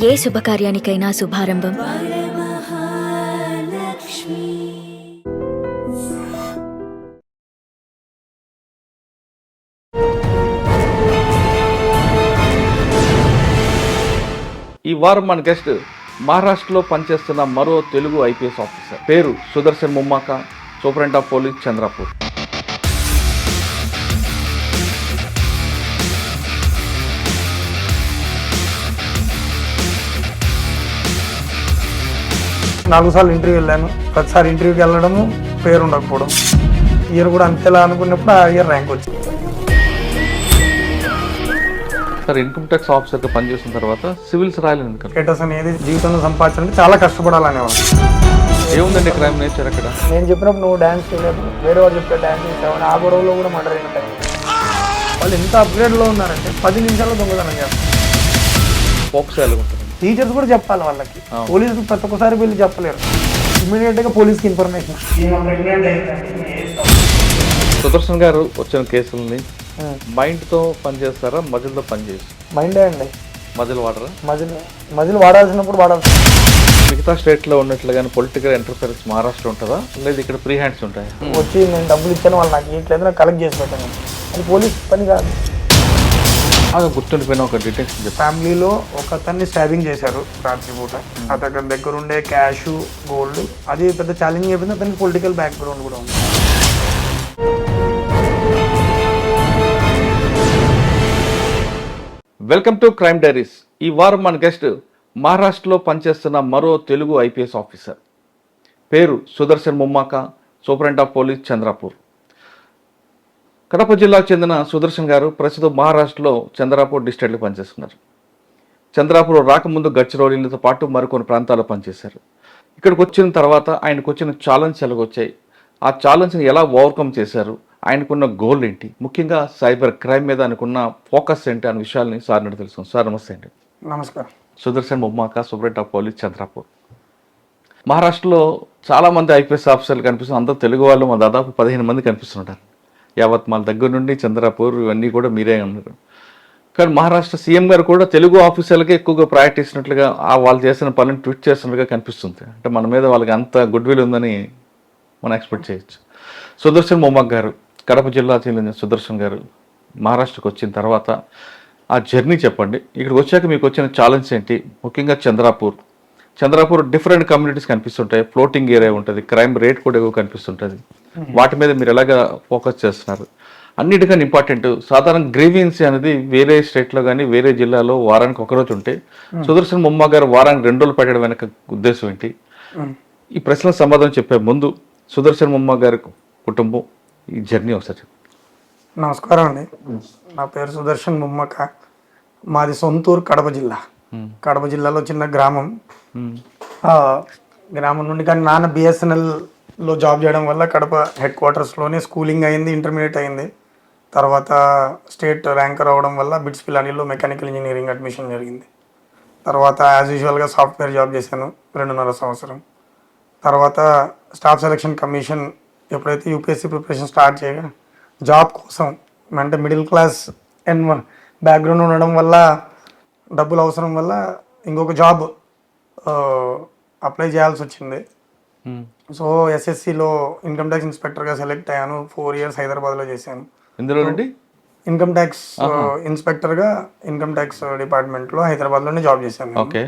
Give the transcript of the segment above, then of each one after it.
ఏ శుభకార్యానికైనా శుభారంభం ఈ వారం మన గెస్ట్ మహారాష్ట్రలో పనిచేస్తున్న మరో తెలుగు ఐపీఎస్ ఆఫీసర్. పేరు Sudarshan Mummaka, superintendent of police Chandrapur. నాలుగు సార్లు ఇంటర్వ్యూ వెళ్ళాను. ప్రతిసారి ఇంటర్వ్యూకి వెళ్ళడము పేరు ఉండకపోవడం. ఇయర్ కూడా అంతేలా అనుకున్నప్పుడు ఆ ఇయర్ ర్యాంక్ వచ్చింది. సార్, ఇన్కమ్ ట్యాక్స్ ఆఫీసర్గా పనిచేసిన తర్వాత సివిల్స్ రాయలేదు. స్టేటస్ అనేది జీవితంలో సంపాదించాలంటే చాలా కష్టపడాలనేవాళ్ళు. ఏముందండి క్రైమ్ నేచర్ అక్కడ? నేను చెప్పినప్పుడు నువ్వు డ్యాన్స్ చేయలేదు, వేరే వాళ్ళు చెప్తే డ్యాన్స్ చేసావని ఆ గొడవలో కూడా మర్డర్ అయిన టైం. వాళ్ళు ఎంత అప్గ్రేడ్లో ఉన్నారంటే 10 నిమిషాల్లో దొంగతనం చేస్తారు. ఫోక్స్ ఉంటుంది. టీచర్స్ కూడా చెప్పాలి వాళ్ళకి. పోలీసులు ప్రతి ఒక్కసారి వెళ్ళి చెప్పలేరు. ఇమీడియట్గా పోలీస్కి ఇన్ఫర్మేషన్. సుదర్శన్ గారు వచ్చిన కేసులని మైండ్తో పనిచేస్తారా, మజిల్తో పనిచేసి? మైండే అండి. మజిల్ వాడరా? మజిల్ వాడాల్సినప్పుడు వాడాల్సి. మిగతా స్టేట్లో ఉన్నట్లుగానే పొలిటికల్ ఎంటర్ఫరెన్స్ మహారాష్ట్ర ఉంటుందా, లేదా ఇక్కడ ఫ్రీ హ్యాండ్స్ ఉంటాయి? వచ్చి నేను డబ్బులు ఇచ్చాను, వాళ్ళు నాకు ఇట్లేదు, నాకు కలెక్ట్ చేసి పెట్టాను. అది పోలీస్ పని కాదు. గుర్తుండిపోయిన ఒక డీటెయిల్స్ చెప్పి, ఫ్యామిలీలో ఒక అతన్ని స్టాబింగ్ చేశారు రాత్రి పూట. అతని దగ్గర ఉండే క్యాష్, గోల్డ్, అది పెద్ద ఛాలెంజ్ అయిపోయింది. అతనికి పొలిటికల్ బ్యాక్గ్రౌండ్ కూడా ఉంది. Welcome to crime diaries. ఈ వారం మన గెస్ట్ మహారాష్ట్రలో పనిచేస్తున్న మరో తెలుగు ఐపీఎస్ ఆఫీసర్. పేరు Sudarshan Mummaka, superintendent of police Chandrapur. Kadapa జిల్లాకు చెందిన సుదర్శన్ గారు ప్రస్తుతం మహారాష్ట్రలో చంద్రాపూర్ డిస్ట్రిక్ట్లో పనిచేస్తున్నారు. చంద్రాపూర్ రాకముందు గచ్చిరోలితో పాటు మరికొన్ని ప్రాంతాల్లో పనిచేశారు. ఇక్కడికి వచ్చిన తర్వాత ఆయనకు వచ్చిన ఛాలెంజ్ ఎలాగొచ్చాయి, ఆ ఛాలెంజ్ని ఎలా ఓవర్కమ్ చేశారు, ఆయనకున్న గోల్ ఏంటి, ముఖ్యంగా సైబర్ క్రైమ్ మీద అనుకున్న ఫోకస్ ఏంటి అనే విషయాల్ని సార్ నుండి తెలుసుకుందాం. సార్ నమస్తే అండి. నమస్కారం. Sudarshan Mummaka, superintendent of police Chandrapur. మహారాష్ట్రలో చాలామంది ఐపీఎస్ ఆఫీసర్లు కనిపిస్తున్నారు. అందరూ తెలుగు వాళ్ళు దాదాపు 15 మంది కనిపిస్తుంటారు. యావత్మాల్ దగ్గర నుండి చంద్రాపూర్ ఇవన్నీ కూడా మీరే ఉన్నారు. కానీ మహారాష్ట్ర సీఎం గారు కూడా తెలుగు ఆఫీసర్లకే ఎక్కువగా ప్రయారిటీ ఇచ్చినట్లుగా, వాళ్ళు చేసిన పనిని ట్వీట్ చేస్తున్నట్టుగా కనిపిస్తుంది. అంటే మన మీద వాళ్ళకి అంత గుడ్ విల్ ఉందని మనం ఎక్స్పెక్ట్ చేయొచ్చు. సుదర్శన్ ముమ్మాక గారు, కడప జిల్లా చెందిన సుదర్శన్ గారు మహారాష్ట్రకు వచ్చిన తర్వాత ఆ జర్నీ చెప్పండి. ఇక్కడికి వచ్చాక మీకు వచ్చిన ఛాలెంజ్ ఏంటి, ముఖ్యంగా చంద్రాపూర్ డిఫరెంట్ కమ్యూనిటీస్ కనిపిస్తుంటాయి, ఫ్లోటింగ్ ఏరియా ఉంటుంది, క్రైమ్ రేట్ కూడా ఎక్కువ కనిపిస్తుంటుంది. వాటి మీద మీరు ఎలాగ ఫోకస్ చేస్తున్నారు? అన్నిటికన్నా ఇంపార్టెంట్, సాధారణ గ్రీవియన్స్ అనేది వేరే స్టేట్లో కానీ వేరే జిల్లాలో వారానికి ఒకరోజు ఉంటే, సుదర్శన్ ముమ్మాక గారు వారానికి 2 రోజులు పెట్టడం వెనక ఉద్దేశం ఏంటి? ఈ ప్రశ్నలకు సమాధానం చెప్పే ముందు సుదర్శన్ ముమ్మాక గారి కుటుంబం, ఈ జర్నీ ఒకసారి చెప్పండి. నమస్కారం అండి. నా పేరు సుదర్శన్ ముమ్మాక. మాది సొంతూరు కడప జిల్లా. కడప జిల్లాలో చిన్న గ్రామం. గ్రామం నుండి కానీ నాన్న బిఎస్ఎన్ఎల్లో జాబ్ చేయడం వల్ల కడప హెడ్ క్వార్టర్స్లోనే స్కూలింగ్ అయింది, ఇంటర్మీడియట్ అయింది. తర్వాత స్టేట్ ర్యాంకర్ అవ్వడం వల్ల బిట్స్ పిలానీలో మెకానికల్ ఇంజనీరింగ్ అడ్మిషన్ జరిగింది. తర్వాత యాజ్ యూజువల్గా సాఫ్ట్వేర్ జాబ్ చేశాను 2.5 సంవత్సరం. తర్వాత స్టాఫ్ సెలక్షన్ కమిషన్ ఎప్పుడైతే యూపీఎస్సీ ప్రిపరేషన్ స్టార్ట్ చేయగా జాబ్ కోసం, అంటే మిడిల్ క్లాస్ బ్యాక్గ్రౌండ్ ఉండడం వల్ల, డబ్బులు అవసరం వల్ల ఇంకొక జాబ్ అప్లై చేయాల్సి వచ్చింది. సో ఎస్ఎస్సిలో ఇన్కమ్ ట్యాక్స్ ఇన్స్పెక్టర్గా సెలెక్ట్ అయ్యాను. 4 years హైదరాబాద్లో చేశాను. ఇందులో నుండి ఇన్కమ్ ట్యాక్స్ ఇన్స్పెక్టర్గా ఇన్కమ్ ట్యాక్స్ డిపార్ట్మెంట్లో హైదరాబాద్లోనే జాబ్ చేశాను. ఓకే.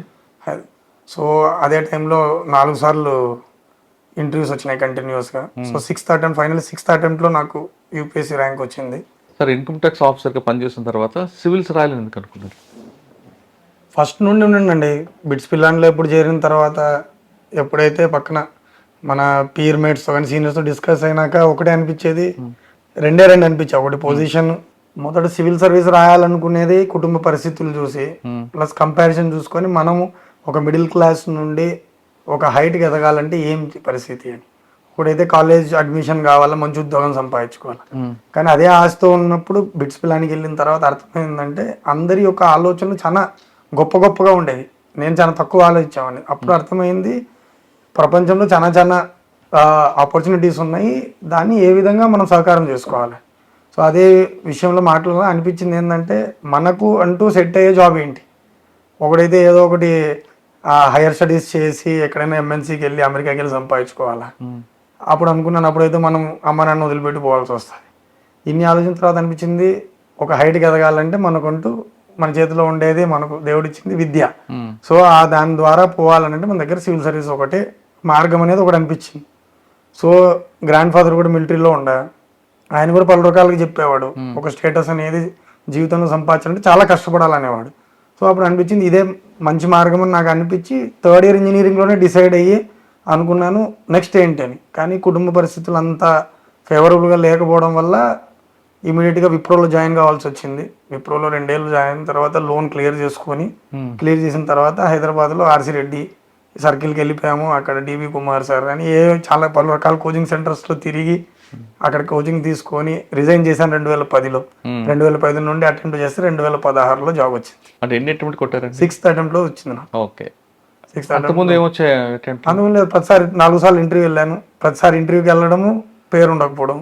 సో అదే టైంలో 4 సార్లు ఇంటర్వ్యూస్ వచ్చినాయి కంటిన్యూస్గా. So 6th attempt, final 6th attempt నాకు యూపీఎస్సీ ర్యాంక్ వచ్చింది. సార్, ఇన్కమ్ ట్యాక్స్ ఆఫీసర్గా పనిచేసిన తర్వాత సివిల్స్ రాయాలని ఎందుకు అనుకున్నారు? ఫస్ట్ నుండి ఉండండి. బిట్స్ పిల్లాన్లో ఎప్పుడు చేరిన తర్వాత, ఎప్పుడైతే పక్కన మన పీర్ మేట్స్తో కానీ సీనియర్స్తో డిస్కస్ అయినాక ఒకటే అనిపించేది, రెండే అనిపించాయి. ఒకటి పొజిషన్, మొదట సివిల్ సర్వీస్ రాయాలనుకునేది కుటుంబ పరిస్థితులు చూసి, ప్లస్ కంపారిజన్ చూసుకొని మనము ఒక మిడిల్ క్లాస్ నుండి ఒక హైట్కి ఎదగాలంటే ఏం పరిస్థితి అని. ఇప్పుడైతే కాలేజ్ అడ్మిషన్ కావాలా, మంచి ఉద్యోగం సంపాదించుకోవాలి. కానీ అదే ఆశతో ఉన్నప్పుడు బిట్స్ పిల్లానికి వెళ్ళిన తర్వాత అర్థమైందంటే అందరి యొక్క ఆలోచనలు చాలా గొప్పగా ఉండేవి. నేను చాలా తక్కువ ఆలోచించామని. అప్పుడు అర్థమైంది ప్రపంచంలో చాలా ఆపర్చునిటీస్ ఉన్నాయి, దాన్ని ఏ విధంగా మనం సహకారం చేసుకోవాలి. సో అదే విషయంలో మాటలలో అనిపించింది ఏంటంటే, మనకు అంటూ సెట్ అయ్యే జాబ్ ఏంటి, ఒకడైతే ఏదో ఒకటి హైయర్ స్టడీస్ చేసి ఎక్కడైనా ఎంఎన్సీకి వెళ్ళి అమెరికాకి వెళ్ళి సంపాదించుకోవాలా. అప్పుడు అనుకున్నాను, అప్పుడైతే మనం అమ్మ నాన్న వదిలిపెట్టి పోవాల్సి వస్తుంది. ఇన్ని ఆలోచన తర్వాత అనిపించింది, ఒక హైట్కి ఎదగాలంటే మనకంటూ మన చేతిలో ఉండేది మనకు దేవుడిచ్చింది విద్య. సో దాని ద్వారా పోవాలంటే మన దగ్గర సివిల్ సర్వీస్ ఒకటే మార్గం అనేది ఒకటి అనిపించింది. సో గ్రాండ్ ఫాదర్ కూడా మిలిటరీలో ఉండ, ఆయన కూడా పలు రకాలుగా చెప్పేవాడు, ఒక స్టేటస్ అనేది జీవితంలో సంపాదించాలంటే చాలా కష్టపడాలనేవాడు. సో అప్పుడు అనిపించింది ఇదే మంచి మార్గం అని నాకు అనిపించి 3rd ఇయర్ ఇంజనీరింగ్లోనే డిసైడ్ అయ్యి అనుకున్నాను నెక్స్ట్ ఏంటి అని. కానీ కుటుంబ పరిస్థితులు అంతా ఫేవరబుల్గా లేకపోవడం వల్ల ఇమీడియట్గా విప్రోలో జాయిన్ కావాల్సి వచ్చింది. విప్రోలో 2 ఏళ్ళు జాయిన్ అయిన తర్వాత లోన్ క్లియర్ చేసిన తర్వాత హైదరాబాద్లో ఆర్సి రెడ్డి సర్కిల్కి వెళ్ళిపోయాము. అక్కడ డివి కుమార్ సార్ అని చాలా పలు రకాల కోచింగ్ సెంటర్స్లో తిరిగి అక్కడ కోచింగ్ తీసుకొని రిజైన్ చేశాను 2010లో. 2010 నుండి అటెంప్ట్ చేస్తే 2016లో జాబ్ వచ్చింది. అంటే ఎన్ని అటెంప్ట్ కొట్టారు? 6th అటెంప్ట్లో వచ్చింది నాకు. ఓకే. 6th అంతకుముందు ఏమొచ్చాయి అటెంప్ట్? అందులో ప్రతిసారి 4 సార్లు ఇంటర్వ్యూ వెళ్ళాను. ప్రతిసారి ఇంటర్వ్యూకి వెళ్ళడము పేరు ఉండకపోవడం.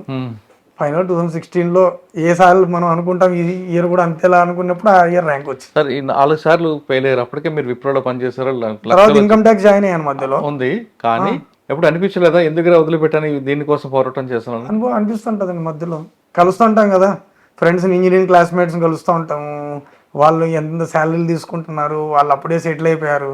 ఫైనల్ 2016లో ఏ సార్లు మనం అనుకుంటాం ఈ ఇయర్ కూడా అంతేలా అనుకున్నప్పుడు ఆ ఇయర్ ర్యాంక్ వచ్చింది. సార్ ఈ 4 సార్లు ఫెయిల్ అయ్యారు, అప్పటికే మీరు విప్రోలో పనిచేశారు. తర్వాత ఇన్కమ్ ట్యాక్స్ జాయిన్ అయ్యాను మధ్యలో ఉంది, కానీ ఎప్పుడు అనిపించలేదా ఎందుకు వదిలిపెట్టాను దీనికోసం పోరాటం చేస్తున్నాను? అనిపిస్తుంటదండి. మధ్యలో కలుస్తుంటాం కదా ఫ్రెండ్స్, ఇంజనీరింగ్ క్లాస్మేట్స్ కలుస్తూ ఉంటాము. వాళ్ళు ఎంత శాలరీలు తీసుకుంటున్నారు, వాళ్ళు అప్పుడే సెటిల్ అయిపోయారు,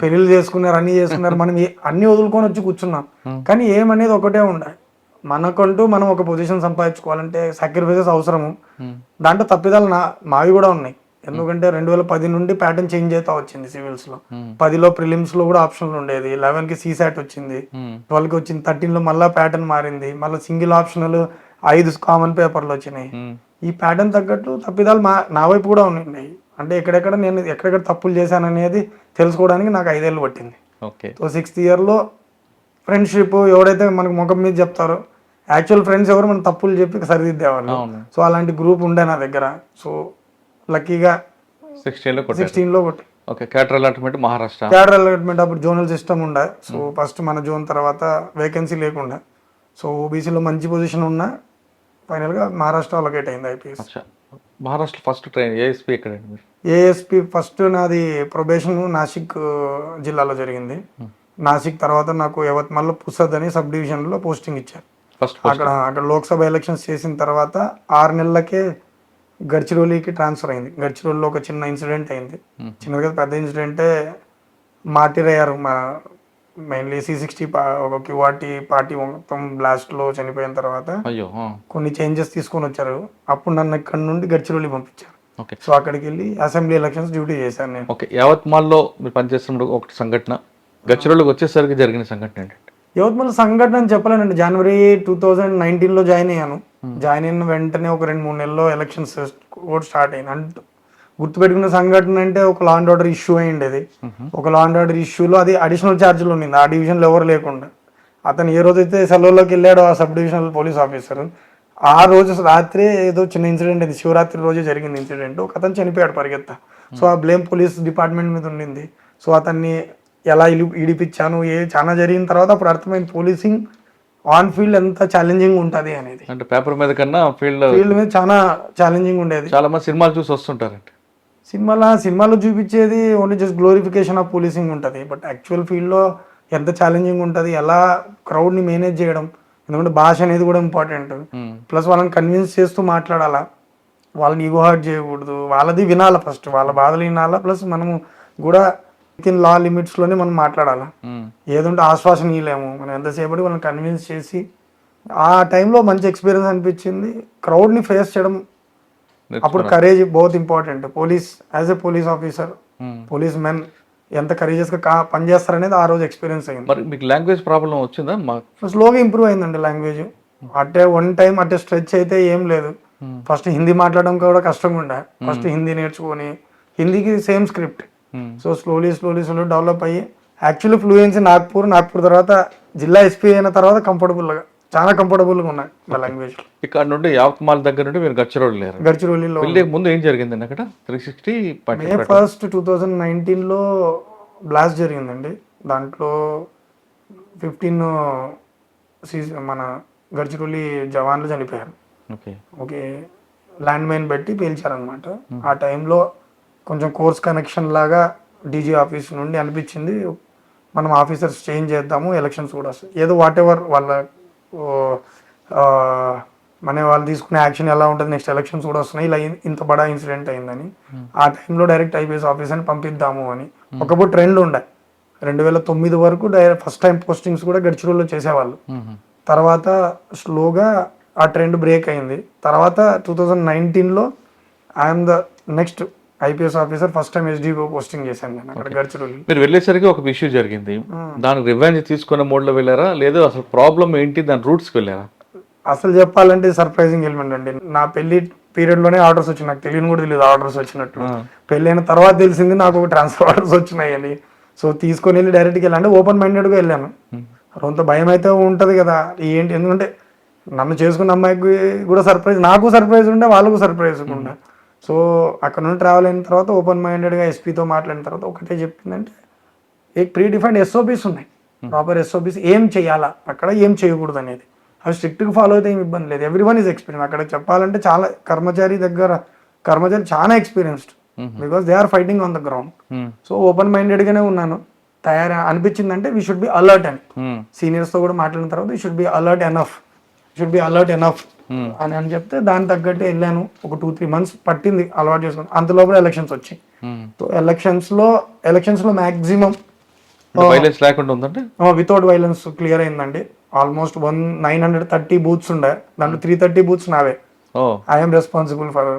పెళ్లిళ్ళు చేసుకున్నారు, అన్ని చేసుకున్నారు, మనం అన్ని వదులుకొని వచ్చి కూర్చున్నాం. కానీ ఏమనేది ఒకటే ఉండాలి, మనకంటూ మనం ఒక పొజిషన్ సంపాదించుకోవాలంటే సాక్రిఫైసెస్ అవసరము. దాంట్లో తప్పిదాలు మావి కూడా ఉన్నాయి. ఎందుకంటే 2010 నుండి ప్యాటర్న్ చేంజ్ అవుతా వచ్చింది సివిల్స్లో. 10లో ప్రిలిమ్స్లో కూడా ఆప్షన్లు ఉండేది, 11కి సీసాట్ వచ్చింది, 12కి వచ్చింది, 13లో మళ్ళీ ప్యాటర్న్ మారింది, మళ్ళీ సింగిల్ ఆప్షనల్ 5 కామన్ పేపర్లు వచ్చినాయి. ఈ ప్యాటర్న్ తగ్గట్టు తప్పిదాలు నా వైపు కూడా ఉన్నాయి. అంటే నేను ఎక్కడెక్కడ తప్పులు చేశాను అనేది తెలుసుకోవడానికి నాకు 5 ఏళ్ళు పట్టింది. సో 6th ఇయర్లో ఫ్రెండ్షిప్ ఎవరైతే మనకు ముఖం మీద చెప్తారో, యాక్చువల్ ఫ్రెండ్స్ ఎవరు మన తప్పులు చెప్పి సరిదిద్దేవాళ్ళు. సో అలాంటి గ్రూప్ ఉండే నా దగ్గర. సో లక్కీగా 16లో కొట్టి cadre allotment Maharashtra. Cadre allotment అప్పుడు జోనల్ సిస్టమ్ ఉండే. సో ఫస్ట్ మన జోన్ తర్వాత వేకెన్సీ లేకుండా, సో ఓబీసీలో మంచి పొజిషన్ ఉన్నా ఫైనల్గా మహారాష్ట్ర అలొకేట్ అయింది IPS. Maharashtra first train ASP ఎక్కడండి? ఏఎస్పీ ఫస్ట్ నాది ప్రొబేషన్ నాసిక్ జిల్లాలో జరిగింది. నాసిక్ తర్వాత నాకు యవత్మాల్లో పుసద్ అని సబ్ డివిజన్లో పోస్టింగ్ ఇచ్చారు. అక్కడ లోక్సభ ఎలక్షన్స్ చేసిన తర్వాత 6 నెలలకే గడ్చిరోలికి ట్రాన్స్ఫర్ అయింది. గడ్చిరోలిలో ఒక చిన్న ఇన్సిడెంట్ అయింది, చిన్నగా పెద్ద ఇన్సిడెంటే, మార్టిర్ అయ్యారు. మెయిన్లీ C60 ఒక క్యూఆర్టీ పార్టీ మొత్తం బ్లాస్ట్లో చనిపోయిన తర్వాత కొన్ని చేంజెస్ తీసుకొని వచ్చారు. అప్పుడు నన్ను ఇక్కడ నుండి గడ్చిరోలి పంపించారు. సో అక్కడికి వెళ్ళి అసెంబ్లీ ఎలక్షన్స్ డ్యూటీ చేశాను నేను. యావత్మాల్లో మీరు పనిచేస్తున్నప్పుడు ఒకటి సంఘటన, గడ్చిరోలికి వచ్చేసరికి జరిగిన సంఘటన ఏంటంటే? యవత్మాల్ సంఘటన అని చెప్పలేనండి. జనవరి 2019లో జాయిన్ అయ్యాను. జాయిన్ అయిన వెంటనే ఒక 2-3 నెలల్లో ఎలక్షన్స్ కూడా స్టార్ట్ అయింది. అంటే గుర్తుపెట్టుకున్న సంఘటన అంటే ఒక లా అండ్ ఆర్డర్ ఇష్యూ అయ్యిండేది. ఒక లా అండ్ ఆర్డర్ ఇష్యూలో అది అడిషనల్ ఛార్జీలు ఉండింది ఆ డివిజన్లో ఎవరు లేకుండా. అతను ఏ రోజైతే సెలవులోకి వెళ్ళాడో ఆ సబ్ డివిజనల్ పోలీస్ ఆఫీసర్, ఆ రోజు రాత్రి ఏదో చిన్న ఇన్సిడెంట్ అది శివరాత్రి రోజే జరిగింది ఇన్సిడెంట్. ఒక అతను చనిపోయాడు పరిగెత్తా. సో ఆ బ్లేమ్ పోలీస్ డిపార్ట్మెంట్ మీద ఉండింది. సో అతన్ని ఎలా ఇడిపించాను చాలా జరిగిన తర్వాత అప్పుడు అర్థమైంది పోలీసింగ్ ఆన్ ఫీల్డ్ ఎంత ఛాలెంజింగ్ ఉంటుంది అనేది. అంటే పేపర్ మీద కన్నా ఫీల్డ్ మీద చాలా ఛాలెంజింగ్ ఉండేది. చాలా మంది సినిమాలు చూసి వస్తుంటారంటే, సినిమాలో చూపించేది only just glorification of policing ఉంటుంది. బట్ యాక్చువల్ ఫీల్డ్లో ఎంత ఛాలెంజింగ్ ఉంటుంది, ఎలా క్రౌడ్ని మేనేజ్ చేయడం, ఎందుకంటే భాష అనేది కూడా ఇంపార్టెంట్. ప్లస్ వాళ్ళని కన్విన్స్ చేస్తూ మాట్లాడాలా, వాళ్ళని ఈగో హర్ట్ చేయకూడదు, వాళ్ళది వినాలా, ఫస్ట్ వాళ్ళ బాధలు వినాలా, ప్లస్ మనము కూడా విత్ ఇన్ లా లిమిట్స్లోనే మనం మాట్లాడాలా. ఏదంటే ఆశ్వాసన ఇవ్వలేము మనం, ఎంతసేపటి వాళ్ళని కన్విన్స్ చేసి. ఆ టైంలో మంచి ఎక్స్పీరియన్స్ అనిపించింది. క్రౌడ్ని ఫేస్ చేయడం అప్పుడు courage both important. As a police officer, police men ఎంత కరేజియస్గా పనిచేస్తారనేది ఆ రోజు ఎక్స్పీరియన్స్ అయింది. మరి మీకు లాంగ్వేజ్ ప్రాబ్లం వచ్చిందా? స్లోగా ఇంప్రూవ్ అయిందండి లాంగ్వేజ్. వన్ టైం స్ట్రెచ్ అయితే ఏం లేదు. ఫస్ట్ హిందీ మాట్లాడడం కూడా కష్టంగా ఉండే. ఫస్ట్ హిందీ నేర్చుకొని, హిందీకి same script. So slowly develop అయ్యి యాక్చువల్లీ ఫ్లూయెన్సీ నాగ్పూర్ తర్వాత జిల్లా ఎస్పీ అయిన తర్వాత చాలా కంఫర్టబుల్గా ఉన్నాయి మా లాంగ్వేజ్. ఇక్కడ నుండి యావత్మాల్ దగ్గర నుండి మీరు గడ్చిరోలిలో ముందు ఏం జరిగిందండి అక్కడ? 360 May 1st 2019లో బ్లాస్ట్ జరిగిందండి. దాంట్లో 15 మన గడ్చిరోలి జవాన్లు చనిపోయారు. ఓకే, ల్యాండ్ మైన్ పెట్టి పేల్చారనమాట. ఆ టైంలో కొంచెం కోర్స్ కనెక్షన్ లాగా డీజీ ఆఫీస్ నుండి అనిపించింది మనం ఆఫీసర్స్ చేంజ్ చేద్దాము, ఎలక్షన్స్ కూడా వస్తాయి, ఏదో వాట్ ఎవర్ వాళ్ళ మన వాళ్ళు తీసుకునే యాక్షన్ ఎలా ఉంటుంది, నెక్స్ట్ ఎలక్షన్స్ కూడా వస్తున్నాయి, ఇలా ఇంత బడా ఇన్సిడెంట్ అయిందని ఆ టైంలో డైరెక్ట్ ఐపీఎస్ ఆఫీసర్ని పంపిద్దాము అని ఒకప్పుడు ట్రెండ్ ఉండే. 2009 వరకు ఫస్ట్ టైం పోస్టింగ్స్ కూడా గడ్చిరోల్లో చేసేవాళ్ళు. తర్వాత స్లోగా ఆ ట్రెండ్ బ్రేక్ అయింది. తర్వాత 2019లో I'm the next IPS officer, first time SDO posting చేశాను నేను అక్కడ గడ్చిరోలు. మీరు వెళ్ళేసరికి ఒక ఇష్యూ జరిగింది, దానికి రివెంజ్ తీసుకునే మోడ్లో వెళ్ళారా, లేదు అసలు ప్రాబ్లం ఏంటి దాని రూట్స్కి వెళ్ళారా? అసలు చెప్పాలంటే సర్ప్రైజింగ్ ఎలిమెంట్ అండి. నా పెళ్లి పీరియడ్లోనే ఆర్డర్స్ వచ్చినాయి, నాకు తెలియని కూడా తెలియదు ఆర్డర్స్ వచ్చినట్టు. పెళ్ళైన తర్వాత తెలిసింది నాకు ట్రాన్స్ఫర్ ఆర్డర్స్ వచ్చినాయి అని. సో తీసుకొని వెళ్ళి డైరెక్ట్గా వెళ్ళాను, ఓపెన్ మైండెడ్గా వెళ్ళాను. కొంత భయం అయితే ఉంటుంది కదా ఏంటి, ఎందుకంటే నన్ను చేసుకున్న అమ్మాయికి కూడా సర్ప్రైజ్, నాకు సర్ప్రైజ్ ఉండే, వాళ్ళకు సర్ప్రైజ్ ఉండే. సో అక్కడ నుండి ట్రావెల్ అయిన తర్వాత ఓపెన్ మైండెడ్గా ఎస్పీతో మాట్లాడిన తర్వాత ఒకటే చెప్పిందంటే, ఏ ప్రీ డిఫైన్డ్ ఎస్ఓపీస్ ఉన్నాయి, ప్రాపర్ ఎస్ఓపీస్, ఏం చేయాలా అక్కడ ఏం చేయకూడదు అనేది అవి స్ట్రిక్ట్గా ఫాలో అయితే ఏం ఇబ్బంది లేదు. ఎవ్రీ వన్ ఈజ్ ఎక్స్పీరియన్స్ అక్కడ చెప్పాలంటే. చాలా కర్మచారి చాలా experienced, because they are fighting on the ground. So open మైండెడ్గానే ఉన్నాను. తయారు అనిపించిందంటే వీ షుడ్ బి అలర్ట్ అని సీనియర్స్తో కూడా మాట్లాడిన తర్వాత we should be alert enough అని చెప్తే దాని తగ్గట్టు వెళ్ళాను. ఒక 2-3 months పట్టింది అలవాటు చేసుకుని. అంతలోపల ఎలక్షన్స్ వచ్చాయి. సో ఎలక్షన్స్ లో మాక్సిమం వితౌట్ వైలెన్స్ క్లియర్ అయిందండి. ఆల్మోస్ట్ 930 బూత్స్ ఉండే, దాంట్లో 330 బూత్స్ నావే. I'm responsible for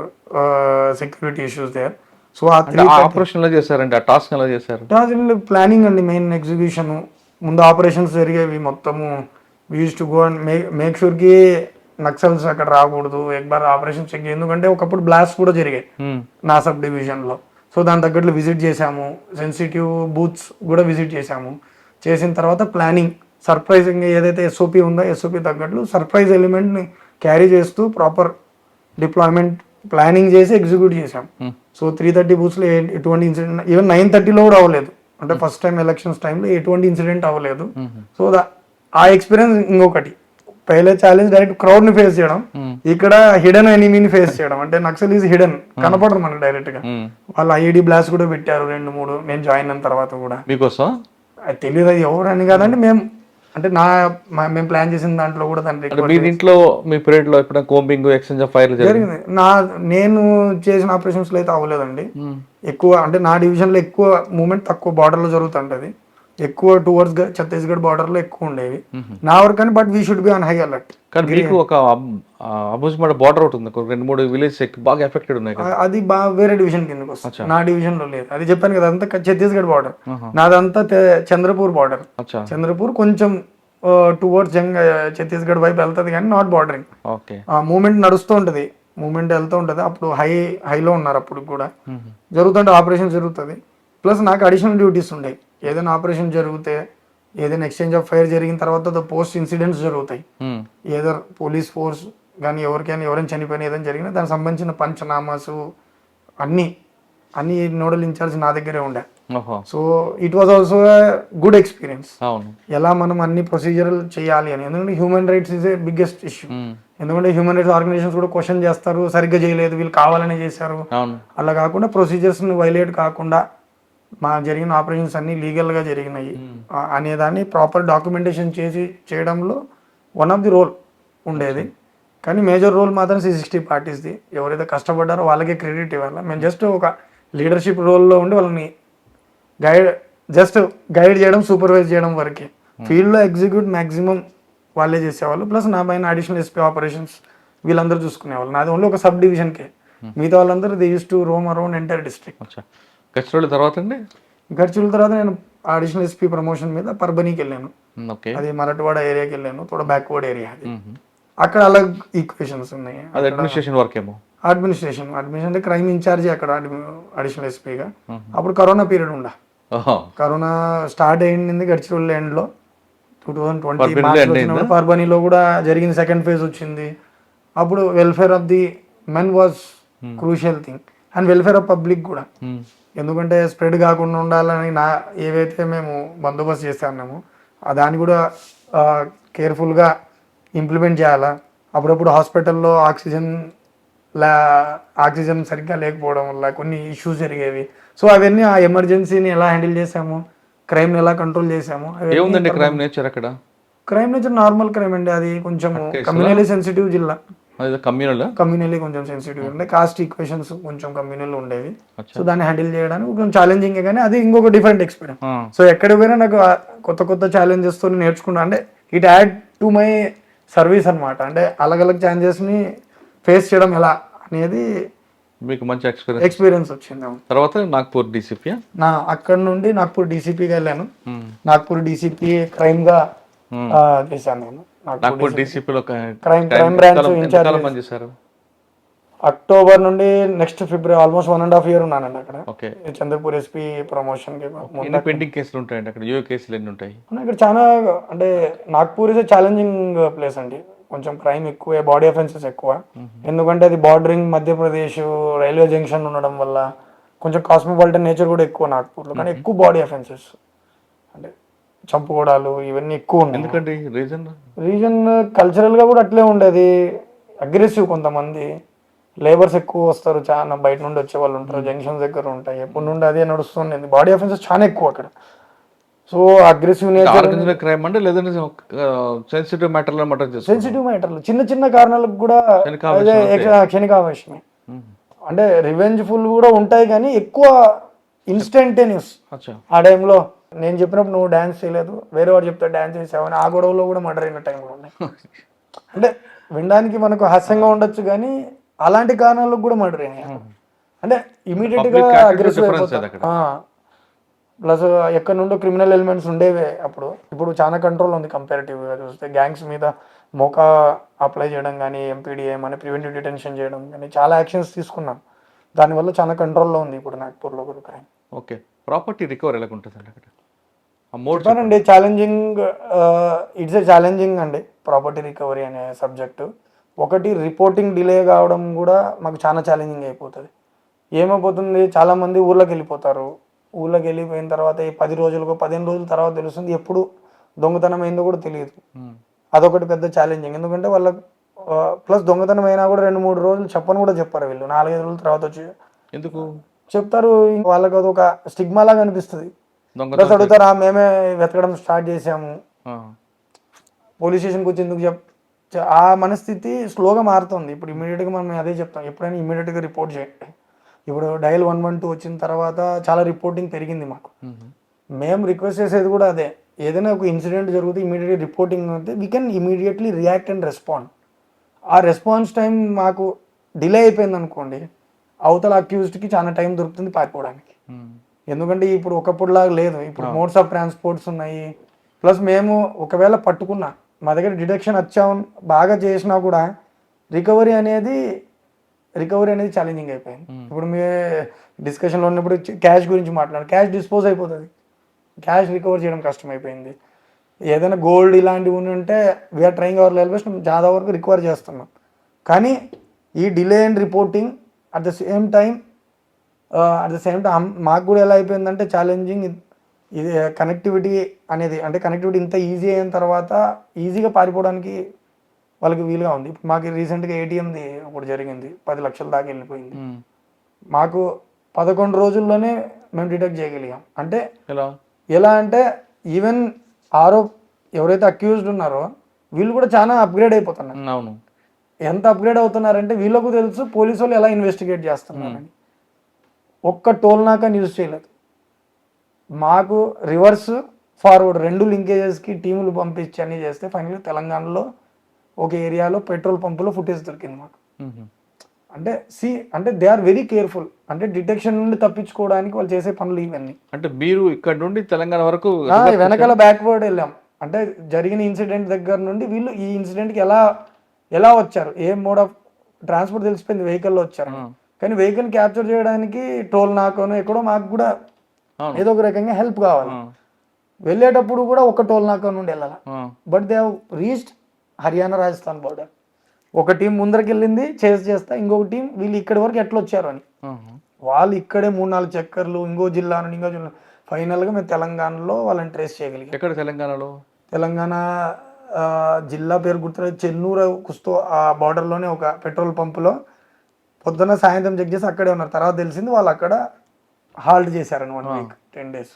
security issues there. So operation ఎలా చేశారంటే, ఆ టాస్క్ ఎలా చేశారు? ప్లానింగ్ అండి, మెయిన్ ఎగ్జిక్యూషన్. ముందు ఆపరేషన్స్ జరిగేవి మొత్తము. We use to go and make sure కి నక్సల్స్ అక్కడ రాకూడదు, ఎక్బార్ ఆపరేషన్ చెక్. ఎందుకంటే ఒకప్పుడు బ్లాస్ట్ కూడా జరిగాయి నా సబ్ డివిజన్ లో. సో దాని తగ్గట్లు విజిట్ చేశాము, సెన్సిటివ్ బూత్స్ కూడా విజిట్ చేశాము. చేసిన తర్వాత ప్లానింగ్, సర్ప్రైజింగ్ ఏదైతే ఎస్ఓపి ఉందో ఎస్ఓపి తగ్గట్లు సర్ప్రైజ్ ఎలిమెంట్ని క్యారీ చేస్తూ ప్రాపర్ డిప్లాయ్మెంట్ ప్లానింగ్ చేసి ఎగ్జిక్యూట్ చేశాం. సో 330 బూత్స్లో ఎటువంటి ఇన్సిడెంట్, ఈవెన్ 930లో కూడా అవ్వలేదు. అంటే ఫస్ట్ టైం ఎలక్షన్స్ టైంలో ఎటువంటి ఇన్సిడెంట్ అవ్వలేదు. సో ఆ ఎక్స్పీరియన్స్ ఇంకొకటి. పహలే ఛాలెంజ్ డైరెక్ట్ క్రౌడ్ ని ఫేస్ చేయడం, ఇక్కడ హిడెన్ ఎనిమీని ఫేస్ చేయడం. అంటే నక్సల్ ఈజ్ హిడెన్, కనపడరు మనకు డైరెక్ట్ గా. వాళ్ళు ఐఈడి బ్లాస్ట్ కూడా పెట్టారు 2-3 నేను జాయిన్ అయిన తర్వాత కూడా. మీకోసం అది తెలియదు, అది ఎవరు అని కాదండి. మేము ప్లాన్ చేసిన దాంట్లో కూడా మీ ఇంట్లో మీ పీరియడ్ లో ఎప్పుడైనా కోంబింగ్, ఎక్స్చేంజ్ ఆఫ్ ఫైర్ జరిగింది. నేను చేసిన ఆపరేషన్స్ లో అయితే అవ్వలేదండి. ఎక్కువ అంటే నా డివిజన్ లో ఎక్కువ మూవ్మెంట్ తక్కువ, బార్డర్ లో జరుగుతుంటది ఎక్కువ, టువర్డ్స్ ఛత్తీస్గఢ్ బార్డర్ లో ఎక్కువ ఉండేవి నా వరకు. కానీ but we should be on high alert. కానీ మీకు ఒక అబూజ్మాడ బార్డర్ ఒకటి ఉంది, 2-3 విలేజ్ బాగా ఎఫెక్టెడ్ ఉన్నాయి. అది వేరే డివిజన్ కిందకి వస్తుంది, నా డివిజన్ లో లేదు. అది చెప్పాను కదా, అంతా ఛత్తీస్గఢ్ బార్డర్, నాదంతా చంద్రపూర్ బార్డర్. చంద్రపూర్ కొంచెం టువర్డ్స్ ఛత్తీస్గఢ్ వైపు వెళ్తుంది కానీ నాట్ బార్డరింగ్. మూవ్మెంట్ నడుస్తూ ఉంటది, మూవ్మెంట్ వెళ్తూ ఉంటది. అప్పుడు హైలో ఉన్నారు అప్పుడు కూడా జరుగుతుంటే ఆపరేషన్ జరుగుతుంది. ప్లస్ నాకు అడిషనల్ డ్యూటీస్ ఉండేవి. ఏదైనా ఆపరేషన్ జరిగితే, ఏదైనా ఎక్స్చేంజ్ ఆఫ్ ఫైర్ జరిగిన తర్వాత పోస్ట్ ఇన్సిడెంట్స్ జరుగుతాయి. ఏదో పోలీస్ ఫోర్స్ కానీ ఎవరైనా చనిపోయినా ఏదైనా జరిగినా దానికి సంబంధించిన పంచనామాసు అన్ని నోడల్ ఇన్ఛార్జ్ నా దగ్గరే ఉండే. So it was also good experience, ఎలా మనం అన్ని ప్రొసీజర్లు చేయాలి అని. ఎందుకంటే human rights is a biggest issue. ఎందుకంటే హ్యూమన్ రైట్స్ ఆర్గనైజేషన్స్ కూడా క్వశ్చన్ చేస్తారు, సరిగ్గా చేయలేదు, వీళ్ళు కావాలనే చేశారు. అలా కాకుండా ప్రొసీజర్స్ వైలేట్ కాకుండా మా జరిగిన ఆపరేషన్స్ అన్ని లీగల్గా జరిగినాయి అనేదాన్ని ప్రాపర్ డాక్యుమెంటేషన్ చేయడంలో వన్ ఆఫ్ ది రోల్ ఉండేది. కానీ మేజర్ రోల్ మాత్రం C60 పార్టీస్ది. ఎవరైతే కష్టపడ్డారో వాళ్ళకే క్రెడిట్ ఇవ్వాలి. మేము జస్ట్ ఒక లీడర్షిప్ రోల్లో ఉండి వాళ్ళని గైడ్ చేయడం, సూపర్వైజ్ చేయడం వరకే. ఫీల్డ్లో ఎగ్జిక్యూట్ మ్యాక్సిమం వాళ్ళే చేసేవాళ్ళు. ప్లస్ నా పైన అడిషనల్ ఎస్పీ ఆపరేషన్స్ వీళ్ళందరూ చూసుకునేవాళ్ళు. నాది ఓన్లీ ఒక సబ్ డివిజన్కే, మిగతా వాళ్ళందరూ they use to Rome around entire district. Gadchiroli తర్వాత నేను అడిషనల్ ఎస్పీ ప్రమోషన్ మీద పర్బనీకి వెళ్ళాను. అది మరాఠవాడ ఏరియాకి వెళ్ళాను, తోడ బ్యాక్వర్డ్ ఏరియా అది. అక్కడ అలాగ ఈక్వేషన్స్ ఉన్నాయి. అడ్మినిస్ట్రేషన్ అంటే క్రైమ్ ఇన్ఛార్జ్ అక్కడ అడిషనల్ ఎస్పీగా. అప్పుడు కరోనా పీరియడ్ ఉండ, కరోనా స్టార్ట్ అయింది గడ్చిరోలి ఎండ్లో 2020 మార్చ్. పర్బనీలో కూడా జరిగింది, సెకండ్ ఫేజ్ వచ్చింది. అప్పుడు welfare of the men was crucial thing and welfare of public కూడా. ఎందుకంటే స్ప్రెడ్ కాకుండా ఉండాలని ఏవైతే మేము బందోబస్తు చేస్తున్నామో దాన్ని కూడా కేర్ఫుల్గా ఇంప్లిమెంట్ చేయాలా. అప్పుడప్పుడు హాస్పిటల్లో ఆక్సిజన్ సరిగ్గా లేకపోవడం వల్ల కొన్ని ఇష్యూస్ జరిగేవి. సో అవన్నీ ఆ ఎమర్జెన్సీని ఎలా హ్యాండిల్ చేసాము, క్రైమ్ని ఎలా కంట్రోల్ చేసాము. ఏముందండి క్రైమ్ నేచర్ అక్కడ? క్రైమ్ నేచర్ నార్మల్ క్రైమ్ అండి, అది కొంచెం కమ్యూనలీ సెన్సిటివ్ జిల్లా. కమ్యూనలీ కొంచెం సెన్సిటివ్ ఉండే, కాస్ట్ ఈక్వేషన్స్ కొంచెం కమ్యూనల్ ఉండేవి. సో దాన్ని హ్యాండిల్ చేయడానికి కొంచెం ఛాలెంజింగ్, కానీ అది ఇంకొక డిఫరెంట్ ఎక్స్పీరియన్స్. సో ఎక్కడ పోయినా నాకు కొత్త కొత్త ఛాలెంజెస్ తో నేర్చుకున్నా. అంటే it add to my service అనమాట. అంటే అలగ్ ఛాలెంజెస్ ని ఫేస్ చేయడం ఎలా అనేది మీకు మంచి ఎక్స్పీరియన్స్ వచ్చింది. తర్వాత నాగ్పూర్ డీసీపీ, అక్కడ నుండి నాగ్పూర్ డీసీపీగా వెళ్ళాను. నాగ్పూర్ డీసీపీ క్రైమ్ గా చేశాను నేను. నాగ్పూర్ డీసీపీలో క్రైమ్ బ్రాంచ్ ఇన్ఛార్జ్ చేశారు. అక్టోబర్ నుండి నెక్స్ట్ ఫిబ్రవరి, ఆల్మోస్ట్ 1.5 years ఉన్నానండి అక్కడ. చంద్రపూర్ ఎస్పీ ప్రమోషన్ కి. పెండింగ్ కేసులు ఉంటాయండి అక్కడ? యూఏ కేసులు ఎన్ని ఉంటాయి ఇక్కడ? చాలా, అంటే నాగ్పూర్ ఇస్ ఛాలెంజింగ్ ప్లేస్ అండి. కొంచెం క్రైమ్ ఎక్కువ, బాడీ అఫెన్సెస్ ఎక్కువ. ఎందుకంటే అది బార్డరింగ్ మధ్యప్రదేశ్, రైల్వే జంక్షన్ ఉండడం వల్ల కొంచెం కాస్మోపాలిటన్ నేచర్ కూడా ఎక్కువ నాగ్పూర్లో. కానీ ఎక్కువ బాడీ అఫెన్సెస్, అంటే చంపుకోవడాలు ఇవన్నీ ఎక్కువ ఉన్నాయి. ఎందుకంటే రీజన్ కల్చరల్ గా కూడా అట్లే ఉండేది. అగ్రెసివ్, కొంతమంది లేబర్స్ ఎక్కువ వస్తారు, చాలా బయట నుండి వచ్చే వాళ్ళు ఉంటారు, జంక్షన్స్ దగ్గర ఉంటాయి, ఎప్పటి నుండి అదే నడుస్తుంది. బాడీ అఫెన్సెస్ చాలా ఎక్కువ అక్కడ. సో అగ్రెసివ్ నేచర్, క్రైమ్ అంటే లేదంటే సెన్సిటివ్ మ్యాటర్లో మర్డర్ చేస్తారు. సెన్సిటివ్ మ్యాటర్లు, చిన్న చిన్న కారణాలకు కూడా క్షణికావేశమే. అంటే రివెంజ్ఫుల్ కూడా ఉంటాయి, కానీ ఎక్కువ ఇన్స్టంటేనియస్. ఆ టైంలో నేను చెప్పినప్పుడు నువ్వు డాన్స్ చేయలేదు, వేరే వాడు చెప్తే డాన్స్ చేసావని ఆ గొడవలో కూడా మర్డర్ అయిన టైంలో ఉన్నాయి. అంటే వినడానికి మనకు హాస్యంగా ఉండొచ్చు, కానీ అలాంటి కారణాలకు కూడా మర్డర్ అయినాయి. అంటే ఇమీడియట్ గా అగ్రెసివ్ అయిపోతారు. ప్లస్ ఎక్కడ నుండో క్రిమినల్ ఎలిమెంట్స్ ఉండేవే అప్పుడు. ఇప్పుడు చాలా కంట్రోల్ ఉంది కంపారిటివ్గా చూస్తే. గ్యాంగ్స్ మీద మోకా అప్లై చేయడం కానీ, ఎంపీడీఏ అని ప్రివెంటివ్ డిటెన్షన్ చేయడం కానీ చాలా యాక్షన్స్ తీసుకున్నాం. దానివల్ల చాలా కంట్రోల్లో ఉంది ఇప్పుడు నాగ్పూర్లో కూడా క్రైమ్. ఓకే, ప్రాపర్టీ రికవర్ ఎలా ఉంటుంది అక్కడ? చెప్పానండి, ఛాలెంజింగ్, ఇట్స్ ఏ ఛాలెంజింగ్ అండి ప్రాపర్టీ రికవరీ అనే సబ్జెక్టు. ఒకటి, రిపోర్టింగ్ డిలే కావడం కూడా మాకు చాలా ఛాలెంజింగ్ అయిపోతుంది. ఏమైపోతుంది, చాలామంది ఊర్లోకి వెళ్ళిపోతారు. ఊళ్ళోకి వెళ్ళిపోయిన తర్వాత 10 రోజులకు 15 రోజుల తర్వాత తెలుస్తుంది ఎప్పుడు దొంగతనం అయిందో కూడా తెలియదు. అదొకటి పెద్ద ఛాలెంజింగ్. ఎందుకంటే వాళ్ళకి ప్లస్ దొంగతనం అయినా కూడా 2-3 రోజులు చెప్పని కూడా చెప్పారు వీళ్ళు. 4-5 రోజుల తర్వాత వచ్చి ఎందుకు చెప్తారు, వాళ్ళకి అదొక స్టిగ్మా లాగా అనిపిస్తుంది. ప్లస్ అడుగుతారు, మేమే వెతకడం స్టార్ట్ చేసాము, పోలీస్ స్టేషన్కి వచ్చి ఎందుకు ఆ మనస్థితి స్లోగా మారుతుంది. ఇప్పుడు ఇమీడియట్గా మనం అదే చెప్తాం, ఎప్పుడైనా ఇమీడియట్గా రిపోర్ట్ చేయండి. ఇప్పుడు డయల్ 112 వచ్చిన తర్వాత చాలా రిపోర్టింగ్ పెరిగింది మాకు. మేము రిక్వెస్ట్ చేసేది కూడా అదే, ఏదైనా ఒక ఇన్సిడెంట్ జరిగితే ఇమీడియట్గా రిపోర్టింగ్ అయితే we can immediately react and respond. ఆ రెస్పాన్స్ టైం మాకు డిలే అయిపోయింది అనుకోండి, అవతల అక్యూజ్డ్కి చాలా టైం దొరుకుతుంది పారిపోవడానికి. ఎందుకంటే ఇప్పుడు ఒకప్పుడులాగా లేదు, ఇప్పుడు మోడ్స్ ఆఫ్ ట్రాన్స్పోర్ట్స్ ఉన్నాయి. ప్లస్ మేము ఒకవేళ పట్టుకున్నా, మా దగ్గర డిటెక్షన్ వచ్చాము బాగా చేసినా కూడా రికవరీ అనేది ఛాలెంజింగ్ అయిపోయింది. ఇప్పుడు మీ డిస్కషన్లో ఉన్నప్పుడు క్యాష్ గురించి మాట్లాడు, క్యాష్ డిస్పోజ్ అయిపోతుంది, క్యాష్ రికవర్ చేయడం కష్టం అయిపోయింది. ఏదైనా గోల్డ్ ఇలాంటివి ఉంటే we're trying our level best, చాలా వరకు రికవర్ చేస్తున్నాం. కానీ ఈ delay and reporting at the same time మాకు కూడా ఎలా అయిపోయిందంటే ఛాలెంజింగ్. ఇది కనెక్టివిటీ అనేది, అంటే కనెక్టివిటీ ఇంత ఈజీ అయిన తర్వాత ఈజీగా పారిపోవడానికి వాళ్ళకి వీలుగా ఉంది. ఇప్పుడు మాకు రీసెంట్గా ఏటీఎంది ఒకటి జరిగింది, 10 లక్షల దాకా వెళ్ళిపోయింది. మాకు 11 రోజుల్లోనే మేము డిటెక్ట్ చేయగలిగాం. అంటే ఎలా అంటే ఈవెన్ ఎవరైతే అక్యూజ్డ్ ఉన్నారో వీళ్ళు కూడా చాలా అప్గ్రేడ్ అయిపోతున్నారు. అవును, ఎంత అప్గ్రేడ్ అవుతున్నారంటే వీళ్ళకు తెలుసు పోలీసు వాళ్ళు ఎలా ఇన్వెస్టిగేట్ చేస్తున్నారని. ఒక్క టోల్ నాకా యూజ్ చేయలేదు. మాకు రివర్స్ ఫార్వర్డ్ 2 లింకేజెస్కి టీములు పంపించి అన్నీ చేస్తే ఫైనల్గా తెలంగాణలో ఒక ఏరియాలో పెట్రోల్ పంపులో ఫుటేజ్ దొరికింది మాకు. అంటే దే ఆర్ వెరీ కేర్ఫుల్. అంటే డిటెక్షన్ నుండి తప్పించుకోవడానికి వాళ్ళు చేసే పనులు ఇవన్నీ. అంటే మీరు ఇక్కడ నుండి తెలంగాణ వరకు వెనకాల బ్యాక్వర్డ్ వెళ్ళాం. అంటే జరిగిన ఇన్సిడెంట్ దగ్గర నుండి వీళ్ళు ఈ ఇన్సిడెంట్కి ఎలా వచ్చారు, ఏ మోడ్ ఆఫ్ ట్రాన్స్పోర్ట్ తెలిసిపోయింది, వెహికల్లో వచ్చారు. కానీ వెహికల్ క్యాప్చర్ చేయడానికి టోల్ నాకోనో ఎక్కడో మాకు కూడా ఏదో ఒక రకంగా హెల్ప్ కావాలి. వెళ్ళేటప్పుడు కూడా ఒక టోల్ నాకా నుండి వెళ్ళాలి. But they have reached Haryana Rajasthan border. ఒక టీం ముందరికి వెళ్ళింది చేస్తా, ఇంకొక టీం వీళ్ళు ఇక్కడి వరకు ఎట్లా వచ్చారు అని. వాళ్ళు ఇక్కడే 3-4 చక్కర్లు ఇంకో జిల్లా నుండి ఇంకో జిల్లా, ఫైనల్గా మేము తెలంగాణలో వాళ్ళని ట్రేస్ చేయగలిగాం. ఎక్కడ తెలంగాణలో? తెలంగాణ జిల్లా పేరు గుర్తులేదు, చెన్నూరు కుస్తో ఆ బార్డర్లోనే ఒక పెట్రోల్ పంపులో పొద్దున్న సాయంత్రం చెక్ చేసి అక్కడే ఉన్నారు. తర్వాత తెలిసింది వాళ్ళు అక్కడ హాల్ట్ చేశారని 1 వీక్ 10 days.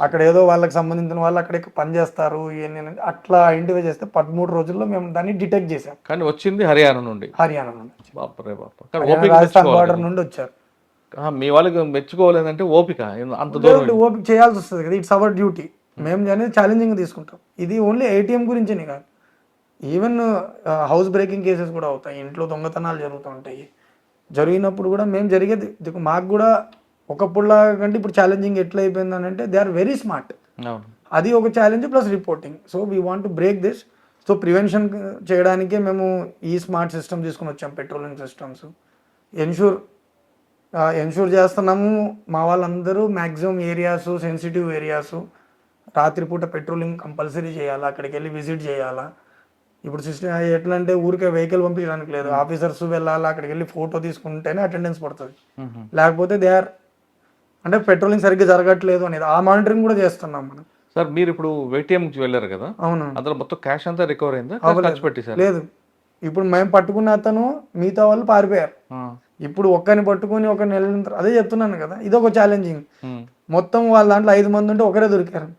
అక్కడ ఏదో వాళ్ళకి సంబంధించిన వాళ్ళు అక్కడ పని చేస్తారు ఏంటంటే అట్లా ఐడెంటిఫై చేస్తే 13 రోజుల్లో మేము దాన్ని డిటెక్ట్ చేసాం. కానీ వచ్చింది హర్యానా నుండి. హర్యానా నుండి, బాపరే బాప. రాజస్థాన్ బార్డర్ నుండి వచ్చారు. మీ వాళ్ళకి మెచ్చుకోవాలంటే ఓపిక, అంత దూరం ఓపిక చేయాల్సి వస్తుంది కదా, ఇట్స్ అవర్ డ్యూటీ. మేము అనేది ఛాలెంజింగ్ తీసుకుంటాం. ఇది ఓన్లీ ఏటీఎం గురించే కాదు, ఈవెన్ హౌస్ బ్రేకింగ్ కేసెస్ కూడా అవుతాయి, ఇంట్లో దొంగతనాలు జరుగుతూ ఉంటాయి. జరిగినప్పుడు కూడా మేము జరిగేది మాకు కూడా ఒకప్పుడులా కంటే ఇప్పుడు ఛాలెంజింగ్ ఎట్లా అయిపోయిందని అంటే దే ఆర్ వెరీ స్మార్ట్. అది ఒక challenge plus reporting. So we want to break this. So prevention చేయడానికే మేము ఈ స్మార్ట్ సిస్టమ్ తీసుకుని వచ్చాం, పెట్రోలింగ్ సిస్టమ్స్. ఎన్షూర్ చేస్తున్నాము. మా వాళ్ళందరూ మ్యాక్సిమం ఏరియాస్, సెన్సిటివ్ ఏరియాస్ రాత్రిపూట పెట్రోలింగ్ కంపల్సరీ చేయాలా, అక్కడికి వెళ్ళి విజిట్ చేయాలా. ఇప్పుడు సిస్టమ్ ఎట్లా అంటే ఊరికే వెహికల్ పంపించడానికి లేదు, ఆఫీసర్స్ వెళ్ళాలా, అక్కడికి వెళ్ళి ఫోటో తీసుకుంటేనే అటెండెన్స్ పడుతుంది. లేకపోతే దే ఆర్ అంటే పెట్రోలింగ్ సరిగ్గా జరగట్లేదు అనేది ఆ మానిటరింగ్ కూడా చేస్తున్నాం మనం. సార్ మీరు ఇప్పుడు ఏటీఎంకి వెళ్ళారు కదా, అవును, అందులో మొత్తం క్యాష్ అంతా రికవర్ అయిందా, ఖర్చు పెట్టేశారు? లేదు, ఇప్పుడు మేము పట్టుకున్న అతను మిగతా వాళ్ళు పారిపోయారు. ఇప్పుడు ఒక్కరిని పట్టుకుని ఒక నెల అదే చెప్తున్నాను కదా, ఇది ఒక ఛాలెంజింగ్. మొత్తం వాళ్ళ దాంట్లో 5 మంది ఉంటే ఒకరే దొరికారు.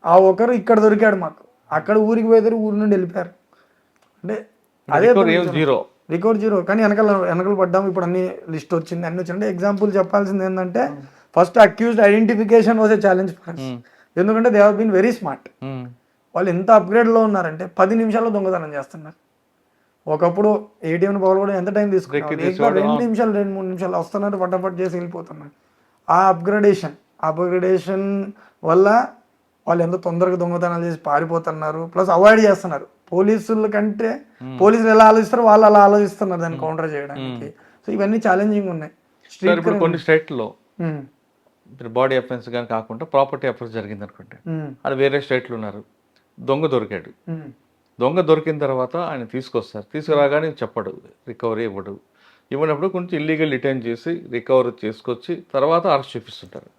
ఆ ఒకరు ఇక్కడ దొరికాడు మాకు, అక్కడ ఊరికి పోయేదారు, ఊరి నుండి వెళ్ళిపోయారు. అంటే అదే రికవర్ జీరో. కానీ వెనకలు పడ్డాం. ఇప్పుడు అన్ని లిస్ట్ వచ్చింది, అన్ని వచ్చింది. ఎగ్జాంపుల్ చెప్పాల్సింది ఏంటంటే first accused identification was a challenge for us. ఎందుకంటే they have been very smart. వాళ్ళు ఎంత అప్గ్రేడ్లో ఉన్నారంటే 10 నిమిషాల్లో దొంగతనం చేస్తున్నారు. ఒకప్పుడు ఏటీఎం పవర్ కూడా ఎంత టైం తీసుకున్నారు, 2 నిమిషాలు 2-3 నిమిషాలు వస్తున్నారు, ఫటాఫట్ చేసి వెళ్ళిపోతున్నారు. ఆ అప్గ్రేడేషన్ వల్ల వాళ్ళు ఎంత తొందరగా దొంగతనాలు చేసి పారిపోతున్నారు, ప్లస్ అవాయిడ్ చేస్తున్నారు. పోలీసుల కంటే పోలీసులు ఎలా ఆలోచిస్తారో వాళ్ళు అలా ఆలోచిస్తున్నారు దాన్ని కౌంటర్ చేయడానికి. సో ఇవన్నీ ఛాలెంజింగ్ ఉన్నాయి. ఇప్పుడు కొన్ని స్టేట్లో బాడీ అఫెన్స్ కానీ కాకుండా ప్రాపర్టీ అఫెన్స్ జరిగింది అనుకుంటే, అది వేరే స్టేట్లు ఉన్నారు, దొంగ దొరికాడు. దొంగ దొరికిన తర్వాత ఆయన తీసుకొస్తారు, తీసుకురాగానే చెప్పడు, రికవరీ ఇవ్వనప్పుడు కొంచెం ఇల్లీగల్ డిటైన్ చేసి రికవరీ చేసుకొచ్చి తర్వాత అరెస్ట్ చూపిస్తుంటారు.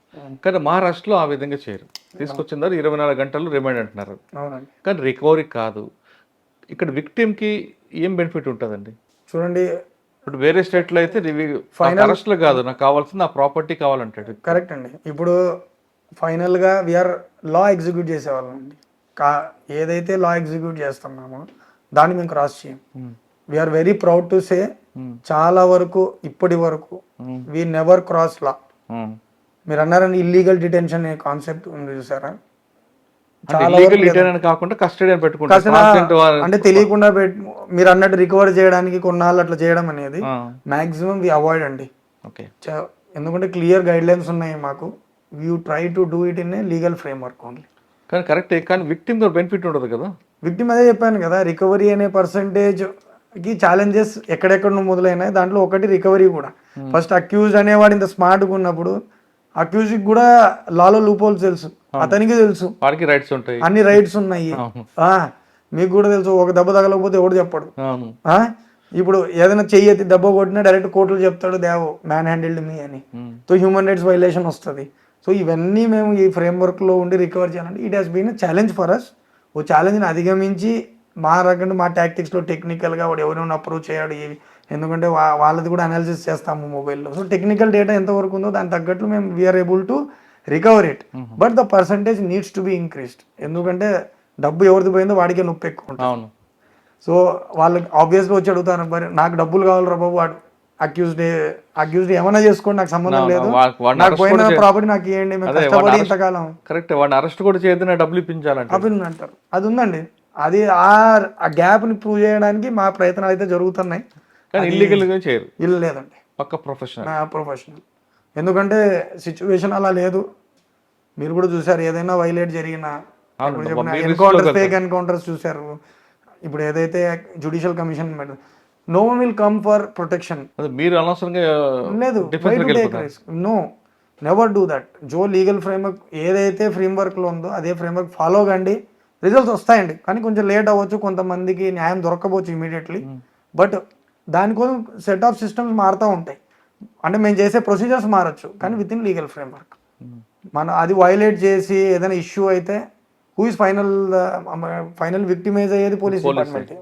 కానీ మహారాష్ట్రలో ఆ విధంగా చేయరు, తీసుకొచ్చిన తర్వాత 24 గంటలు రిమైండ్ అంటున్నారు. కానీ రికవరీ కాదు. ఇక్కడ విక్టిమ్కి ఏం బెనిఫిట్ ఉంటుందండి? చూడండి, ఇప్పుడు వేరే స్టేట్లో అయితే అరెస్ట్లో కాదు, నాకు కావాల్సింది నా ప్రాపర్టీ కావాలంటాడు. కరెక్ట్ అండి. ఇప్పుడు ఫైనల్గా వీఆర్ లా ఎగ్జిక్యూట్ చేసేవాళ్ళం అండి. ఏదైతే లా ఎగ్జిక్యూట్ చేస్తున్నామో దాన్ని మేము క్రాస్ చేయం. We're very proud to say, చాలా వరకు ఇప్పటి వరకు వీ నెవర్ క్రాస్ లా. మీరు అన్నారని ఇల్లీగల్ డిటెన్షన్ అనే కాన్సెప్ట్ ఉంది చూసారా, అంటే తెలియకుండా మీరు అన్నట్టు రికవర్ చేయడానికి కొన్నాళ్ళు అట్లా చేయడం అనేది మాక్సిమం వి అవాయిడ్ అండి. ఎందుకంటే క్లియర్ గైడ్ లైన్స్ ఉన్నాయి మాకు. You try to do it in a legal frame work only. కానీ కరెక్టే, కానీ విక్టిమ్ బెనిఫిట్ ఉండదు కదా. విక్టిమ్ అదే చెప్పాను కదా, రికవరీ అనే పర్సంటేజ్ కి ఛాలెంజెస్ ఎక్కడెక్కడ మొదలైనాయి, దాంట్లో ఒకటి రికవరీ కూడా. ఫస్ట్ అక్యూజ్డ్ అనేవాడు ఇంత స్మార్ట్గా ఉన్నప్పుడు అక్యూజ్డ్ కూడా లాలో లూపోల్స్ తెలుసు, అతనికి తెలుసు, వాడికి రైట్స్ ఉంటాయి, అన్ని రైట్స్ ఉన్నాయి. మీకు కూడా తెలుసు, ఒక దెబ్బ తగలకపోతే ఎవడు చెప్పడు. ఇప్పుడు ఏదైనా చెయ్యి ఎత్తి దెబ్బ కొట్టినా డైరెక్ట్ కోర్టులు చెప్తాడు, దేవో మ్యాన్ హ్యాండిల్డ్ మీ అని. సో హ్యూమన్ రైట్స్ వైలేషన్ వస్తుంది. సో ఇవన్నీ మేము ఈ ఫ్రేమ్వర్క్లో ఉండి రికవర్ చేయాలంటే it has been a challenge for us. ఓ ఛాలెంజ్ని అధిగమించి మా రకంగా మా టాక్టిక్స్లో టెక్నికల్గా వాడు ఎవరైనా అప్రూవ్ చేయడు, ఎందుకంటే వాళ్ళది కూడా అనాలిసిస్ చేస్తాము మొబైల్లో. సో టెక్నికల్ డేటా ఎంతవరకు ఉందో దానికి తగ్గట్లు మేము we're able to recover it. But the percentage needs to be increased. ఎందుకంటే డబ్బు ఎవరిది పోయిందో వాడికే నొప్పి ఎక్కువ ఉంటుంది. సో వాళ్ళకి ఆబ్వియస్గా వచ్చి అడుగుతారు, మరి నాకు డబ్బులు కావాలరా బాబు, వాడు అక్యూజ్డ్ ఏమైనా చేసుకోండి, నాకు సంబంధం లేదు, నాకు పోయిన ప్రాపర్టీ నాకు ఇవ్వండి, మేము కష్టపడి ఇంతకాలం. కరెక్ట్, వాడిని అరెస్ట్ కూడా చేయొద్దు, డబ్బులు ఇప్పించాలంటే అంటారు. అది ఉందండి, అది ఆ గ్యాప్ని ప్రూవ్ చేయడానికి మా ప్రయత్నాలు అయితే జరుగుతున్నాయి. కానీ ఇల్లీగల్గా చేయరు. ఇల్లు లేదండి, పక్క ప్రొఫెషనల్. ఎందుకంటే సిచ్యువేషన్ అలా లేదు. మీరు కూడా చూసారు, ఏదైనా వైలేట్ జరిగినా ఎన్కౌంటర్స్, ఫేక్ ఎన్కౌంటర్స్ చూసారు. ఇప్పుడు ఏదైతే judicial commission, no one will come for protection. మీరు అనవసరంగా లేదు, నో, నెవర్ డూ దట్. జో లీగల్ ఫ్రేమ్వర్క్ ఏదైతే ఫ్రేమ్వర్క్లో ఉందో అదే ఫ్రేమ్వర్క్ ఫాలో కండి, రిజల్ట్స్ వస్తాయండి. కానీ కొంచెం లేట్ అవ్వచ్చు, కొంతమందికి న్యాయం దొరకవచ్చు ఇమీడియట్లీ. బట్ దానికోసం సెట్ ఆఫ్ సిస్టమ్స్ మారుతూ ఉంటాయి. అంటే మేము చేసే ప్రొసీజర్స్ మారచ్చు, కానీ విత్ ఇన్ లీగల్ ఫ్రేమ్వర్క్. మనం అది వైలేట్ చేసి ఏదైనా ఇష్యూ అయితే హూ ఇస్ ఫైనల్ విక్టిమైజ్ అయ్యేది పోలీస్ డిపార్ట్మెంట్.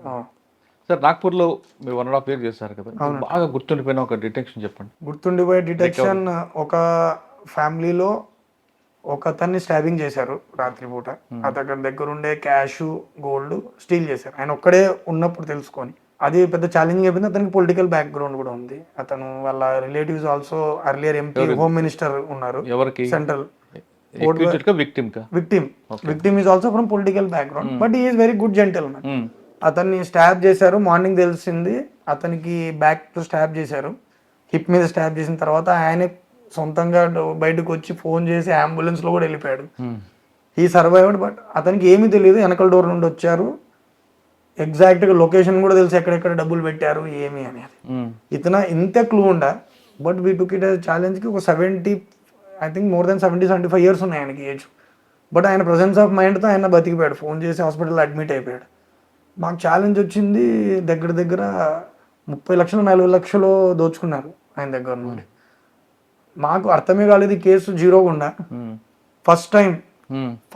సార్ నాగ్పూర్లో మీరు 1.5 years చేశారు కదా, బాగా గుర్తుండిపోయిన ఒక డిటెక్షన్ చెప్పండి. గుర్తుండిపోయే డిటెక్షన్, ఒక ఫ్యామిలీలో ఒక అతన్ని స్టాబింగ్ చేశారు రాత్రిపూట. అతని దగ్గర ఉండే క్యాష్ గోల్డ్ స్టీల్ చేశారు. ఆయన ఒక్కడే ఉన్నప్పుడు తెలుసుకొని అది పెద్ద ఛాలెంజింగ్ అయిపోయింది. అతనికి పొలిటికల్ బ్యాక్గ్రౌండ్ కూడా ఉంది. అతను వాళ్ళ relatives also earlier MP, home minister ఉన్నారు. ఎవరికి? Central victim is also from political background, but is very good gentlemen. అతన్ని స్టాబ్ చేశారు. మార్నింగ్ తెలిసింది అతనికి బ్యాక్ టు స్టాబ్ చేశారు. హిప్ మీద స్టాబ్ చేసిన తర్వాత ఆయన సొంతంగా బయటకు వచ్చి ఫోన్ చేసి అంబులెన్స్ లో కూడా వెళ్ళిపోయాడు. ఈ సర్వైవ్డ్, బట్ అతనికి ఏమీ తెలియదు. వెనకల డోర్ నుండి వచ్చారు. ఎగ్జాక్ట్ గా లొకేషన్ కూడా తెలిసి ఎక్కడెక్కడ డబ్బులు పెట్టారు ఏమి అనేది. ఇతను ఇంత క్లూ ఉండ, but we took it challenge కి ఒక 70, I think more than 70-75 years ఉన్నాయి ఆయనకి ఏజ్. బట్ ఆయన ప్రెసెన్స్ ఆఫ్ మైండ్తో ఆయన బతికిపోయాడు. ఫోన్ చేసి హాస్పిటల్లో అడ్మిట్ అయిపోయాడు. మాకు ఛాలెంజ్ వచ్చింది, దగ్గర దగ్గర 30 లక్షలు 40 లక్షలు దోచుకున్నారు ఆయన దగ్గర నుండి. మాకు అర్థమే కాలేదు ఈ కేసు జీరోగా ఉండ.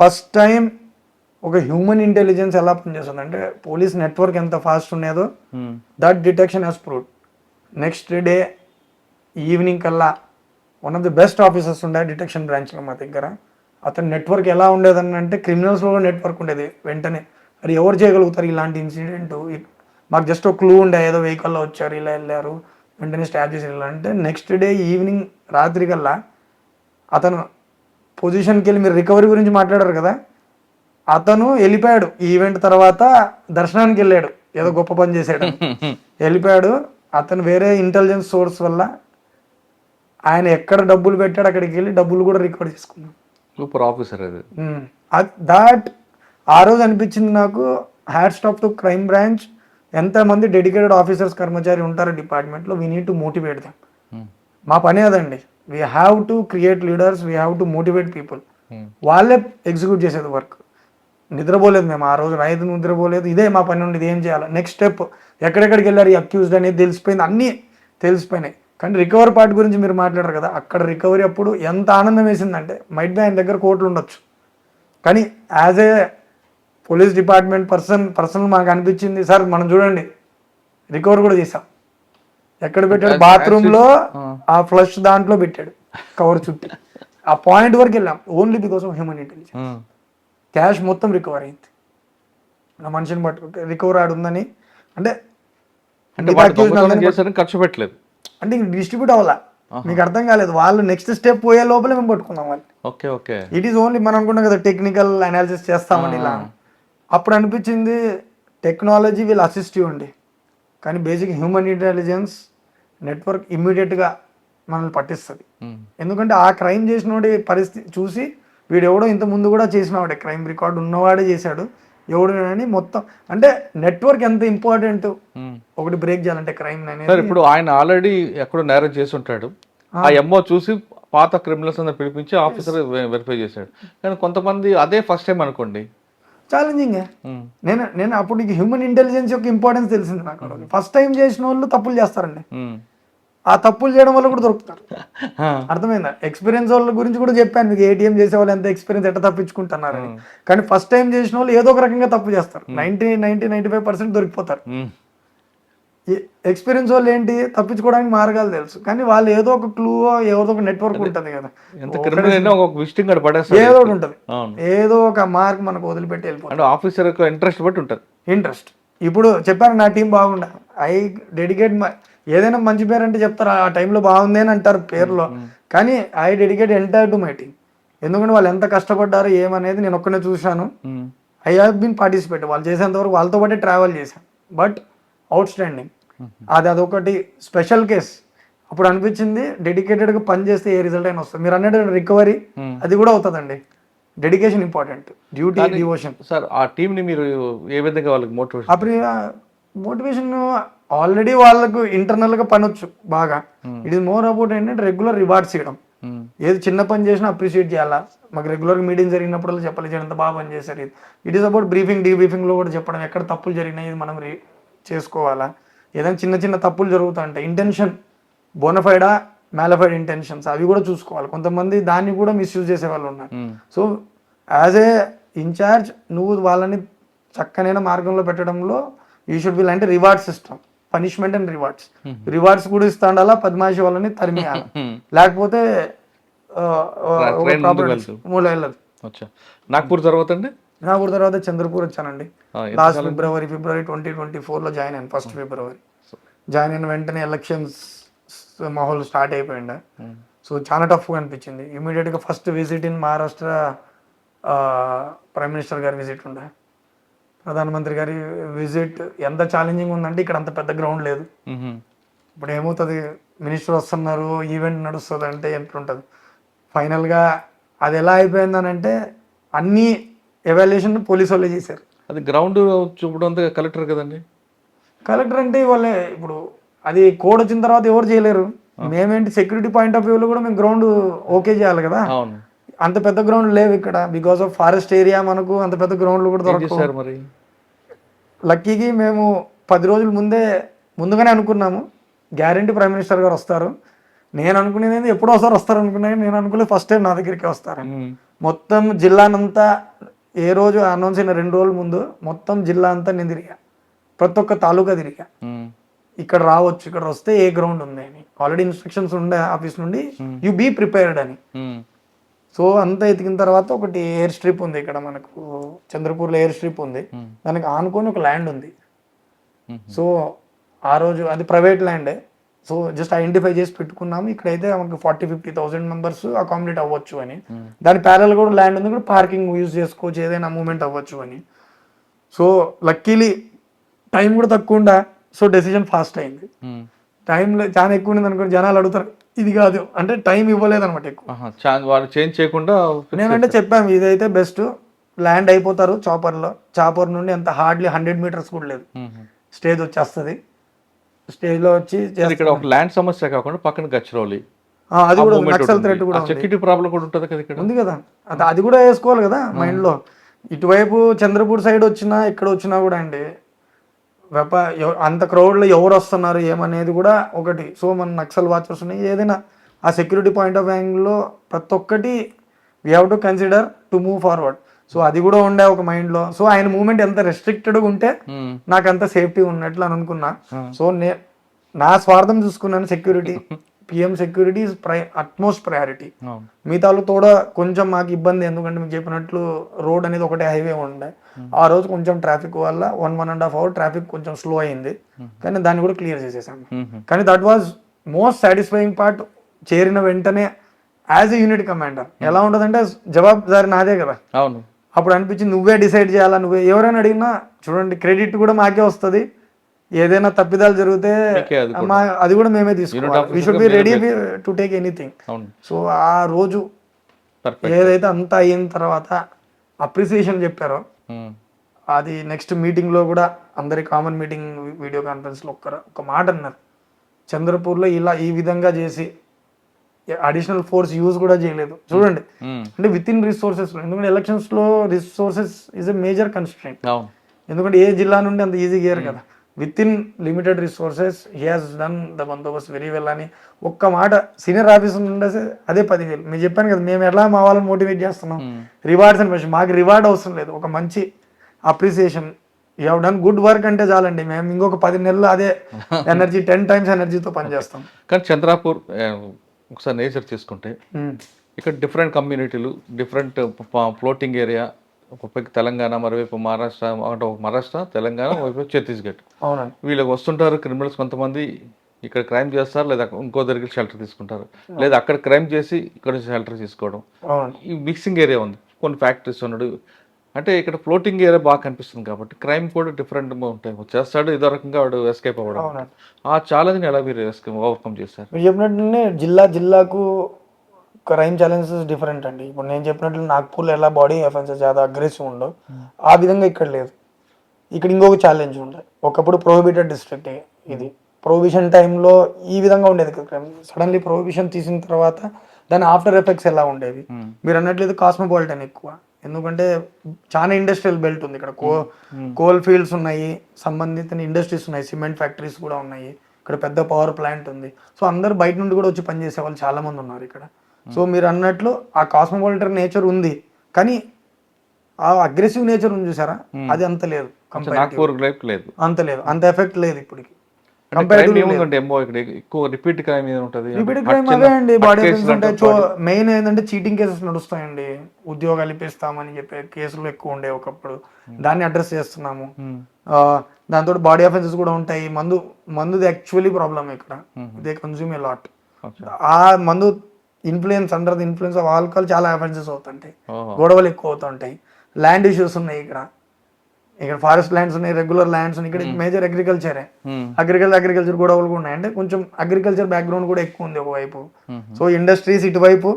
ఫస్ట్ టైం ఒక హ్యూమన్ ఇంటెలిజెన్స్ ఎలా పనిచేస్తుంది అంటే, పోలీస్ నెట్వర్క్ ఎంత ఫాస్ట్ ఉండేదో that detection has proved. Next day evening కల్లా one of the best officers ఉండే డిటెక్షన్ బ్రాంచ్లో మా దగ్గర. అతని నెట్వర్క్ ఎలా ఉండేదని అంటే, క్రిమినల్స్లో నెట్వర్క్ ఉండేది. వెంటనే అది ఎవరు చేయగలుగుతారు ఇలాంటి ఇన్సిడెంట్. మాకు జస్ట్ ఒక క్లూ ఉండే, ఏదో వెహికల్లో వచ్చారు, ఇలా వెళ్ళారు, వెంటనే స్టాప్ చేసి వెళ్ళాలంటే నెక్స్ట్ డే ఈవినింగ్ రాత్రి కల్లా అతను పొజిషన్కి వెళ్ళి, మీరు రికవరీ గురించి మాట్లాడారు కదా, అతను వెళ్ళిపోయాడు. ఈ ఈవెంట్ తర్వాత దర్శనానికి వెళ్ళాడు, ఏదో గొప్ప పని చేశాడు, వెళ్ళిపోయాడు. అతను వేరే ఇంటెలిజెన్స్ సోర్స్ వల్ల ఆయన ఎక్కడ డబ్బులు పెట్టాడు అక్కడికి వెళ్ళి డబ్బులు కూడా రికవర్ చేసుకున్నాం. సూపర్ ఆఫీసర్ అది. దాట్ ఆ రోజు అనిపించింది నాకు, hats off to crime branch. ఎంతమంది డెడికేటెడ్ ఆఫీసర్స్ కర్మచారి ఉంటారు డిపార్ట్మెంట్లో, we need to motivate them. మా పని అదండి. We have to create leaders, we have to motivate people. వాళ్ళే ఎగ్జిక్యూట్ చేసేది వర్క్. నిద్రపోలేదు మేము ఆ రోజు, రైతు నిద్రపోలేదు. ఇదే మా పని నుండి, ఇది ఏం చేయాలి, నెక్స్ట్ స్టెప్, ఎక్కడెక్కడికి వెళ్ళారు ఈ అక్యూజ్డ్ అనేది తెలిసిపోయింది, అన్నీ తెలిసిపోయినాయి. కానీ రికవరీ పార్ట్ గురించి మీరు మాట్లాడారు కదా, అక్కడ రికవరీ అప్పుడు ఎంత ఆనందం వేసిందంటే, మైట్ బి ఆయన దగ్గర కోట్లు ఉండొచ్చు, కానీ as a police department personal మాకు అనిపించింది, సార్ మనం చూడండి రికవర్ కూడా చేసాం. ఎక్కడ పెట్టాడు? బాత్రూంలో ఆ ఫ్లష్ దాంట్లో పెట్టాడు, కవర్ చుట్టి. ఆ పాయింట్ వరకు వెళ్ళాం only because of human intelligence. Cash మొత్తం రికవర్ అయింది. ఆ మనిషిని బట్టి రికవర్ ఆడుందని అంటే ఖర్చు పెట్టలేదు అంటే డిస్ట్రిబ్యూట్ అవ్వాలా, మీకు అర్థం కాలేదు. వాళ్ళు నెక్స్ట్ స్టెప్ పోయే లోపలే మేము పట్టుకున్నాం వాళ్ళు. ఇట్ ఈస్ ఓన్లీ మనం అనుకున్నాం కదా టెక్నికల్ అనాలిసిస్ చేస్తామని ఇలా. అప్పుడు అనిపించింది టెక్నాలజీ విల్ అసిస్ట్ యూ అండి, కానీ బేసిక్ హ్యూమన్ ఇంటెలిజెన్స్ నెట్వర్క్ ఇమ్మీడియట్గా మనల్ని పట్టిస్తుంది. ఎందుకంటే ఆ క్రైమ్ చేసినోడి పరిస్థితి చూసి, వీడు ఎవడో ఇంత ముందు కూడా చేసినవాడే, క్రైమ్ రికార్డు ఉన్నవాడే చేశాడు ఎవడు అని మొత్తం. అంటే నెట్వర్క్ ఎంత ఇంపార్టెంట్ ఒకటి బ్రేక్ చేయాలంటే క్రైమ్ అనేది. ఇప్పుడు ఆయన ఆల్రెడీ ఎక్కడో నేరం చేసి ఉంటాడు, ఆ ఎంఓ చూసి పాత క్రిమినల్స్ అందరూ పిలిపించి ఆఫీసర్ వెరిఫై చేశాడు. కానీ కొంతమంది అదే ఫస్ట్ టైం అనుకోండి, ఛాలెంజింగ్. నేను అప్పుడు హ్యూమన్ ఇంటెలిజెన్స్ యొక్క ఇంపార్టెన్స్ తెలిసింది నాకు. ఫస్ట్ టైం చేసిన వాళ్ళు తప్పులు చేస్తారండి, ఆ తప్పులు చేయడం వల్ల కూడా దొరుకుతారు. అర్థమైందా? ఎక్స్పీరియన్స్ వాళ్ళ గురించి కూడా చెప్పాను మీకు, ఏటీఎం చేసే వాళ్ళు ఎంత ఎక్స్పీరియన్స్ ఎట్లా తప్పించుకుంటున్నారు. కానీ ఫస్ట్ టైం చేసిన వాళ్ళు ఏదో ఒక రకంగా తప్పు చేస్తారు. 90-95% దొరికిపోతారు. ఎక్స్పీరియన్స్ వాళ్ళు ఏంటి, తప్పించుకోవడానికి మార్గాలు తెలుసు, కానీ వాళ్ళు ఏదో ఒక క్లూ, ఏదో ఒక నెట్వర్క్ ఉంటుంది కదా, ఏదో ఒకటి ఉంటుంది, ఏదో ఒక మార్క్ మనకు వదిలిపెట్టి వెళ్ళిపోతుంది. ఆఫీసర్ ఇంట్రెస్ట్ బట్టి ఉంటుంది. ఇంట్రెస్ట్. ఇప్పుడు చెప్పారు నా టీం బాగుండా, ఐ డెడికేట్ ఏదైనా మంచి పేరు అంటే చెప్తారు, ఆ టైంలో బాగుంది అని అంటారు పేరులో, కానీ I dedicate entire to my team. ఎందుకంటే వాళ్ళు ఎంత కష్టపడ్డారు ఏమనేది నేను ఒక్కనే చూశాను. I have been participate. వాళ్ళు చేసేంత వరకు వాళ్ళతో పాటే ట్రావెల్ చేశాను. But outstanding. అదొకటి స్పెషల్ కేస్. అప్పుడు అనిపించింది డెడికేటెడ్గా పని చేస్తే ఏ రిజల్ట్ అయినా వస్తుంది. మీరు అన్నట్టు రికవరీ అది కూడా అవుతుందండి. Dedication important, duty, devotion. Sir ఆ టీంని మీరు ఏ విధంగా వాళ్ళకి మోటివేషన్? అప్పుడు మోటివేషన్ ఆల్రెడీ వాళ్ళకు ఇంటర్నల్ గా పనొచ్చు బాగా. ఇట్ ఈస్ మోర్ అబౌట్ ఏంటంటే రెగ్యులర్ రివార్డ్స్ ఇవ్వడం. ఏది చిన్న పని చేసినా అప్రిషియేట్ చేయాలా. మాకు రెగ్యులర్ మీటింగ్ జరిగినప్పుడు చెప్పాలి ఎంత బాగా పని చేశారు. It is about briefing, debriefing లో కూడా చెప్పడం, ఎక్కడ తప్పులు జరిగినాయి ఇది మనం చేసుకోవాలా. ఏదైనా చిన్న చిన్న తప్పులు జరుగుతా ఉంటాయి, ఇంటెన్షన్ బోనఫైడా మ్యాలఫైడ్ ఇంటెన్షన్స్ అవి కూడా చూసుకోవాలి. కొంతమంది దాన్ని కూడా మిస్యూజ్ చేసే వాళ్ళు ఉన్నారు. సో యాజ్ ఏ ఇన్ఛార్జ్ నువ్వు వాళ్ళని చక్కనైన మార్గంలో పెట్టడంలో యూ షుడ్ బి అంటే reward system, punishment and rewards కూడా ఇస్తా ఉండాలా, పద్మాషి వాళ్ళని తరిమేయాలి, లేకపోతే మూల వెళ్ళదు. నాగ్పూర్ తర్వాత అండి, నాగపూర్ తర్వాత చంద్రపూర్ వచ్చానండి. లాస్ట్ ఫిబ్రవరి 2024లో జాయిన్ అయ్యాను. ఫస్ట్ ఫిబ్రవరి జాయిన్ అయిన వెంటనే ఎలక్షన్స్ మాహోల్ స్టార్ట్ అయిపోయింది. సో చాలా టఫ్గా అనిపించింది. ఇమీడియట్గా first visit in Maharashtra, prime minister గారి విజిట్ ఉండే, ప్రధానమంత్రి గారి విజిట్. ఎంత ఛాలెంజింగ్ ఉందంటే ఇక్కడ అంత పెద్ద గ్రౌండ్ లేదు. ఇప్పుడు ఏమవుతుంది, మినిస్టర్ వస్తున్నారు, ఈవెంట్ నడుస్తుంది అంటే ఎట్లుంటుంది. ఫైనల్గా అది ఎలా అయిపోయిందని అంటే అన్ని ఎవాల్యుయేషన్ పోలీసు వాళ్ళే చేశారు. అది గ్రౌండ్ చూపడం కలెక్టర్ కదండి. కలెక్టర్ అంటే వాళ్ళే, ఇప్పుడు అది కోడ్ వచ్చిన తర్వాత ఎవరు చేయలేరు. మేమేంటి సెక్యూరిటీ పాయింట్ ఆఫ్ వ్యూలో కూడా మేము గ్రౌండ్ ఓకే చేయాలి కదా. అంత పెద్ద గ్రౌండ్ లేవు ఇక్కడ, బికాస్ ఆఫ్ ఫారెస్ట్ ఏరియా. మనకు అంత పెద్ద గ్రౌండ్లు కూడా దొరకవు. మరి లక్కీకి మేము 10 రోజుల ముందుగానే అనుకున్నాము, గ్యారంటీ ప్రైమ్ మినిస్టర్ గారు వస్తారు. నేను అనుకునేది ఎప్పుడో ఒకసారి వస్తారు అనుకున్నా, నేను అనుకోలేదు ఫస్ట్ టైం నా దగ్గరికి వస్తారు. మొత్తం జిల్లానంతా ఏ రోజు అనౌన్స్ అయిన 2 రోజుల ముందు మొత్తం జిల్లా అంతా నేను తిరిగా, ప్రతి ఒక్క తాలూకా తిరిగా. ఇక్కడ రావచ్చు, ఇక్కడ వస్తే ఏ గ్రౌండ్ ఉంది అని ఆల్రెడీ ఇన్స్ట్రక్షన్స్ ఉండే ఆఫీస్ నుండి, యు బీ ప్రిపేర్డ్ అని. సో అంతా ఎతికిన తర్వాత ఒకటి ఎయిర్ స్ట్రిప్ ఉంది ఇక్కడ మనకు చంద్రపూర్లో, ఎయిర్ స్ట్రిప్ ఉంది. దానికి ఆనుకొని ఒక ల్యాండ్ ఉంది. సో ఆ రోజు అది ప్రైవేట్ ల్యాండే. సో జస్ట్ ఐడెంటిఫై చేసి పెట్టుకున్నాము, ఇక్కడైతే మనకు 40-50,000 మెంబర్స్ అకామిడేట్ అవ్వచ్చు అని. దాని ప్యారల్ కూడా ల్యాండ్ ఉంది, కూడా పార్కింగ్ యూజ్ చేసుకోవచ్చు, ఏదైనా మూవ్మెంట్ అవ్వచ్చు అని. సో లక్కీలీ టైం కూడా తక్కువ ఉండా, సో డెసిషన్ ఫాస్ట్ అయింది. టైం చాలా ఎక్కువ ఉంది అనుకోండి, జనాలు అడుగుతారు ఇది కాదు అంటే టైం ఇవ్వలేదు అనమాట ఎక్కువ. వాళ్ళు చేంజ్ చేయకుండా నేనంటే చెప్పాము ఇదైతే బెస్ట్, ల్యాండ్ అయిపోతారు చాపర్ నుండి ఎంత హార్డ్లీ 100 మీటర్స్ కూడా లేదు, స్టేజ్ వచ్చేస్తుంది. స్టేజ్ లో వచ్చి ఇక్కడ ఒక ల్యాండ్ సమస్య కాకుండా పక్కన గచ్చిరౌలి, అది కూడా నక్సల్ థ్రెట్ కూడా సెక్యూరిటీ ప్రాబ్లం కూడా ఉంటుంది కదా, ఇక్కడ ఉంది కదా. అది కూడా వేసుకోవాలి కదా మైండ్ లో. ఇటువైపు చంద్రపూర్ సైడ్ వచ్చినా ఇక్కడ వచ్చినా కూడా అండి, అంత క్రౌడ్లో ఎవరు వస్తున్నారు ఏమనేది కూడా ఒకటి. సో మన నక్సల్ వాచర్స్ ఉన్నాయి, ఏదైనా ఆ సెక్యూరిటీ పాయింట్ ఆఫ్ యాంగిల్లో ప్రతి ఒక్కటి we have to consider to move forward. So అది కూడా ఉండే ఒక మైండ్లో. సో ఆయన మూవ్మెంట్ ఎంత రెస్ట్రిక్టెడ్గా ఉంటే నాకు అంత సేఫ్టీ ఉన్నట్లు అని అనుకున్నా. సో నా స్వార్థం చూసుకున్నాను, security PM security is utmost priority. మిగతాలో కూడా కొంచెం మాకు ఇబ్బంది, ఎందుకంటే మీకు చెప్పినట్లు రోడ్ అనేది ఒకటే హైవే ఉండే. ఆ రోజు కొంచెం ట్రాఫిక్ వల్ల 1.5 hour ట్రాఫిక్ కొంచెం స్లో అయింది, కానీ దాన్ని కూడా క్లియర్ చేసేసాము. కానీ that was most satisfying part. చేరిన వెంటనే యాజ్ ఎ యూనిట్ కమాండర్ ఎలా ఉంటుందంటే జవాబుదారి నాదే కదా. అవును, అప్పుడు అనిపించింది నువ్వే డిసైడ్ చేయాలా, నువ్వే. ఎవరైనా అడిగినా చూడండి క్రెడిట్ కూడా మాకే వస్తుంది, ఏదైనా తప్పిదాలు జరిగితే అది కూడా మేమే తీసుకోవాలి. We should be ready to take anything. So ఆ రోజు ఏదైతే అంతా అయిన తర్వాత అప్రిసియేషన్ చెప్పారో, అది నెక్స్ట్ మీటింగ్లో కూడా అందరి కామన్ మీటింగ్ వీడియో కాన్ఫరెన్స్లో ఒక మాట అన్నారు, చంద్రపూర్లో ఇలా ఈ విధంగా చేసి అడిషనల్ ఫోర్స్ యూజ్ కూడా చేయలేదు. చూడండి అంటే విత్ ఇన్ రిసోర్సెస్, ఎందుకంటే ఎలక్షన్స్లో resources is a major constraint. ఎందుకంటే ఏ జిల్లా నుండి అంత ఈజీ గేర్ కదా. With in limited resources he has done the Bandobast very well అని ఒక్క మాట సీనియర్ ఆఫీసర్ ఉండేసి అదే 10,000. నేను చెప్పాను కదా, మేము ఎట్లా మా వాళ్ళని మోటివేట్ చేస్తున్నాం, రివార్డ్స్ అని పక్షం మాకు రివార్డ్ అవసరం లేదు, ఒక మంచి appreciation. You have done good work అంటే చాలండి, మేము ఇంకొక 10 నెలలు అదే ఎనర్జీ 10 times ఎనర్జీతో పనిచేస్తాం. కానీ చంద్రాపూర్ ఒకసారి నేచర్ తీసుకుంటే ఇక్కడ డిఫరెంట్ కమ్యూనిటీలు, డిఫరెంట్ ఫ్లోటింగ్ ఏరియా, ఒకవైపు తెలంగాణ, మరోవైపు మహారాష్ట్ర, అంటే మహారాష్ట్ర తెలంగాణ, ఒకవైపు ఛత్తీస్గఢ్. అవునండి, వీళ్ళకి వస్తుంటారు క్రిమినల్స్ కొంతమంది, ఇక్కడ క్రైమ్ చేస్తారు, లేదా ఇంకో దగ్గరికి షెల్టర్ తీసుకుంటారు, లేదా అక్కడ క్రైమ్ చేసి ఇక్కడ షెల్టర్ తీసుకోవడం. ఈ మిక్సింగ్ ఏరియా ఉంది, కొన్ని ఫ్యాక్టరీస్ ఉన్నాడు. అంటే ఇక్కడ ఫ్లోటింగ్ ఏరియా బాగా కనిపిస్తుంది కాబట్టి క్రైమ్ కూడా డిఫరెంట్గా ఉంటాయి. చేస్తాడు ఇదో రకంగా వాడు ఎస్కేప్ అవ్వడం. ఆ ఛాలెంజ్ని ఎలా మీరు ఓవర్కమ్ చేశారు? మీరు చెప్పినట్లనే జిల్లాకు క్రైమ్ ఛాలెంజెస్ డిఫరెంట్ అండి. ఇప్పుడు నేను చెప్పినట్లు నాగ్పూర్లో ఎలా బాడీ అఫెన్సెస్ చాలా అగ్రెసివ్ ఉండవు, ఆ విధంగా ఇక్కడ లేదు. ఇక్కడ ఇంకొక ఛాలెంజ్ ఉండే, ఒకప్పుడు ప్రొహిబిటెడ్ డిస్ట్రిక్ట్ ఇది. ప్రొహిబిషన్ టైంలో ఈ విధంగా ఉండేది క్రైమ్. సడన్లీ ప్రొహిబిషన్ తీసిన తర్వాత దాని ఆఫ్టర్ ఎఫెక్ట్స్ ఎలా ఉండేవి. మీరు అన్నట్లేదు కాస్మోపాలిటన్ ఎక్కువ, ఎందుకంటే చాలా ఇండస్ట్రియల్ బెల్ట్ ఉంది ఇక్కడ. కోల్ ఫీల్డ్స్ ఉన్నాయి, సంబంధిత ఇండస్ట్రీస్ ఉన్నాయి, సిమెంట్ ఫ్యాక్టరీస్ కూడా ఉన్నాయి, ఇక్కడ పెద్ద పవర్ ప్లాంట్ ఉంది. సో అందరు బయట నుండి కూడా వచ్చి పనిచేసే వాళ్ళు చాలా మంది ఉన్నారు ఇక్కడ. సో మీరు అన్నట్లు ఆ కాస్మోపాలిటన్ నేచర్ ఉంది, కానీ ఆ అగ్రెసివ్ నేచర్ ఉంది చూసారా, అది అంత లేదు, నాగ్పూర్ లైఫ్ లేదు, అంత లేదు, అంత ఎఫెక్ట్ లేదు ఇప్పటికి. క్రైమ్ ఏముందంటే ఏమో ఇక్కడ ఎక్కువ రిపీట్ క్రైమ్ ఏది ఉంటుంది, రిపీటెడ్ క్రైమ్ అవే అండి, బాడీ అఫెన్స్ ఉంటాయి. మెయిన్ ఏంటంటే చీటింగ్ కేసెస్ నడుస్తాయండి, ఉద్యోగాలు ఇప్పిస్తామని చెప్పే కేసులు ఎక్కువ ఉండే ఒకప్పుడు, దాన్ని అడ్రస్ చేస్తున్నాము. దాంతో బాడీ అఫెన్సెస్ కూడా ఉంటాయి. మందుది యాక్చువల్లీ ప్రాబ్లమ్ ఇక్కడ, దే కన్స్యూమ్ ఏ లాట్. ఆ మందు influence, under the influence of alcohol చాలా అఫెన్సెస్ అవుతుంటాయి, గొడవలు ఎక్కువ అవుతుంటాయి. ల్యాండ్ ఇష్యూస్ ఉన్నాయి ఇక్కడ ఫారెస్ట్ ల్యాండ్స్ ఉన్నాయి, రెగ్యులర్ ల్యాండ్స్ ఉన్నాయి. ఇక్కడ మేజర్ అగ్రికల్చరే, అగ్రికల్చర్ గొడవలు కూడా ఉన్నాయి. అంటే కొంచెం అగ్రికల్చర్ బ్యాక్గ్రౌండ్ కూడా ఎక్కువ ఉంది ఒకవైపు. సో ఇండస్ట్రీస్ ఇటువైపు,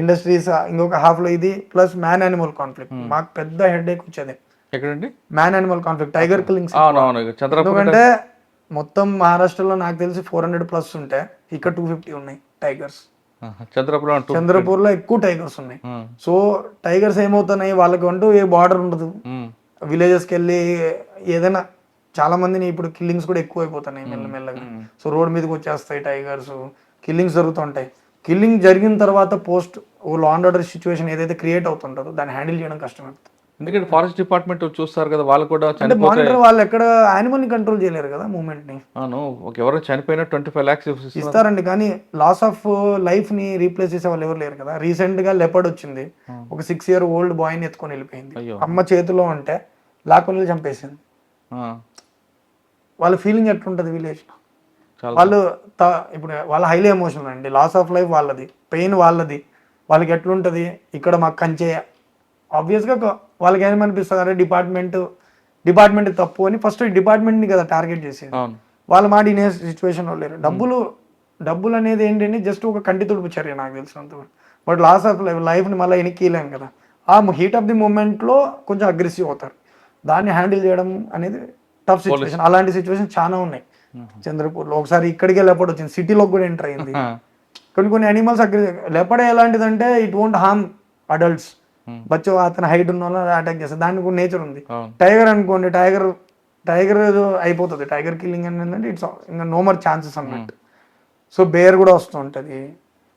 ఇండస్ట్రీస్ ఇంకొక హాఫ్ లో ఇది, ప్లస్ మ్యాన్ యానిమల్ కాన్ఫ్లిక్ట్. మాకు పెద్ద హెడేక్ వచ్చేది ఎక్కడండి, man animal conflict, tiger killings. ఎందుకంటే మొత్తం మహారాష్ట్రలో నాకు తెలిసి 400+ ఉంటే, ఇక్కడ 250 ఉన్నాయి టైగర్స్. చంద్రపూర్ లో ఎక్కువ టైగర్స్ ఉన్నాయి. సో టైగర్స్ ఏమవుతున్నాయి, వాళ్ళకి అంటూ ఏ బార్డర్ ఉండదు. విలేజెస్కి వెళ్ళి ఏదైనా, చాలా మందిని ఇప్పుడు కిల్లింగ్స్ కూడా ఎక్కువ అయిపోతున్నాయి మెల్లమెల్లగా. సో రోడ్ మీదకి వచ్చేస్తాయి టైగర్స్, కిల్లింగ్స్ జరుగుతుంటాయి. కిల్లింగ్ జరిగిన తర్వాత post law and order situation ఏదైతే క్రియేట్ అవుతుంటారో దాన్ని హ్యాండిల్ చేయడం కష్టమవుతుంది. ఎందుకంటే ఫారెస్ట్ డిపార్ట్మెంట్ చూస్తారు కదా, వాళ్ళు కూడా అంటే మానిటర్, వాళ్ళు ఎక్కడ యానిమల్ ని కంట్రోల్ చేయలేరు కదా, మూవ్మెంట్ ని. ఎవరు చనిపోయినా 25 lakhs ఇస్తారండి, కానీ లాస్ ఆఫ్ లైఫ్ ని రీప్లేస్ చేసే వాళ్ళు ఎవరు లేరు కదా. రీసెంట్ గా లెపర్డ్ వచ్చింది, ఒక 6-year-old బాయ్ ని ఎత్తుకొని వెళ్ళిపోయింది. అమ్మ చేతిలో ఉంటే లాక్కొని చంపేసింది. వాళ్ళ ఫీలింగ్ ఎట్లుంటది విలేజ్ లో? వాళ్ళు ఇప్పుడు వాళ్ళ హైలీ ఎమోషనల్ అండి, లాస్ ఆఫ్ లైఫ్ వాళ్ళది, పెయిన్ వాళ్ళది. వాళ్ళకి ఎట్లుంటది, ఇక్కడ మాకు కంచే. ఆబ్వియస్గా వాళ్ళకి ఏమనిపిస్తుంది, అరే డిపార్ట్మెంట్ తప్పు అని ఫస్ట్ డిపార్ట్మెంట్ని కదా టార్గెట్ చేసేది. వాళ్ళ మాట వినే సిచ్యువేషన్లో లేరు. డబ్బులు అనేది ఏంటంటే జస్ట్ ఒక కంటి తుడుపు చర్య నాకు తెలిసినంత. బట్ లాస్ ఆఫ్ లైఫ్ని మళ్ళీ వెనక్కిలేం కదా. ఆ హీట్ ఆఫ్ ది మూమెంట్లో కొంచెం అగ్రెసివ్ అవుతారు. దాన్ని హ్యాండిల్ చేయడం అనేది టఫ్ సిచ్యువేషన్. అలాంటి సిచ్యువేషన్ చాలా ఉన్నాయి చంద్రపూర్లో. ఒకసారి ఇక్కడికే లెపర్డ్ వచ్చింది, సిటీలోకి కూడా ఎంటర్ అయింది. కొన్ని అనిమల్స్ లెపర్డ్ ఎలాంటిదంటే ఇట్ వోంట్ హార్మ్ అడల్ట్స్, బచ్చో అతను హైట్ ఉన్న వాళ్ళు అటాక్ చేస్తారు, దానికి కూడా నేచర్ ఉంది. టైగర్ అనుకోండి, టైగర్ అయిపోతుంది. టైగర్ కిల్లింగ్ ఏంటంటే ఇట్స్ ఇంకా నో మోర్ ఛాన్సెస్ అన్నట్టు. సో బేర్ కూడా వస్తూ ఉంటుంది.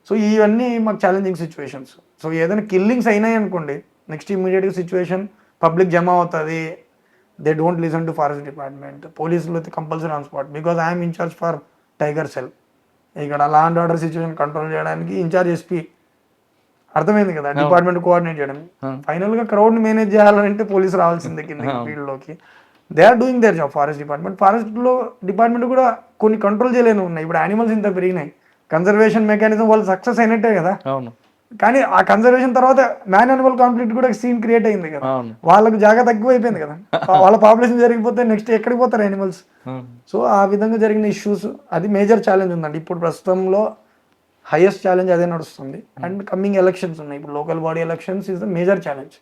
సో ఇవన్నీ మాకు ఛాలెంజింగ్ సిచ్యువేషన్స్. సో ఏదైనా కిల్లింగ్స్ అయినాయి అనుకోండి, నెక్స్ట్ ఇమీడియట్గా సిచ్యువేషన్ పబ్లిక్ జమ అవుతుంది. They don't listen to forest department. పోలీసులు అయితే compulsory on spot, because I'm incharge for tiger cell. ఇక్కడ law and order situation control చేయడానికి ఇన్ఛార్జ్ ఎస్పీ, అర్థమైంది కదా, డిపార్ట్మెంట్ కోఆర్డినేట్ చేయడం. ఫైనల్ గా క్రౌడ్ ని మేనేజ్ చేయాలంటే పోలీసు రావాల్సిందే కింద ఫీల్డ్ లోకి. They are doing their job. Forest department కూడా కొన్ని కంట్రోల్ చేయలేని ఉన్నాయి. ఇప్పుడు యానిమల్స్ ఇంత పెరిగినాయి, కన్జర్వేషన్ మెకానిజం వాళ్ళు సక్సెస్ అయినట్టే కదా. కానీ ఆ కన్జర్వేషన్ తర్వాత మ్యాన్ యానిమల్ కాన్ఫ్లిక్ట్ కూడా సీన్ క్రియేట్ అయింది కదా. వాళ్ళకు జాగా తక్కువైపోయింది కదా, వాళ్ళ పాపులేషన్ జరిగిపోతే నెక్స్ట్ ఎక్కడికి పోతారు యానిమల్స్. సో ఆ విధంగా జరిగిన ఇష్యూస్, అది మేజర్ ఛాలెంజ్ ఉందండి ఇప్పుడు ప్రస్తుతంలో. హైయెస్ట్ ఛాలెంజ్ అదే నడుస్తుంది. అండ్ కమింగ్ ఎలక్షన్స్ ఉన్నాయి, ఇప్పుడు local body elections is the major challenge.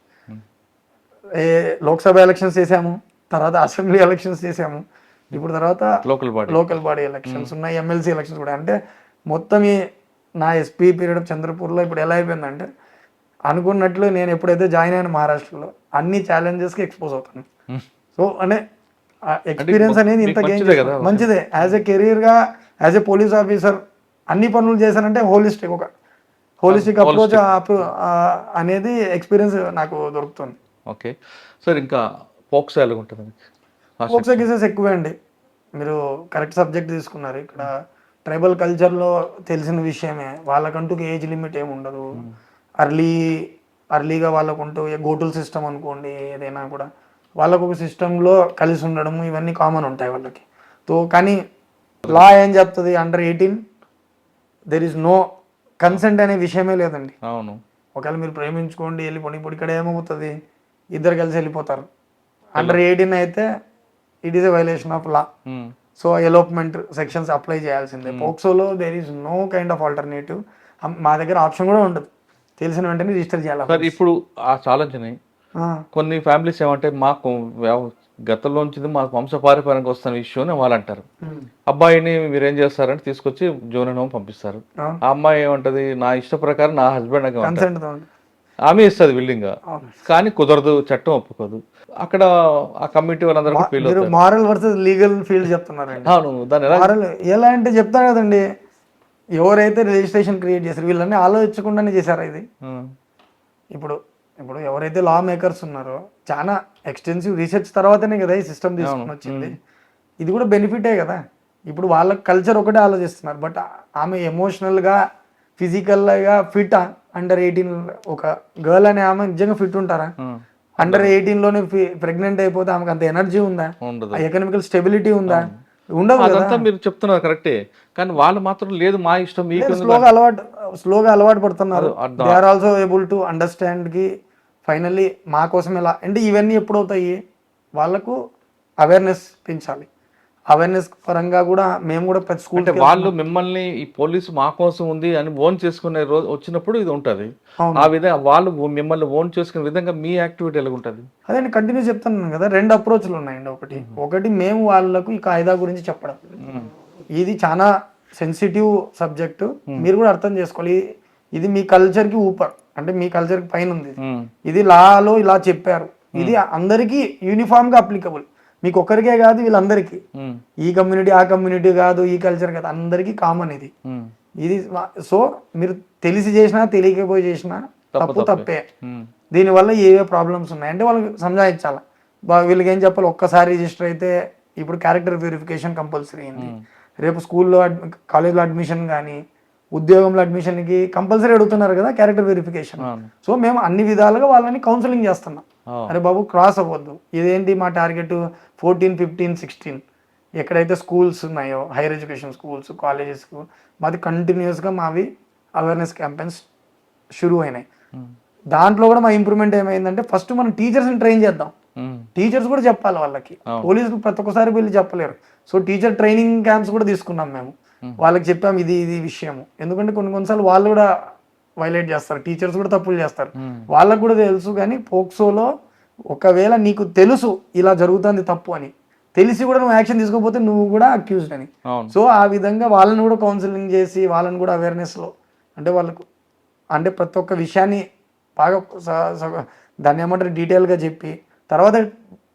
Lok Sabha elections చేసాము, తర్వాత అసెంబ్లీ ఎలక్షన్స్ చేసాము, ఇప్పుడు తర్వాత లోకల్ బాడీ ఎలక్షన్స్ ఉన్నాయి, ఎమ్మెల్సీ ఎలక్షన్స్ కూడా. అంటే మొత్తం నా ఎస్పీ పీరియడ్ చంద్రపూర్లో ఇప్పుడు ఎలా అయిపోయిందంటే, అనుకున్నట్లు నేను ఎప్పుడైతే జాయిన్ అయిన మహారాష్ట్రలో అన్ని ఛాలెంజెస్కి ఎక్స్పోజ్ అవుతాను. సో అంటే ఎక్స్పీరియన్స్ అనేది ఇంత గెయిన్ మంచిదే. యాజ్ ఎ కెరీర్గా, యాజ్ ఎ పోలీస్ ఆఫీసర్ అన్ని పనులు చేశానంటే హోలిస్టిక్ అప్రోచ్ అనేది ఎక్స్పీరియన్స్ నాకు దొరుకుతుంది. ఓకే సార్, ఇంకా పోక్సో ఎలా ఉంటుంది? పోక్సో కేసెస్ ఎక్కువే అండి. మీరు కరెక్ట్ సబ్జెక్ట్ తీసుకున్నారు. ఇక్కడ ట్రైబల్ కల్చర్లో తెలిసిన విషయమే, వాళ్ళకంటూ ఏజ్ లిమిట్ ఏమి ఉండదు. అర్లీగా వాళ్ళకుంటూ గోటుల్ సిస్టమ్ అనుకోండి, ఏదైనా కూడా వాళ్ళకు ఒక సిస్టంలో కలిసి ఉండడం, ఇవన్నీ కామన్ ఉంటాయి వాళ్ళకి. కానీ లా ఏం చెప్తుంది, under 18 there is no consent అనే విషయమే లేదండి. అవును, ఒకవేళ మీరు ప్రేమించుకోండి వెళ్ళిపోండి, ఇప్పుడు ఇక్కడ ఏమవుతుంది, ఇద్దరు కలిసి వెళ్ళిపోతారు. అండర్ 18 అయితే it is a violation of law. So elopement sections apply చేయాల్సిందే. పోక్సోలో there is no kind of alternative. మా దగ్గర ఆప్షన్ కూడా ఉండదు, తెలిసిన వెంటనే రిజిస్టర్ చేయాలి. ఇప్పుడు ఆ ఛాలెంజ్ని కొన్ని ఫ్యామిలీస్ ఏమంటే, మాకు గతంలోంచి మాకు వంశపారంపర్యంగా వస్తున్న ఇష్యూ అని వాళ్ళు అంటారు. అబ్బాయిని మీరేం చేస్తారంటే తీసుకొచ్చి జోన్ హోమ్ పంపిస్తారు. ఆ అమ్మాయి ఏమంటది, నా ఇష్ట ప్రకారం నా హస్బెండ్ ఆమె ఇస్తుంది విల్లింగ్ గా, కానీ కుదరదు, చట్టం ఒప్పుకోదు. అక్కడ ఆ కమిటీ వాళ్ళందరూ మారల్ వర్సెస్ లీగల్ ఫీల్డ్ చెప్తున్నారండి. ఎలా అంటే చెప్తాను కదండి, ఎవరైతే రిజిస్ట్రేషన్ క్రియేట్ చేశారు వీళ్ళని ఆలోచించకుండానే చేశారా ఇది? ఇప్పుడు ఇప్పుడు ఎవరైతే లా మేకర్స్ ఉన్నారో చాలా ఎక్స్టెన్సివ్ రీసెర్చ్ తర్వాతనే కదా ఈ సిస్టమ్ తీసుకుని వచ్చింది. ఇది కూడా బెనిఫిటే కదా. ఇప్పుడు వాళ్ళ కల్చర్ ఒకటే ఆలోచిస్తున్నారు, బట్ ఆమె ఎమోషనల్గా ఫిజికల్గా ఫిట్ అండర్ 18 ఒక గర్ల్ అనే ఆమె నిజంగా ఫిట్ ఉంటారా? అండర్ 18లోనే ప్రెగ్నెంట్ అయిపోతే ఆమెకు అంత ఎనర్జీ ఉందా? ఎకనామికల్ స్టెబిలిటీ ఉందా? ఉండదు కదా. అదంతా మీరు చెప్తున్నారు కరెక్టే, కానీ వాళ్ళు మాత్రం లేదు మా ఇష్టం మీకు స్లోగా అలవాటు పడుతున్నారు. They are also able to understand కి ఫైనల్లీ మా కోసం ఎలా అంటే ఇవన్నీ ఎప్పుడవుతాయి, వాళ్ళకు అవేర్నెస్ పెంచాలి. అవేర్నెస్ పరంగా కూడా మేము కూడా ప్రతి స్కూల్ వాళ్ళు మిమ్మల్ని ఈ పోలీసు మా కోసం ఉంది అని ఓన్ చేసుకునే రోజు వచ్చినప్పుడు ఇది ఉంటుంది. ఆ విధంగా వాళ్ళు మిమ్మల్ని ఓన్ చేసుకునే విధంగా మీ యాక్టివిటీ ఎలా ఉంటుంది? అదే నేను కంటిన్యూ చెప్తున్నాను కదా, 2 అప్రోచ్లు ఉన్నాయండి. ఒకటి మేము వాళ్ళకు ఈ కాయిదా గురించి చెప్పడం, ఇది చాలా సెన్సిటివ్ సబ్జెక్టు, మీరు కూడా అర్థం చేసుకోవాలి. ఇది మీ కల్చర్కి ఊపర్ అంటే మీ కల్చర్కి పైన ఉంది. ఇది లాలో ఇలా చెప్పారు, ఇది అందరికీ యూనిఫామ్గా అప్లికబుల్, మీకు ఒక్కరికే కాదు వీళ్ళందరికీ. ఈ కమ్యూనిటీ ఆ కమ్యూనిటీ కాదు, ఈ కల్చర్ కాదు, అందరికీ కామన్ ఇది. ఇది సో మీరు తెలిసి చేసినా తెలియకపోయి చేసినా తప్పు తప్పే. దీనివల్ల ఏవే ప్రాబ్లమ్స్ ఉన్నాయంటే వాళ్ళకి సంజాయించాలి. వీళ్ళకి ఏం చెప్పాలి, ఒక్కసారి రిజిస్టర్ అయితే ఇప్పుడు క్యారెక్టర్ వెరిఫికేషన్ కంపల్సరీ అయింది. రేపు స్కూల్లో కాలేజ్లో అడ్మిషన్ కానీ ఉద్యోగంలో అడ్మిషన్కి కంపల్సరీ అడుగుతున్నారు కదా క్యారెక్టర్ వెరిఫికేషన్. సో మేము అన్ని విధాలుగా వాళ్ళని కౌన్సిలింగ్ చేస్తున్నాం. అరే బాబు క్రాస్ అవ్వద్దు, ఇదేంటి మా టార్గెట్ 14, 15, 16 ఎక్కడైతే స్కూల్స్ ఉన్నాయో హైయర్ ఎడ్యుకేషన్ స్కూల్స్ కాలేజెస్ మాది కంటిన్యూస్గా మావి అవేర్నెస్ క్యాంపెయిన్స్ షురూ అయినాయి. దాంట్లో కూడా మా ఇంప్రూవ్మెంట్ ఏమైందంటే ఫస్ట్ మనం టీచర్స్ని ట్రైన్ చేద్దాం. టీచర్స్ కూడా చెప్పాలి వాళ్ళకి, పోలీసులు ప్రతి ఒక్కసారి వీళ్ళు చెప్పలేరు. సో టీచర్ ట్రైనింగ్ క్యాంప్స్ కూడా తీసుకున్నాం మేము. వాళ్ళకి చెప్పాం ఇది విషయము. ఎందుకంటే కొన్నిసార్లు వాళ్ళు కూడా వైలేట్ చేస్తారు, టీచర్స్ కూడా తప్పులు చేస్తారు, వాళ్ళకు కూడా తెలుసు. కానీ పోక్సోలో ఒకవేళ నీకు తెలుసు ఇలా జరుగుతుంది తప్పు అని తెలిసి కూడా నువ్వు యాక్షన్ తీసుకోకపోతే నువ్వు కూడా అక్యూజ్డ్ అని. సో ఆ విధంగా వాళ్ళని కూడా కౌన్సిలింగ్ చేసి వాళ్ళని కూడా అవేర్నెస్లో అంటే వాళ్ళకు అంటే ప్రతి ఒక్క విషయాన్ని బాగా దాన్ని ఏమంటారు డీటెయిల్గా చెప్పి తర్వాత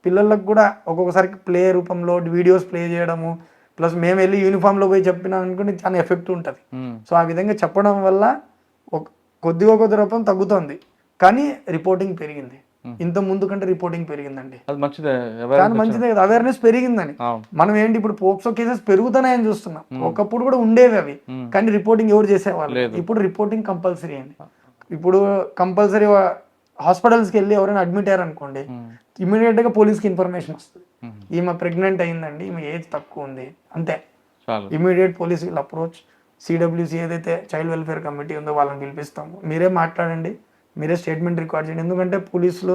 పిల్లలకు కూడా ఒక్కొక్కసారి ప్లే రూపంలో వీడియోస్ ప్లే చేయడము, ప్లస్ మేము వెళ్ళి యూనిఫామ్లో పోయి చెప్పినా అనుకుంటే చాలా ఎఫెక్ట్ ఉంటుంది. సో ఆ విధంగా చెప్పడం వల్ల కొద్ది రూపం తగ్గుతుంది, కానీ రిపోర్టింగ్ పెరిగింది. ఇంత ముందు కంటే రిపోర్టింగ్ పెరిగిందండి. కానీ మంచిదే కదా, అవేర్నెస్ పెరిగిందని. మనం ఏంటి ఇప్పుడు పోక్సో కేసెస్ పెరుగుతున్నాయని చూస్తున్నాం. ఒకప్పుడు కూడా ఉండేవి అవి, కానీ రిపోర్టింగ్ ఎవరు చేసేవాళ్ళు. ఇప్పుడు రిపోర్టింగ్ కంపల్సరీ అండి. ఇప్పుడు కంపల్సరీ హాస్పిటల్స్కి వెళ్ళి ఎవరైనా అడ్మిట్ అయ్యారు అనుకోండి, ఇమీడియట్గా పోలీస్కి ఇన్ఫర్మేషన్ వస్తుంది, ఈమె ప్రెగ్నెంట్ అయిందండి, ఈమె ఏజ్ తక్కువ ఉంది, అంతే. Immediate police will approach CWC ఏదైతే చైల్డ్ వెల్ఫేర్ కమిటీ ఉందో వాళ్ళని పిలిపిస్తాము, మీరే మాట్లాడండి, మీరే స్టేట్మెంట్ రికార్డ్ చేయండి. ఎందుకంటే పోలీసులు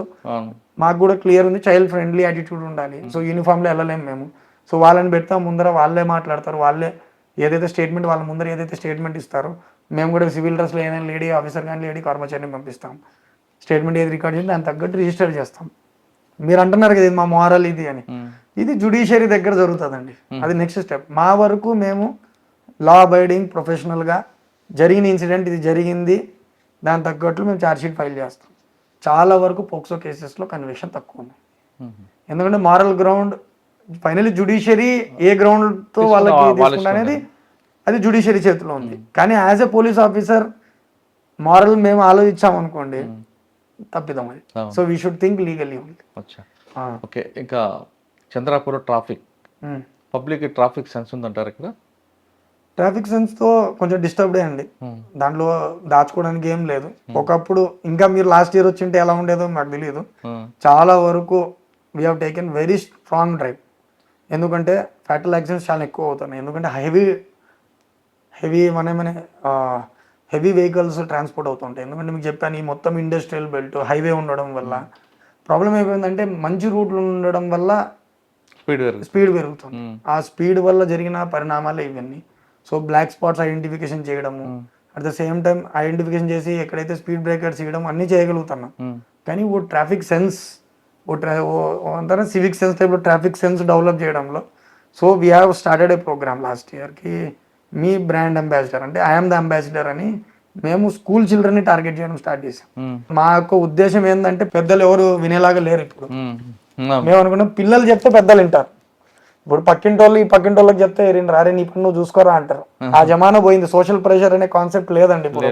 మాకు కూడా క్లియర్ ఉంది, చైల్డ్ ఫ్రెండ్లీ యాటిట్యూడ్ ఉండాలి. సో యూనిఫామ్లో వెళ్ళలేము మేము. సో వాళ్ళని పెడతాం, ముందర వాళ్ళే మాట్లాడతారు, వాళ్ళే ఏదైతే స్టేట్మెంట్ వాళ్ళ ముందర ఏదైతే స్టేట్మెంట్ ఇస్తారో మేము కూడా సివిల్ డ్రెస్లో ఏదైనా లేడీ ఆఫీసర్ కానీ లేడీ కర్మచారిని పంపిస్తాం. స్టేట్మెంట్ ఏది రికార్డ్ చేసి దానికి తగ్గట్టు రిజిస్టర్ చేస్తాం. మీరు అంటున్నారు కదా ఇది మా మోరల్ ఇది అని, ఇది జ్యుడిషియరీ దగ్గర జరుగుతుందండి. అది నెక్స్ట్ స్టెప్. మా వరకు మేము లా అబైడింగ్ ప్రొఫెషనల్గా జరిగిన ఇన్సిడెంట్ ఇది జరిగింది, దాని తగ్గట్లు మేము ఛార్జ్షీట్ ఫైల్ చేస్తాం. చాలా వరకు పోక్సో కేసెస్లో కన్విక్షన్ తక్కువ ఉంది. ఎందుకంటే మారల్ గ్రౌండ్ ఫైనల్లీ జ్యుడిషియరీ ఏ గ్రౌండ్తో వాళ్ళకి తీసుకుంటా అనేది అది జ్యుడిషియరీ చేతిలో ఉంది. కానీ as a police officer moral మేము ఆలోచించామనుకోండి తప్పిదాం అది. So we should think legally only. Okay, ఇంకా Chandrapur traffic public traffic sense ఉందంటారు ఇక్కడ? ట్రాఫిక్ సెన్స్తో కొంచెం డిస్టర్బ్డే అండి, దాంట్లో దాచుకోవడానికి ఏం లేదు. ఒకప్పుడు ఇంకా మీరు లాస్ట్ ఇయర్ వచ్చింటే ఎలా ఉండేదో మాకు తెలియదు. చాలా వరకు we have taken very strong drive. ఎందుకంటే ఫ్యాటల్ యాక్సిడెంట్స్ చాలా ఎక్కువ అవుతున్నాయి. ఎందుకంటే హెవీ వెహికల్స్ ట్రాన్స్పోర్ట్ అవుతుంటాయి. ఎందుకంటే మీకు చెప్పాను ఈ మొత్తం ఇండస్ట్రియల్ బెల్ట్ హైవే ఉండడం వల్ల ప్రాబ్లం అయిపోయిందంటే మంచి రూట్లు ఉండడం వల్ల స్పీడ్ పెరుగుతుంది. ఆ స్పీడ్ వల్ల జరిగిన పరిణామాలు ఇవన్నీ. సో బ్లాక్ స్పాట్స్ ఐడెంటిఫికేషన్ చేయడము, at the same time identification చేసి ఎక్కడైతే స్పీడ్ బ్రేకర్స్ ఇవ్వడం అన్నీ చేయగలుగుతున్నాం. కానీ ఓ ట్రాఫిక్ సెన్స్ అంతా సివిక్ సెన్స్ టైప్లో ట్రాఫిక్ సెన్స్ డెవలప్ చేయడంలో so we have started a program last ఇయర్కి, మీ బ్రాండ్ అంబాసిడర్ అంటే ఐఎమ్ ద అంబాసిడర్ అని మేము స్కూల్ చిల్డ్రన్ని టార్గెట్ చేయడం స్టార్ట్ చేసాం. మా యొక్క ఉద్దేశం ఏంటంటే పెద్దలు ఎవరు వినేలాగా లేరు ఇప్పుడు. మేము అనుకున్నాం పిల్లలు చెప్తే పెద్దలు వింటారు. ఇప్పుడు ఈ పక్కింటోళ్ళకి చెప్తే రారే నీ పని నువ్వు చూసుకోరా అంటారు. ఆ జమానా పోయింది, సోషల్ ప్రెషర్ అనే కాన్సెప్ట్ లేదండి ఇప్పుడు.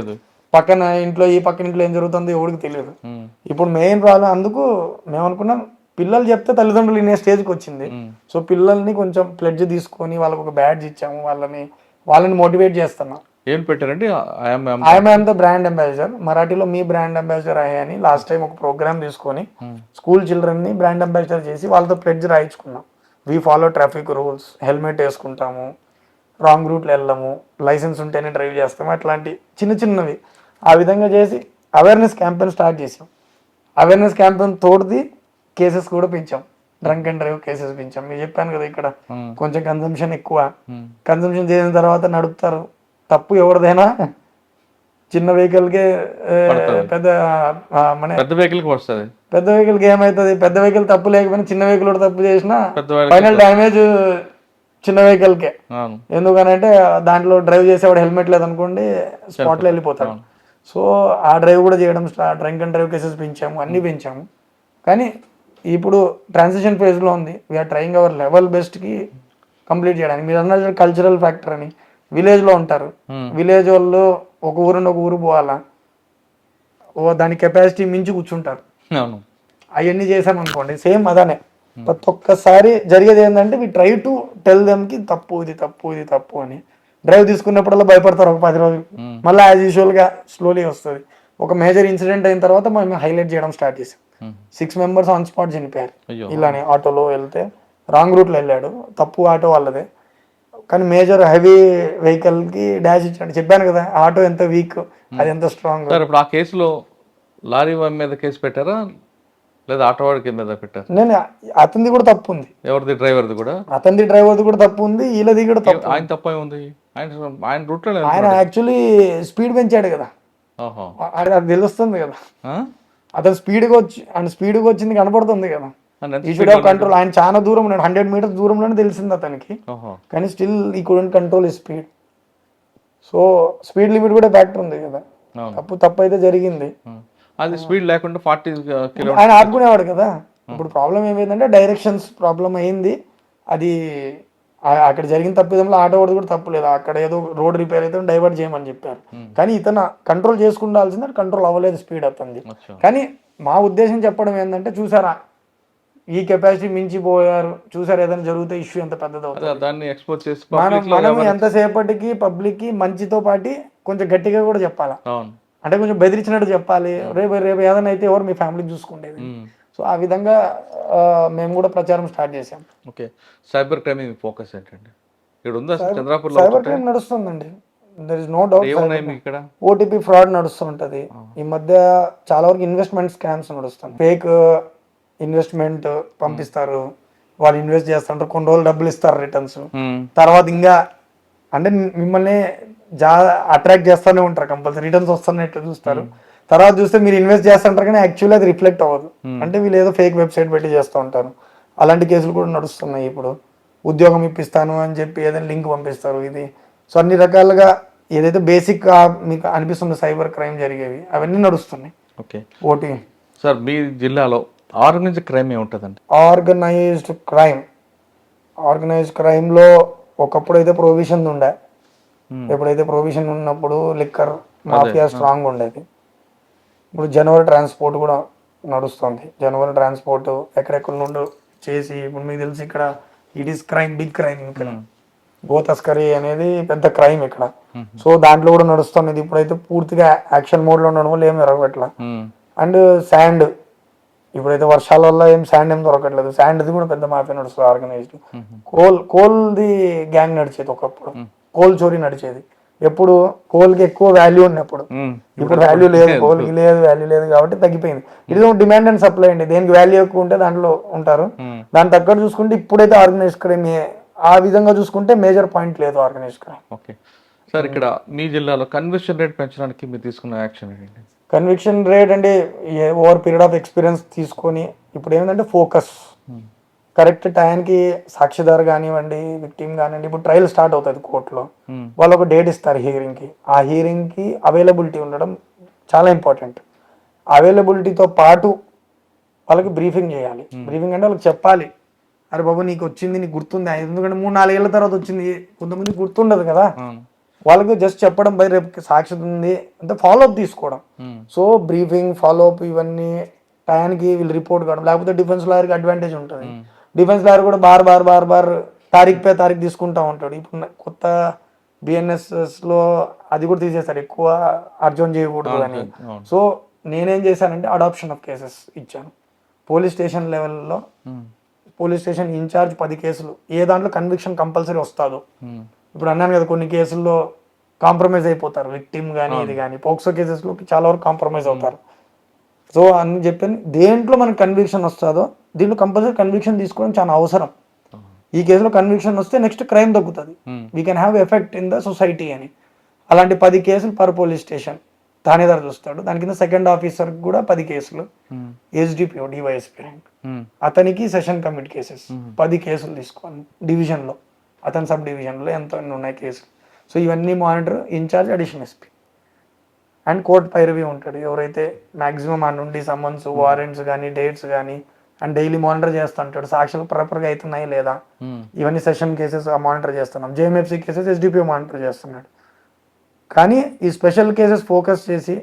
పక్కన ఇంట్లో ఈ పక్కన ఇంట్లో ఏం జరుగుతుందో ఎవరికి తెలియదు. ఇప్పుడు మెయిన్ ప్రాబ్లం అందుకు మేము అనుకున్నాం పిల్లలు చెప్తే తల్లిదండ్రులు వినే స్టేజ్కి వచ్చింది. సో పిల్లల్ని కొంచెం ప్లెడ్జ్ తీసుకొని వాళ్ళకి ఒక బ్యాడ్జ్ ఇచ్చాము, వాళ్ళని మోటివేట్ చేస్తున్నాం. ఏం పెట్టారండి? ఐఎమ్ ద బ్రాండ్ అంబాసిడర్, మరాఠీలో మీ బ్రాండ్ అంబాసిడర్ అని లాస్ట్ టైం ఒక ప్రోగ్రామ్ తీసుకొని స్కూల్ చిల్డ్రన్ ని బ్రాండ్ అంబాసిడర్ చేసి వాళ్ళతో ప్లెడ్జ్ రాయించుకున్నాం. We follow traffic rules, helmet వేసుకుంటాము, రాంగ్ రూట్లో వెళ్ళము, లైసెన్స్ ఉంటేనే డ్రైవ్ చేస్తాము, అట్లాంటి చిన్న చిన్నవి ఆ విధంగా చేసి అవేర్నెస్ క్యాంపెయిన్ స్టార్ట్ చేసాం. అవేర్నెస్ క్యాంపెయిన్ తోడుది కేసెస్ కూడా పెంచాం, డ్రంక్ అండ్ డ్రైవ్ కేసెస్ పెంచాం. మీరు చెప్పాను కదా ఇక్కడ కొంచెం కన్సంప్షన్ ఎక్కువ, కన్సంప్షన్ చేసిన తర్వాత నడుపుతారు, తప్పు ఎవరిదైనా చిన్న వెహికల్కే పెద్ద మన పెద్ద వెహికల్కి వస్తుంది. పెద్ద వెహికల్కి ఏమవుతుంది, పెద్ద వెహికల్ తప్పు లేకపోయినా చిన్న వెహికల్ కూడా తప్పు చేసినా ఫైనల్ డ్యామేజ్ చిన్న వెహికల్కే. ఎందుకనంటే దాంట్లో డ్రైవ్ చేసేవాడు హెల్మెట్ లేదనుకోండి స్పాట్లో వెళ్ళిపోతాడు. సో ఆ డ్రైవ్ కూడా చేయడం డ్రంక్ అండ్ డ్రైవ్ కేసెస్ పెంచాము, అన్నీ పెంచాము. కానీ ఇప్పుడు ట్రాన్సిషన్ ఫేజ్లో ఉంది. వీఆర్ ట్రయింగ్ అవర్ లెవెల్ బెస్ట్కి కంప్లీట్ చేయడానికి. మీరు అన్న కల్చరల్ ఫ్యాక్టర్ అని విలేజ్లో ఉంటారు, విలేజ్ వాళ్ళు ఒక ఊరు నుండి ఒక ఊరు పోవాలా, దాని కెపాసిటీ మించి కూర్చుంటారు. అవన్నీ చేసామనుకోండి సేమ్ అదానే ప్రతి ఒక్కసారి జరిగేది ఏంటంటే వి ట్రై టు టెల్ దెమ్కి తప్పు ఇది తప్పు ఇది తప్పు అని. డ్రైవ్ తీసుకున్నప్పుడల్లా భయపడతారు ఒక 10 రోజులు, మళ్ళీ యాజ్ యూజువల్గా స్లోలీ వస్తుంది. ఒక మేజర్ ఇన్సిడెంట్ అయిన తర్వాత మనం హైలైట్ చేయడం స్టార్ట్ చేసాం. 6 మెంబర్స్ ఆన్ స్పాట్ చనిపోయారు ఇలానే. ఆటోలో వెళ్తే రాంగ్ రూట్లో వెళ్ళాడు, తప్పు ఆటో వాళ్ళదే, కానీ మేజర్ హెవీ వెహికల్కి డాష్ ఇచ్చాడు. చెప్పాను కదా ఆటో ఎంత వీక్, అది ఎంత స్ట్రాంగ్. ఇప్పుడు ఆ కేసులో లారీ మీద కేసు పెట్టారా లేదా ఆటో వాడి మీద పెట్టారు? నేను అతనిది కూడా తప్పు ఉంది. ఎవరిది? డ్రైవర్ది కూడా? అతనిది డ్రైవర్ది కూడా తప్పు ఉంది, వీళ్ళది కూడా తప్పు. ఆయన తప్ప ఉంది, ఆయన రూట్లో ఆయన యాక్చువల్లీ స్పీడ్ పెంచాడు కదా, అది తెలుస్తుంది కదా. అతను స్పీడ్గా వచ్చింది కనపడుతుంది కదా. ఈ షుడ్ హావ్ కంట్రోల్. ఆయన చాలా దూరం ఉన్నాడు, 100 మీటర్స్ దూరంలోనే తెలిసింది అతనికి, కానీ స్టిల్ ఈ couldn't control speed. So speed limit కూడా ఫ్యాక్టర్ ఉంది కదా. తప్పు అయితే జరిగింది, అది స్పీడ్ లేకుండా 40 కిలోమీటర్స్ ఆయన ఆపుకునేవాడు కదా. ఇప్పుడు ప్రాబ్లం ఏమైందంటే డైరెక్షన్స్ ప్రాబ్లం అయింది. అది అక్కడ జరిగిన తప్పిదంలో ఆటో వాడు కూడా తప్పు లేదు. అక్కడ ఏదో రోడ్ రిపేర్ అయితే డైవర్ట్ చేయమని చెప్పారు, కానీ ఇతను కంట్రోల్ చేసుకుండాల్సింది కంట్రోల్ అవ్వలేదు స్పీడ్ అతనిది. కానీ మా ఉద్దేశం చెప్పడం ఏంటంటే చూసారా ఈ కెపాసిటీ మించిపోయారు, చూసారు ఏదైనా జరిగితే ఇష్యూ ఎంత పెద్దది అవుతుంది. దాన్ని ఎక్స్పోజ్ చేసి మనం ఎంతసేపటికి పబ్లిక్ కి మంచితో పాటు కొంచెం గట్టిగా కూడా చెప్పాలా, అంటే కొంచెం బెదిరించినట్టు చెప్పాలి. రేపు ఏదైనా అయితే ఎవరు మీ ఫ్యామిలీకి చూసుకుంటేది. సో ఆ విధంగా మేము కూడా ప్రచారం స్టార్ట్ చేసాం. ఓకే, సైబర్ క్రైమ్ ఫోకస్ ఏంటండి? ఇక్కడ ఉందా చంద్రాపూర్లో? సైబర్ క్రైమ్ నడుస్తుందండి, దర్ ఇస్ నో డౌట్. ఇక్కడ ఓటీపీ ఫ్రాడ్ నడుస్తుంటది. ఈ మధ్య చాలా వరకు ఇన్వెస్ట్మెంట్ స్కామ్స్ నడుస్తుంది. ఫేక్ ఇన్వెస్ట్మెంట్ పంపిస్తారు, వాళ్ళు ఇన్వెస్ట్ చేస్తుంటారు, కొన్ని రోజులు డబ్బులు ఇస్తారు రిటర్న్స్, తర్వాత ఇంకా అంటే మిమ్మల్ని అట్రాక్ట్ చేస్తూనే ఉంటారు, కంపల్సరీ రిటర్న్స్ వస్తున్నట్టు చూస్తారు. తర్వాత చూస్తే మీరు ఇన్వెస్ట్ చేస్తుంటారు కానీ యాక్చువల్లీ అది రిఫ్లెక్ట్ అవ్వదు, అంటే వీళ్ళు ఏదో ఫేక్ వెబ్సైట్ పెట్టి చేస్తూ ఉంటారు. అలాంటి కేసులు కూడా నడుస్తున్నాయి. ఇప్పుడు ఉద్యోగం ఇప్పిస్తాను అని చెప్పి ఏదైనా లింక్ పంపిస్తారు ఇది. సో అన్ని రకాలుగా ఏదైతే బేసిక్ మీకు అనిపిస్తుందో సైబర్ క్రైమ్ జరిగేవి అవన్నీ నడుస్తున్నాయి. ఓకే, ఓటీ సార్ మీ జిల్లాలో ఆర్గనైజ్డ్ క్రైమ్ ఏముంటుందండి? ఆర్గనైజ్డ్ క్రైమ్లో ఒకప్పుడు అయితే ప్రొవిషన్ ఉండే, ఎప్పుడైతే ప్రొవిషన్ ఉన్నప్పుడు లిక్కర్ మాఫియా స్ట్రాంగ్ ఉండేది. ఇప్పుడు జనవరి ట్రాన్స్పోర్ట్ కూడా నడుస్తుంది. జనవరి ట్రాన్స్పోర్ట్ ఎక్కడెక్కడ నుండి చేసి ఇప్పుడు మీకు తెలిసి ఇక్కడ it is crime, big crime. ఇక్కడ గో తస్కరీ అనేది పెద్ద క్రైమ్ ఇక్కడ. సో దాంట్లో కూడా నడుస్తుంది. ఇప్పుడైతే పూర్తిగా యాక్షన్ మోడ్లో ఉండడం వల్ల ఏం జరగట్లా. అండ్ శాండ్, ఇప్పుడైతే వర్షాల వల్ల శాండ్ ఏం దొరకట్లేదు. శాండ్ది కూడా పెద్ద మాఫియా నడుస్తుంది ఆర్గనైజ్డ్. కోల్ది గ్యాంగ్ నడిచేది ఒకప్పుడు, కోల్ చోరీ నడిచేది. ఎప్పుడు కోల్కి ఎక్కువ వాల్యూ ఉన్నప్పుడు, ఇప్పుడు వాల్యూ లేదు, కోల్కి వాల్యూ లేదు కాబట్టి తగ్గిపోయింది. ఇది డిమాండ్ అండ్ సప్లై అండి, దేనికి వాల్యూ ఎక్కువ ఉంటే దాంట్లో ఉంటారు. దాని తగ్గట్టు చూసుకుంటే ఇప్పుడైతే ఆర్గనైజ్డ్ క్రైమ్ ఆ విధంగా చూసుకుంటే మేజర్ పాయింట్ లేదు ఆర్గనైజ్డ్ క్రైమ్. ఓకే సార్, ఇక్కడ మీ జిల్లాలో కన్విక్షన్ రేట్ పెంచడానికి మీరు తీసుకున్న యాక్షన్ ఏంటి? కన్విక్షన్ రేట్ అంటే ఓవర్ పీరియడ్ ఆఫ్ ఎక్స్పీరియన్స్ తీసుకొని ఇప్పుడు ఏంటంటే ఫోకస్, కరెక్ట్ టైంకి సాక్షిదారు కానివ్వండి, విక్టిమ్ కానివ్వండి. ఇప్పుడు ట్రయల్ స్టార్ట్ అవుతుంది కోర్టులో, వాళ్ళు ఒక డేట్ ఇస్తారు హీరింగ్కి. ఆ హీరింగ్కి అవైలబిలిటీ ఉండడం చాలా ఇంపార్టెంట్. అవైలబిలిటీతో పాటు వాళ్ళకి బ్రీఫింగ్ చేయాలి. బ్రీఫింగ్ అంటే వాళ్ళకి చెప్పాలి, అరే బాబు నీకు వచ్చింది, నీకు గుర్తుంది. ఎందుకంటే 3-4 ఏళ్ళ తర్వాత వచ్చింది, కొంతమంది గుర్తుండదు కదా. వాళ్ళకు జస్ట్ చెప్పడం బై రేపు సాక్షి ఉంది అంటే ఫాలో అప్ తీసుకోవడం. సో బ్రీఫింగ్ ఫాలో అప్ ఇవన్నీ టయానికి వీళ్ళు రిపోర్ట్ కావడం, లేకపోతే డిఫెన్స్ లాయర్కి అడ్వాంటేజ్ ఉంటుంది. డిఫెన్స్ లాయర్ కూడా బార్ తారీఖు పే తారీఖు తీసుకుంటా ఉంటాడు. ఇప్పుడు కొత్త బిఎన్ఎస్ఎస్లో అది కూడా తీసేస్తారు, ఎక్కువ అర్జున్ చేయకూడదు అని. సో నేనేం చేశానంటే అడాప్షన్ ఆఫ్ కేసెస్ ఇచ్చాను. పోలీస్ స్టేషన్ లెవెల్లో పోలీస్ స్టేషన్ ఇన్ఛార్జ్ 10 కేసులు ఏ దాంట్లో కన్విక్షన్ కంపల్సరీ వస్తుందో, ఇప్పుడు అన్నాను కదా కొన్ని కేసుల్లో కాంప్రమైజ్ అయిపోతారు విక్టిమ్ కానీ ఇది కానీ, పోక్సో కేసెస్లో చాలా వరకు కాంప్రమైజ్ అవుతారు. సో అని చెప్పాను దేంట్లో మనకు కన్విక్షన్ వస్తుందో దీంట్లో కంపల్సరీ కన్విక్షన్ తీసుకోవడం చాలా అవసరం. ఈ కేసులో కన్విక్షన్ వస్తే నెక్స్ట్ క్రైమ్ తగ్గుతుంది, we can have effect in the society అని. అలాంటి 10 కేసులు పర్ పోలీస్ స్టేషన్ థానేదారు చూస్తాడు. దాని కింద సెకండ్ ఆఫీసర్ కూడా 10 కేసులు, ఎస్డిపిఓ డివైఎస్పీ ర్యాంక్ అతనికి సెషన్ కమిటీ కేసెస్ 10 కేసులు తీసుకోవాలి డివిజన్లో, అతని సబ్ డివిజన్లో ఎంత ఉన్నాయి కేసులు. సో ఇవన్నీ monitor incharge additional SP and court పైరవి ఉంటాడు. ఎవరైతే మాక్సిమం ఆ నుండి సమన్స్ వారెంట్స్ కానీ డేట్స్ కానీ అండ్ డైలీ మానిటర్ చేస్తుంటాడు, సాక్షులు ప్రాపర్గా అవుతున్నాయి లేదా, ఇవన్నీ సెషన్ కేసెస్ మానిటర్ చేస్తున్నాం. జేఎంఎఫ్సీ కేసెస్ ఎస్డిపిఓ మానిటర్ చేస్తున్నాడు. కానీ ఈ స్పెషల్ కేసెస్ ఫోకస్ చేసి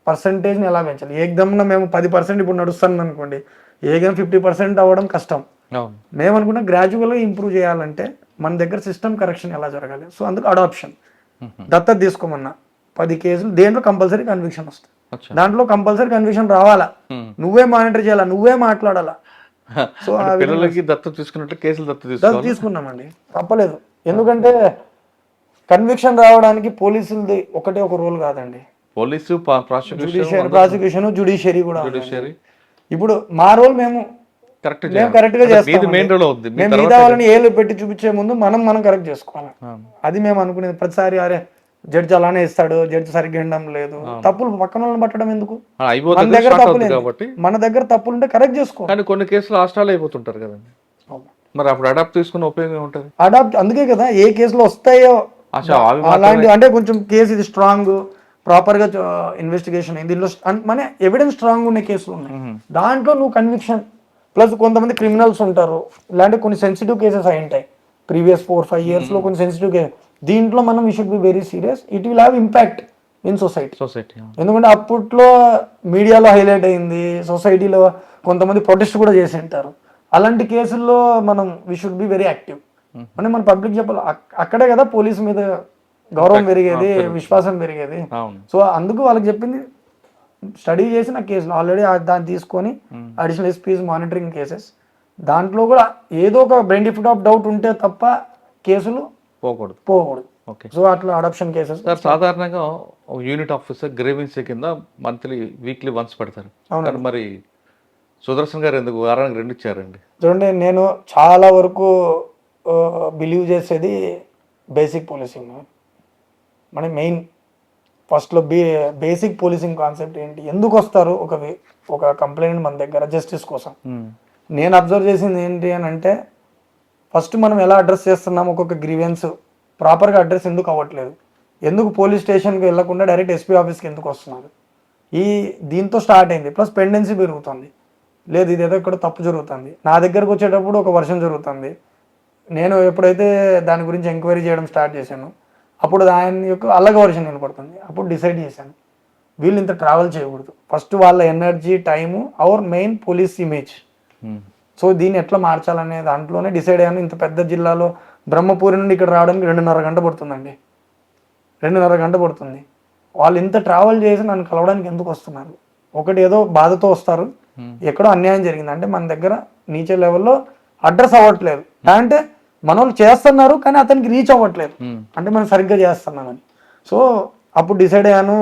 పర్సంటేజ్ని ఎలా పెంచాలి. ఏకదమ్న మేము 10% ఇప్పుడు నడుస్తుంది అనుకోండి, ఏకదం 50% అవ్వడం కష్టం. మేము అనుకున్న గ్రాడ్యువల్గా ఇంప్రూవ్ చేయాలంటే మన దగ్గర సిస్టమ్ కరెక్షన్ ఎలా జరగాలి. సో అందుకు అడాప్షన్ దత్తత తీసుకోమన్నా 10 కేసులు దేంట్లో కంపల్సరీ కన్విక్షన్ వస్తుంది, దాంట్లో కంపల్సరీ కన్విక్షన్ రావాలా, నువ్వే మానిటర్ చేయాలా, నువ్వే మాట్లాడాలా. సో పిల్లలకి దత్తత తీసుకున్నట్లు కేసులు దత్తత తీసుకున్నామండి, తప్పలేదు. ఎందుకంటే కన్విక్షన్ రావడానికి పోలీసులది ఒకటే ఒక రోల్ కాదండి, పోలీసు ప్రాసిక్యూషన్ జ్యుడిషియరీ కూడా. ఇప్పుడు మా రోల్ మేము కరెక్ట్ గా చేస్తాం. మేము మిగతా వాళ్ళని ఏళ్ళు పెట్టి చూపించే ముందు మనం కరెక్ట్ చేసుకోవాలి. అది మేము అనుకునేది. ప్రతిసారి అరే జడ్జి అలానే ఇస్తాడు, జడ్జి సరిగ్గా వినడం లేదు, తప్పులు పక్కన వాళ్ళని పట్టడం ఎందుకు, మన దగ్గర తప్పులు కాబట్టి మన దగ్గర తప్పులు ఉంటే కరెక్ట్ చేసుకో. కానీ కొన్ని కేసులు హాస్టల్ అయిపోతుంటారు కదండి, మరి అప్పుడు అడాప్ట్ తీసుకున్న ఉపయోగం ఉంటుంది. అడాప్ట్ అందుకే కదా ఏ కేసులు వస్తాయో అలాంటి, అంటే కొంచెం కేసు ఇది స్ట్రాంగ్ ప్రాపర్ గా ఇన్వెస్టిగేషన్ అయింది, దీనిలో మన ఎవిడెన్స్ స్ట్రాంగ్ ఉన్న కేసులు ఉన్నాయి, దాంట్లో నువ్వు కన్విక్షన్. ప్లస్ కొంతమంది క్రిమినల్స్ ఉంటారు, ఇలాంటి కొన్ని సెన్సిటివ్ కేసెస్ అయి ఉంటాయి ప్రీవియస్ 4-5 years లో, కొన్ని సెన్సిటివ్ కేసెస్. దీంట్లో మనం we should be very serious, it will have impact in society. ఎందుకంటే అప్పట్లో మీడియాలో హైలైట్ అయింది, సొసైటీలో కొంతమంది ప్రొటెస్ట్ కూడా చేసి ఉంటారు. అలాంటి కేసుల్లో మనం we should be very active. అంటే మన పబ్లిక్ చెప్పాలి, అక్కడే కదా పోలీస్ మీద గౌరవం పెరిగేది, విశ్వాసం పెరిగేది. సో అందుకు వాళ్ళకి చెప్పింది స్టడీ చేసిన కేసులు ఆల్రెడీ దాన్ని తీసుకొని అడిషనల్ ఎస్పీస్ మానిటరింగ్ కేసెస్, దాంట్లో కూడా ఏదో ఒక బెనిఫిట్ ఆఫ్ డౌట్ ఉంటే తప్ప కేసులు పోకూడదు. సో అట్లా అడాప్షన్ కేసెస్. సార్ సాధారణంగా యూనిట్ ఆఫీసర్ గ్రీవెన్సీ కింద వీక్లీ వన్స్ పెడతారు, మరి సుదర్శన్ గారు ఎందుకు వారానికి 2 ఇచ్చారండి? చూడండి, నేను చాలా వరకు బిలీవ్ చేసేది బేసిక్ పోలీసింగ్. మన మెయిన్ ఫస్ట్లో బేసిక్ పోలీసింగ్ కాన్సెప్ట్ ఏంటి, ఎందుకు వస్తారు ఒక కంప్లైంట్ మన దగ్గర జస్టిస్ కోసం. నేను అబ్జర్వ్ చేసింది ఏంటి అని అంటే, ఫస్ట్ మనం ఎలా అడ్రస్ చేస్తున్నాం, ఒక్కొక్క గ్రీవెన్స్ ప్రాపర్గా అడ్రస్ ఎందుకు అవ్వట్లేదు, ఎందుకు పోలీస్ స్టేషన్కి వెళ్ళకుండా డైరెక్ట్ ఎస్పీ ఆఫీస్కి ఎందుకు వస్తున్నారు, దీంతో స్టార్ట్ అయింది. ప్లస్ పెండెన్సీ పెరుగుతుంది, లేదు ఇది ఏదో ఇక్కడ తప్పు జరుగుతుంది. నా దగ్గరకు వచ్చేటప్పుడు ఒక వర్షం జరుగుతుంది, నేను ఎప్పుడైతే దాని గురించి ఎంక్వైరీ చేయడం స్టార్ట్ చేశాను, అప్పుడు ఆయన యొక్క అల్లగ వర్షన్ వినపడుతుంది. అప్పుడు డిసైడ్ చేశాను వీళ్ళు ఇంత ట్రావెల్ చేయకూడదు, ఫస్ట్ వాళ్ళ energy time our main police image. So దీన్ని ఎట్లా మార్చాలనే దాంట్లోనే డిసైడ్ అయ్యాను. ఇంత పెద్ద జిల్లాలో బ్రహ్మపూరి నుండి ఇక్కడ రావడానికి 2.5 గంట పడుతుందండి, 2.5 గంట పడుతుంది. వాళ్ళు ఇంత ట్రావెల్ చేసి నన్ను కలవడానికి ఎందుకు వస్తున్నారు? ఒకటి ఏదో బాధతో వస్తారు, ఎక్కడో అన్యాయం జరిగింది అంటే మన దగ్గర నీచే లెవెల్లో అడ్రస్ అవ్వట్లేదు, అంటే మన వాళ్ళు చేస్తున్నారు కానీ అతనికి రీచ్ అవ్వట్లేదు, అంటే మనం సరిగ్గా చేస్తున్నామని. సో అప్పుడు డిసైడ్ అయ్యాను,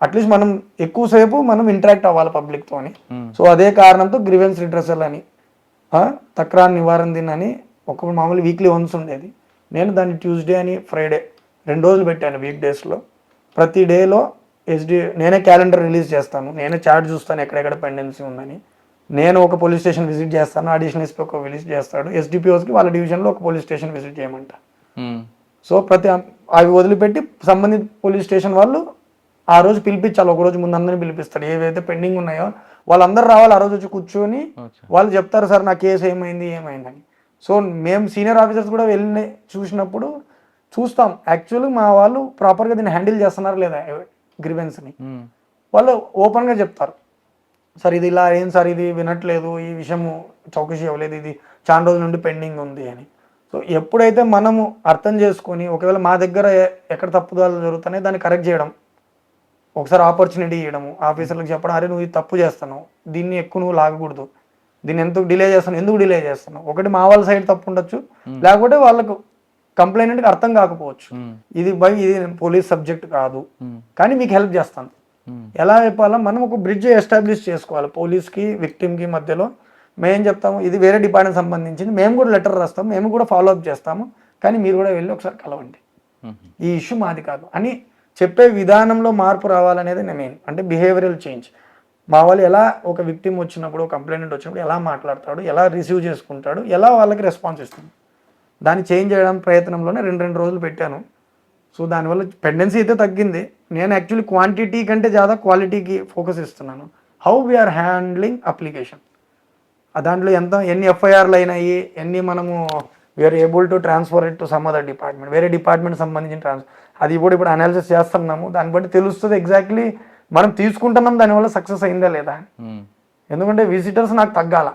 అట్లీస్ట్ మనం ఎక్కువసేపు మనం ఇంటరాక్ట్ అవ్వాలి పబ్లిక్తో అని. సో అదే కారణంతో గ్రీవెన్స్ రిడ్రెసల్ అని, తక్రార్ నివారణ దిన్ అని ఒక మామూలు వీక్లీ వన్స్ ఉండేది. నేను దాన్ని ట్యూస్డే అని ఫ్రైడే 2 రోజులు పెట్టాను వీక్ డేస్లో. ప్రతి డేలో నేనే క్యాలెండర్ రిలీజ్ చేస్తాను, నేనే చార్ట్ చూస్తాను ఎక్కడెక్కడ పెండెన్సీ ఉందని. నేను ఒక పోలీస్ స్టేషన్ విజిట్ చేస్తాను, అడిషనల్ ఎస్పీ ఒక విజిట్ చేస్తాడు, ఎస్డిపిఓస్కి వాళ్ళ డివిజన్లో ఒక పోలీస్ స్టేషన్ విజిట్ చేయమంట. సో అవి వదిలిపెట్టి సంబంధిత పోలీస్ స్టేషన్ వాళ్ళు ఆ రోజు పిలిపించాలి, ఒకరోజు ముందు అందరినీ పిలిపిస్తాడు. ఏవైతే పెండింగ్ ఉన్నాయో వాళ్ళందరూ రావాలి, ఆ రోజు వచ్చి కూర్చొని వాళ్ళు చెప్తారు సార్ నా కేసు ఏమైందని. సో మేము సీనియర్ ఆఫీసర్స్ కూడా వెళ్ళి చూసినప్పుడు చూస్తాం యాక్చువల్గా మా వాళ్ళు ప్రాపర్గా దీన్ని హ్యాండిల్ చేస్తున్నారు లేదా గ్రీవెన్స్ని వాళ్ళు ఓపెన్గా చెప్తారు, సార్ ఇది ఇలా ఏం సార్ ఇది వినట్లేదు, ఈ విషయం చౌకసి అవ్వలేదు, ఇది చాలా రోజుల నుండి పెండింగ్ ఉంది అని. సో ఎప్పుడైతే మనము అర్థం చేసుకొని ఒకవేళ మా దగ్గర ఎక్కడ తప్పుదాలు జరుగుతున్నాయి దాన్ని కరెక్ట్ చేయడం, ఒకసారి ఆపర్చునిటీ ఇవ్వడము, ఆఫీసర్లకు చెప్పడం, అరే నువ్వు ఇది తప్పు చేస్తున్నావు, దీన్ని ఎక్కువ నువ్వు లాగకూడదు, దీన్ని ఎందుకు డిలే చేస్తున్నావు, ఒకటి మా వాళ్ళ సైడ్ తప్పు ఉండొచ్చు, లేకపోతే వాళ్ళకు కంప్లైంట్కి అర్థం కాకపోవచ్చు, ఇది పోలీస్ సబ్జెక్ట్ కాదు కానీ మీకు హెల్ప్ చేస్తాను, ఎలా చెప్పాలా మనం ఒక బ్రిడ్జ్ ఎస్టాబ్లిష్ చేసుకోవాలి పోలీస్కి విక్టిమ్కి మధ్యలో. మేము చెప్తాము ఇది వేరే డిపార్ట్మెంట్ సంబంధించింది, మేము కూడా లెటర్ రాస్తాము, మేము కూడా ఫాలో అప్ చేస్తాము, కానీ మీరు కూడా వెళ్ళి ఒకసారి కలవండి, ఈ ఇష్యూ మాది కాదు అని చెప్పే విధానంలో మార్పు రావాలనేది నేను మెయిన్. అంటే బిహేవియరల్ చేంజ్. మా వాళ్ళు ఎలా ఒక విక్టిమ్ వచ్చినప్పుడు కంప్లైంట్ వచ్చినప్పుడు ఎలా మాట్లాడతాడు, ఎలా రిసీవ్ చేసుకుంటాడు, ఎలా వాళ్ళకి రెస్పాన్స్ ఇస్తాడు, దాన్ని చేంజ్ చేయడం ప్రయత్నంలోనే 2 రోజులు పెట్టాను. సో దానివల్ల పెండెన్సీ అయితే తగ్గింది. నేను యాక్చువల్లీ క్వాంటిటీ కంటే ज़्यादा క్వాలిటీకి ఫోకస్ ఇస్తున్నాను. హౌ వీఆర్ హ్యాండ్లింగ్ అప్లికేషన్, దాంట్లో ఎన్ని ఎఫ్ఐఆర్లు అయినాయి, ఎన్ని మనము we're able to transfer it to some other department, వేరే డిపార్ట్మెంట్ సంబంధించిన అది కూడా ఇప్పుడు అనాలిసిస్ చేస్తున్నాము. దాన్ని బట్టి తెలుస్తుంది ఎగ్జాక్ట్లీ మనం తీసుకుంటున్నాం దానివల్ల సక్సెస్ అయిందా లేదా. ఎందుకంటే విజిటర్స్ నాకు తగ్గాల.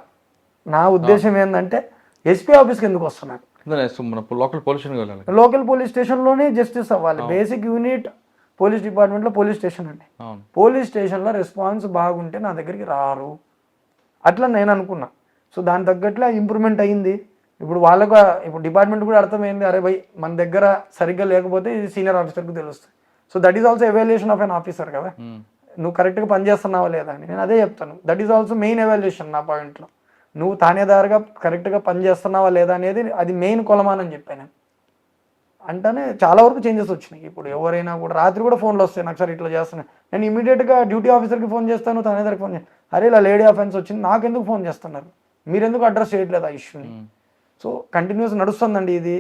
నా ఉద్దేశం ఏంటంటే ఎస్పీ ఆఫీస్కి ఎందుకు వస్తున్నారు, లోకల్ పోలీస్ స్టేషన్లోనే జస్టిస్ అవ్వాలి. బేసిక్ యూనిట్ పోలీస్ డిపార్ట్మెంట్లో పోలీస్ స్టేషన్ అండి. పోలీస్ స్టేషన్లో రెస్పాన్స్ బాగుంటే నా దగ్గరికి రారు, అట్లా నేను అనుకున్నా. సో దాని తగ్గట్లే ఇంప్రూవ్మెంట్ అయ్యింది. ఇప్పుడు వాళ్ళకు ఇప్పుడు డిపార్ట్మెంట్ కూడా అర్థమైంది, అరే భయ్ మన దగ్గర సరిగ్గా లేకపోతే ఇది సీనియర్ ఆఫీసర్కి తెలుస్తుంది. So that is also evaluation of N officer కదా, నువ్వు కరెక్ట్గా పనిచేస్తున్నావా లేదా అని నేను అదే చెప్తాను. That is also main evaluation నా పాయింట్లో. నువ్వు తానేదారుగా కరెక్ట్గా పనిచేస్తున్నావా లేదా అనేది అది మెయిన్ కొలమానని చెప్పాను. అంటేనే చాలా వరకు చేంజెస్ వచ్చినాయి. ఇప్పుడు ఎవరైనా కూడా రాత్రి కూడా ఫోన్లు వస్తాయి, నాకు సార్ ఇట్లా చేస్తున్నాయి, నేను ఇమీడియట్గా డ్యూటీ ఆఫీసర్కి ఫోన్ చేస్తాను, తానేదారికి ఫోన్ చేస్తాను, అరే ఇలా లేడీ అఫెన్స్ వచ్చింది, నాకు ఎందుకు ఫోన్ చేస్తున్నారు, మీరు ఎందుకు అడ్రస్ చేయట్లేదు ఆ ఇష్యూని. సో కంటిన్యూస్ నడుస్తుందండి ఇది.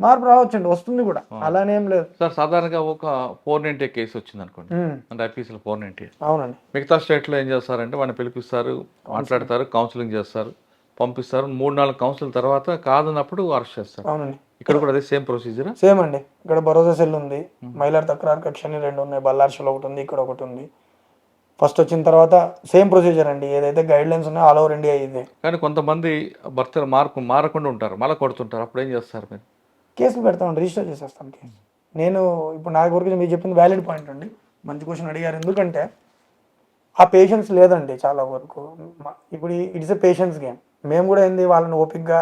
మార్పు రావచ్చండి, వస్తుంది కూడా, అలానేం లేదు సార్. సాధారణంగా ఒక 490 కేసు వచ్చింది అనుకోండి, అంటే ఐపీసీలో 490. అవునండి. మిగతా స్టేట్లో ఏం చేస్తారంటే వాడిని పిలిపిస్తారు, మాట్లాడతారు, కౌన్సిలింగ్ చేస్తారు, పంపిస్తారు. 3-4 కౌన్సిల్ తర్వాత కాదన్నప్పుడు అరెస్ట్ చేస్తారు. అవునండి. ఇక్కడ కూడా అదే సేమ్ ప్రొసీజర్. సేమ్ అండి. ఇక్కడ భరోసా సెల్ ఉంది, మహిళా తక్రారు కక్షని 2 ఉన్నాయి, బల్లార్షలో ఒకటి ఉంది, ఇక్కడ ఒకటి ఉంది. ఫస్ట్ వచ్చిన తర్వాత సేమ్ ప్రొసీజర్ అండి, ఏదైతే గైడ్ లైన్స్ ఉన్నాయో ఆల్ ఓవర్ ఇండియా ఇదే. కానీ కొంతమంది భర్తలు మారకుండా ఉంటారు, మళ్ళీ కొడుతుంటారు, అప్పుడు ఏం చేస్తారు మీరు? కేసులు పెడతామండి, రిజిస్టర్ చేసేస్తాం కేసు. నేను ఇప్పుడు నా వరకు మీరు చెప్పింది వ్యాలిడ్ పాయింట్ అండి, మంచి క్వశ్చన్ అడిగారు. ఎందుకంటే ఆ పేషెన్స్ లేదండి చాలా వరకు. ఇప్పుడు ఇట్స్ ఎ పేషెన్స్ గేమ్. మేము కూడా ఏంది వాళ్ళని ఓపిక్గా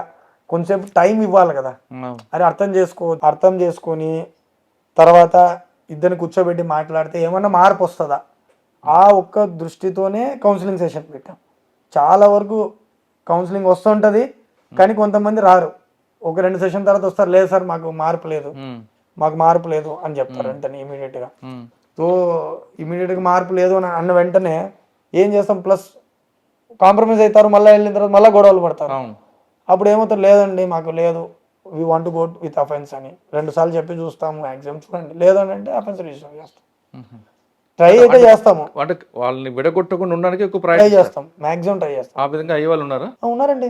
కొంచెంసేపు టైం ఇవ్వాలి కదా, అరే అర్థం చేసుకొని తర్వాత ఇద్దరిని కూర్చోబెట్టి మాట్లాడితే ఏమన్నా మార్పు వస్తుందా, ఆ ఒక్క దృష్టితోనే కౌన్సిలింగ్ సెషన్ పెట్టాం. చాలా వరకు కౌన్సిలింగ్ వస్తుంటుంది కానీ కొంతమంది రారు, 1-2 సెషన్ తర్వాత వస్తారు, లేదు సార్ మాకు మార్పు లేదు అని చెప్తారు వెంటనే ఇమీడియట్గా. సో ఇమీడియట్గా మార్పు లేదు అని అన్న వెంటనే ఏం చేస్తాం, ప్లస్ కాంప్రమైజ్ అవుతారు, మళ్ళీ వెళ్ళిన తర్వాత మళ్ళీ గొడవలు పడతారు. అప్పుడు ఏమవుతారు, లేదండి మాకు లేదు, we want to go with offence అని 2 సార్లు చెప్పి చూస్తాము, మ్యాక్సిమం చూడండి, లేదని అంటే అఫెన్స్ రిజిస్టర్ చేస్తాం. ట్రై అయితే చేస్తాము, అంటే వాళ్ళని విడగొట్టకుండా ఉండడానికి ఎక్కువ ట్రై చేస్తాం, మ్యాక్సిమం ట్రై చేస్తాం. ఆ విధంగా అయ్యే వాళ్ళు ఉన్నారా? ఉన్నారండి,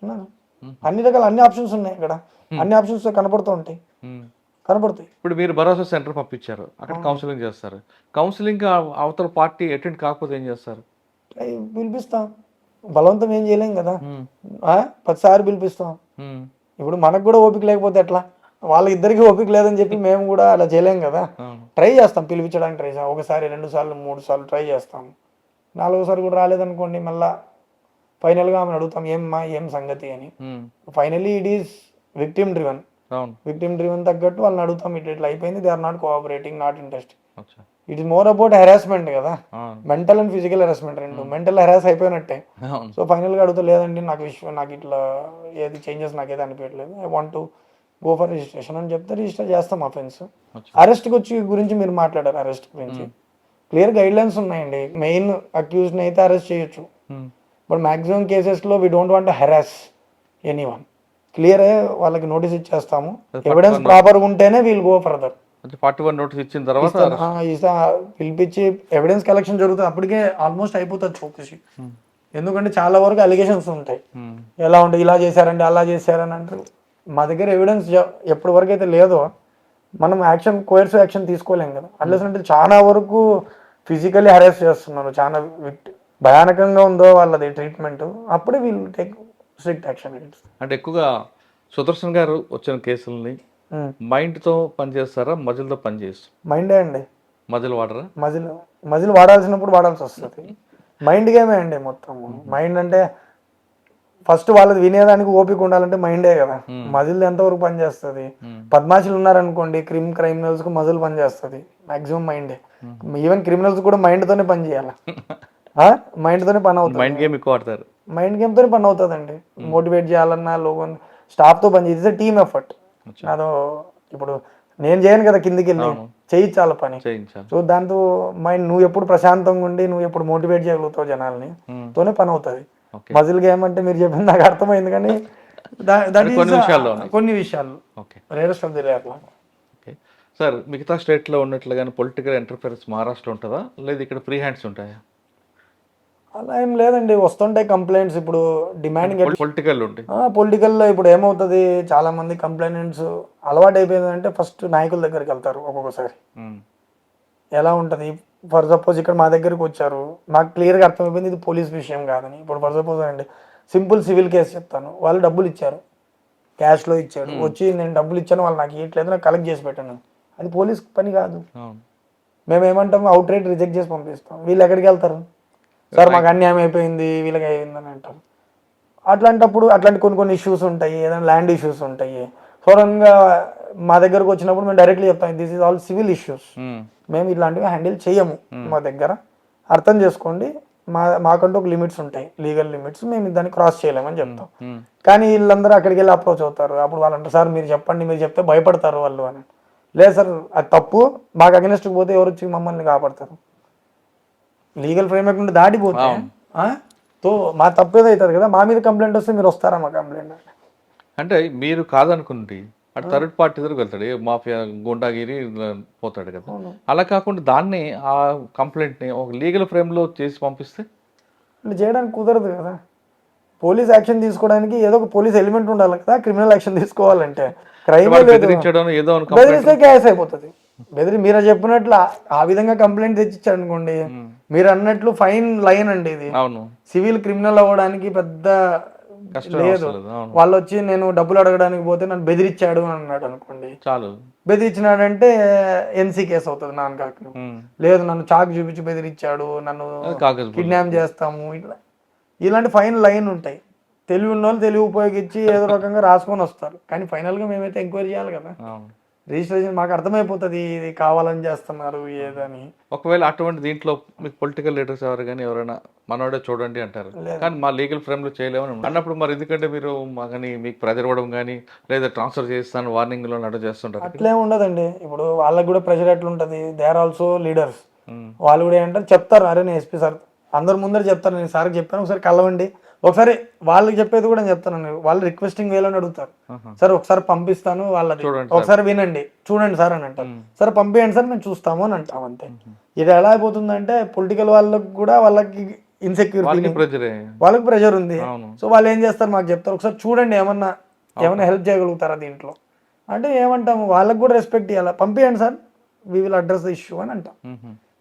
ఉన్నారు. అన్ని రకాల అన్ని ఆప్షన్స్ ఉన్నాయి ఇక్కడ, అన్ని ఆప్షన్స్ కనపడుతాయి. ఇప్పుడు మీరు భరోసా సెంటర్ పంపించారు, అక్కడ కౌన్సిలింగ్ చేస్తారు. కౌన్సిలింగ్ అవతల పార్టీ అటెండ్ కాకపోతే ఏం చేస్తారు? పిలిపిస్తాం, బలవంతం ఏం చేయలేం కదా, 10 సార్లు పిలిపిస్తాం. ఇప్పుడు మనకు కూడా ఓపిక లేకపోతే ఎట్లా, వాళ్ళిద్దరికి ఓపిక లేదని చెప్పి మేము కూడా అలా చేయలేం కదా. ట్రై చేస్తాం, పిలిపించడానికి ట్రై చేస్తాం. 1 సారి 2 సార్లు 3 సార్లు ట్రై చేస్తాం. 4వ సారి కూడా రాలేదనుకోండి, మళ్ళీ ఫైనల్గా ఆమెను అడుగుతాం, ఏం సంగతి అని. Finally it is victim driven తగ్గట్టు వాళ్ళని అడుగుతాం, ఇట్లా అయిపోయింది, they are not cooperating, not interesting. It is more about harassment కదా, మెంటల్ అండ్ ఫిజికల్ హెరాస్మెంట్ రెండు. మెంటల్ హెరాస్ అయిపోయినట్టే. సో ఫైనల్గా అడుగుతా, లేదండి నాకు నాకు ఇట్లా ఏది చేంజెస్ నాకేది అనిపించట్లేదు, I want to go for registration అని చెప్తే రిజిస్టర్ చేస్తాం అఫెన్స్. అరెస్ట్కి వచ్చి గురించి మీరు మాట్లాడారు, అరెస్ట్ గురించి క్లియర్ గైడ్ లైన్స్ ఉన్నాయండి. మెయిన్ అక్యూజ్ని అయితే అరెస్ట్ చేయొచ్చు, బట్ మ్యాక్సిమం కేసెస్లో we don't want to harass anyone. Clear వాళ్ళకి నోటీస్ ఇచ్చేస్తాము, ఎవిడెన్స్ ప్రాపర్గా ఉంటేనే వీల్ గో ఫర్దర్. 41 నోటీస్ ఇచ్చిన తర్వాత పిలిపించి ఎవిడెన్స్ కలెక్షన్ జరుగుతుంది, అప్పటికే ఆల్మోస్ట్ అయిపోతుంది చౌకసి. ఎందుకంటే చాలా వరకు అలిగేషన్స్ ఉంటాయి, ఎలా ఉంటాయి, ఇలా చేశారండి అలా చేశారని అంటారు. మా దగ్గర ఎవిడెన్స్ ఎప్పటి వరకు అయితే లేదో మనం కోయర్సివ్ యాక్షన్ తీసుకోలేం కదా. అన్లెస్ అంటే చాలా వరకు ఫిజికల్లీ హెరాస్ చేస్తున్నారు, చాలా భయానకంగా ఉందో వాళ్ళది ట్రీట్మెంట్, అప్పుడే వీళ్ళు టేక్ స్ట్రిక్ట్ యాక్షన్. అంటే ఎక్కువగా సుదర్శన్ గారు వచ్చిన కేసుల్ని మైండ్తో పనిచేస్తారా, మజిల్తో పనిచేస్తారు? మైండే అండి. మజిల్ వాడరా? మజిల్ వాడాల్సినప్పుడు వాడాల్సి వస్తుంది. మైండ్ గేమే అండి మొత్తం. మైండ్ అంటే ఫస్ట్ వాళ్ళది వినేదానికి ఓపిక ఉండాలంటే మైండే కదా. మజిల్ ఎంతవరకు పనిచేస్తుంది? పద్మాషులు ఉన్నారనుకోండి, క్రిమినల్స్ కు మజిల్ పనిచేస్తుంది, మాక్సిమం మైండే. ఈవెన్ క్రిమినల్స్ కూడా మైండ్ తోనే పని చేయాలి, మైండ్ తోనే పని అవుతుంది. మైండ్ గేమ్ ఎక్కువ ఆడతారు. మైండ్ గేమ్ తోనే పని అవుతుందండి. మోటివేట్ చేయాలన్నా లోగో స్టాఫ్ తో పని చేస్తే టీమ్ ఎఫర్ట్. అదో ఇప్పుడు నేను చేయను కదా, కిందికి వెళ్ళి చేయించాలి పని. సో దాంతో మైండ్ నువ్వు ఎప్పుడు ప్రశాంతంగా ఉండి నువ్వు ఎప్పుడు మోటివేట్ చేయగలుగుతావు జనాల్ని, తోనే పని అవుతుంది. మజిల్ గేమ్ అంటే మీరు చెప్పింది నాకు అర్థమైంది, కానీ కొన్ని విషయాలు rarest of the rare. Sir, మిగతా స్టేట్లో ఉన్నట్లుగానే పొలిటికల్ ఇంటర్ఫిరెన్స్ మహారాష్ట్రలో ఉంటుందా, లేదా ఇక్కడ ఫ్రీ హ్యాండ్స్ ఉంటాయా? అలా ఏం లేదండి, వస్తుంటాయి కంప్లైంట్స్. ఇప్పుడు డిమాండింగ్ పొలిటికల్లో ఇప్పుడు ఏమవుతుంది, చాలా మంది కంప్లైంట్స్ అలవాటు అయిపోయిందంటే ఫస్ట్ నాయకుల దగ్గరికి వెళ్తారు. ఒక్కొక్కసారి ఎలా ఉంటుంది, ఫర్ సపోజ్ ఇక్కడ మా దగ్గరికి వచ్చారు, మాకు క్లియర్గా అర్థమైపోయింది ఇది పోలీస్ విషయం కాదని. ఇప్పుడు ఫర్ సపోజ్ అండి సింపుల్ సివిల్ కేసు చెప్తాను, వాళ్ళు డబ్బులు ఇచ్చారు, క్యాష్లో ఇచ్చాడు, వచ్చి నేను డబ్బులు ఇచ్చాను వాళ్ళు నాకు ఇవ్వట్లేదు, నాకు కలెక్ట్ చేసి పెట్టాను, అది పోలీస్ పని కాదు. మేము ఏమంటాము, అవుట్ రైట్ రిజెక్ట్ చేసి పంపిస్తాం. వీళ్ళు ఎక్కడికి వెళ్తారు, సార్ మాకు అన్యాయం అయిపోయింది వీళ్ళకి అయిందని అంటారు. అట్లాంటప్పుడు అట్లాంటి కొన్ని ఇష్యూస్ ఉంటాయి, ఏదైనా ల్యాండ్ ఇష్యూస్ ఉంటాయి. సడన్గా మా దగ్గరకు వచ్చినప్పుడు మేము డైరెక్ట్లీ చెప్తాం this is all civil issues, మేము ఇట్లాంటివి హ్యాండిల్ చేయము మా దగ్గర, అర్థం చేసుకోండి, మాకంటూ ఒక లిమిట్స్ ఉంటాయి, లీగల్ లిమిట్స్, మేము దాన్ని క్రాస్ చేయలేమని చెప్తాం. కానీ వీళ్ళందరూ అక్కడికి వెళ్ళి అప్రోచ్ అవుతారు. అప్పుడు వాళ్ళు అంటారు సార్ మీరు చెప్పండి, మీరు చెప్తే భయపడతారు వాళ్ళు అని. లేదు సార్ అది తప్పు, మాకు అగెన్స్ట్ పోతే ఎవరు వచ్చి మమ్మల్ని కాపాడతారు, లీగల్ ఫ్రేమ్వర్క్ నుండి దాటిపోతే తో మా తప్పేదో అవుతుంది కదా, మా మీద కంప్లైంట్ వస్తే మీరు వస్తారా మా కంప్లైంట్ అంటే మీరు కాదనుకుంటే అటు థర్డ్ పార్టీ దగ్గరకు వెళ్తాడు, మాఫియా గుండాగిరి పోతాడు కదా. అలా కాకుండా దాన్ని ఆ కంప్లైంట్ని ఒక లీగల్ ఫ్రేమ్లో చేసి పంపిస్తే అంటే చేయడానికి కుదరదు కదా. పోలీస్ యాక్షన్ తీసుకోవడానికి ఏదో ఒక పోలీస్ ఎలిమెంట్ ఉండాలి కదా, క్రిమినల్ యాక్షన్ తీసుకోవాలంటే. క్రైమ్ బెదిరిస్తే కేసు అయిపోతుంది. మీరు చెప్పినట్లు ఆ విధంగా కంప్లైంట్ తెచ్చిచ్చారు అనుకోండి, మీరు అన్నట్లు ఫైన్ లైన్ అండి ఇది. సివిల్ క్రిమినల్ అవ్వడానికి పెద్ద లేదు. వాళ్ళు వచ్చి నేను డబ్బులు అడగడానికి పోతే నన్ను బెదిరించాడు అని అన్నాడు అనుకోండి, చాలు, బెదిరించినాడంటే ఎన్సీ కేసు అవుతుంది, నాన్ కాకు. లేదు నన్ను చాక్ చూపించి బెదిరించాడు, నన్ను కిడ్నాప్ చేస్తాము, ఇలాంటి ఫైన్ లైన్ ఉంటాయి. తెలివి ఉన్న వాళ్ళు తెలివి ఉపయోగించి ఏదో రకంగా రాసుకొని వస్తారు, కానీ ఫైనల్గా మేమైతే ఎంక్వైరీ చేయాలి కదా. రిజిస్ట్రేషన్ మాకు అర్థమైపోతుంది ఇది కావాలని చేస్తున్నారు ఏదని. ఒకవేళ అటువంటి దీంట్లో మీకు పొలిటికల్ లీడర్స్ ఎవరు కానీ ఎవరైనా మనోడే చూడండి అంటారు, కానీ మా లీగల్ ఫ్రేమ్లో చేయలేమని అన్నప్పుడు మరి ఎందుకంటే మీరు కానీ మీకు ప్రెజర్ ఇవ్వడం కానీ లేదా ట్రాన్స్ఫర్ చేస్తాను వార్నింగ్లో నడు చేస్తుంటారు? అట్లే ఉండదండి. ఇప్పుడు వాళ్ళకి కూడా ప్రెజర్ ఎట్లుంటుంది, దే ఆర్ ఆల్సో లీడర్స్. వాళ్ళు కూడా ఏంటంటే చెప్తారు, అరే నేను ఎస్పీ సార్ అందరి ముందర చెప్తాను, నేను సార్కి చెప్పాను ఒకసారి కలవండి, ఒకసారి వాళ్ళకి చెప్పేది కూడా నేను చెప్తాను, వాళ్ళు రిక్వెస్టింగ్ వేలోనే అడుగుతారు, సార్ ఒకసారి పంపిస్తాను వాళ్ళది ఒకసారి వినండి చూడండి సార్ అని అంటారు, సరే పంపించండి సార్ మేము చూస్తాము అని అంటాం, అంతే. ఇది ఎలా అయిపోతుందంటే పొలిటికల్ వాళ్ళకి కూడా వాళ్ళకి ఇన్సెక్యూరిటీ, వాళ్ళకి ప్రెషర్ ఉంది. సో వాళ్ళు ఏం చేస్తారు, మాకు చెప్తారు ఒకసారి చూడండి ఏమన్నా హెల్ప్ చేయగలుగుతారా దీంట్లో అంటే ఏమంటాము, వాళ్ళకి కూడా రెస్పెక్ట్ ఇవ్వాలి, పంపించండి sir we will address the issue అని అంటాం.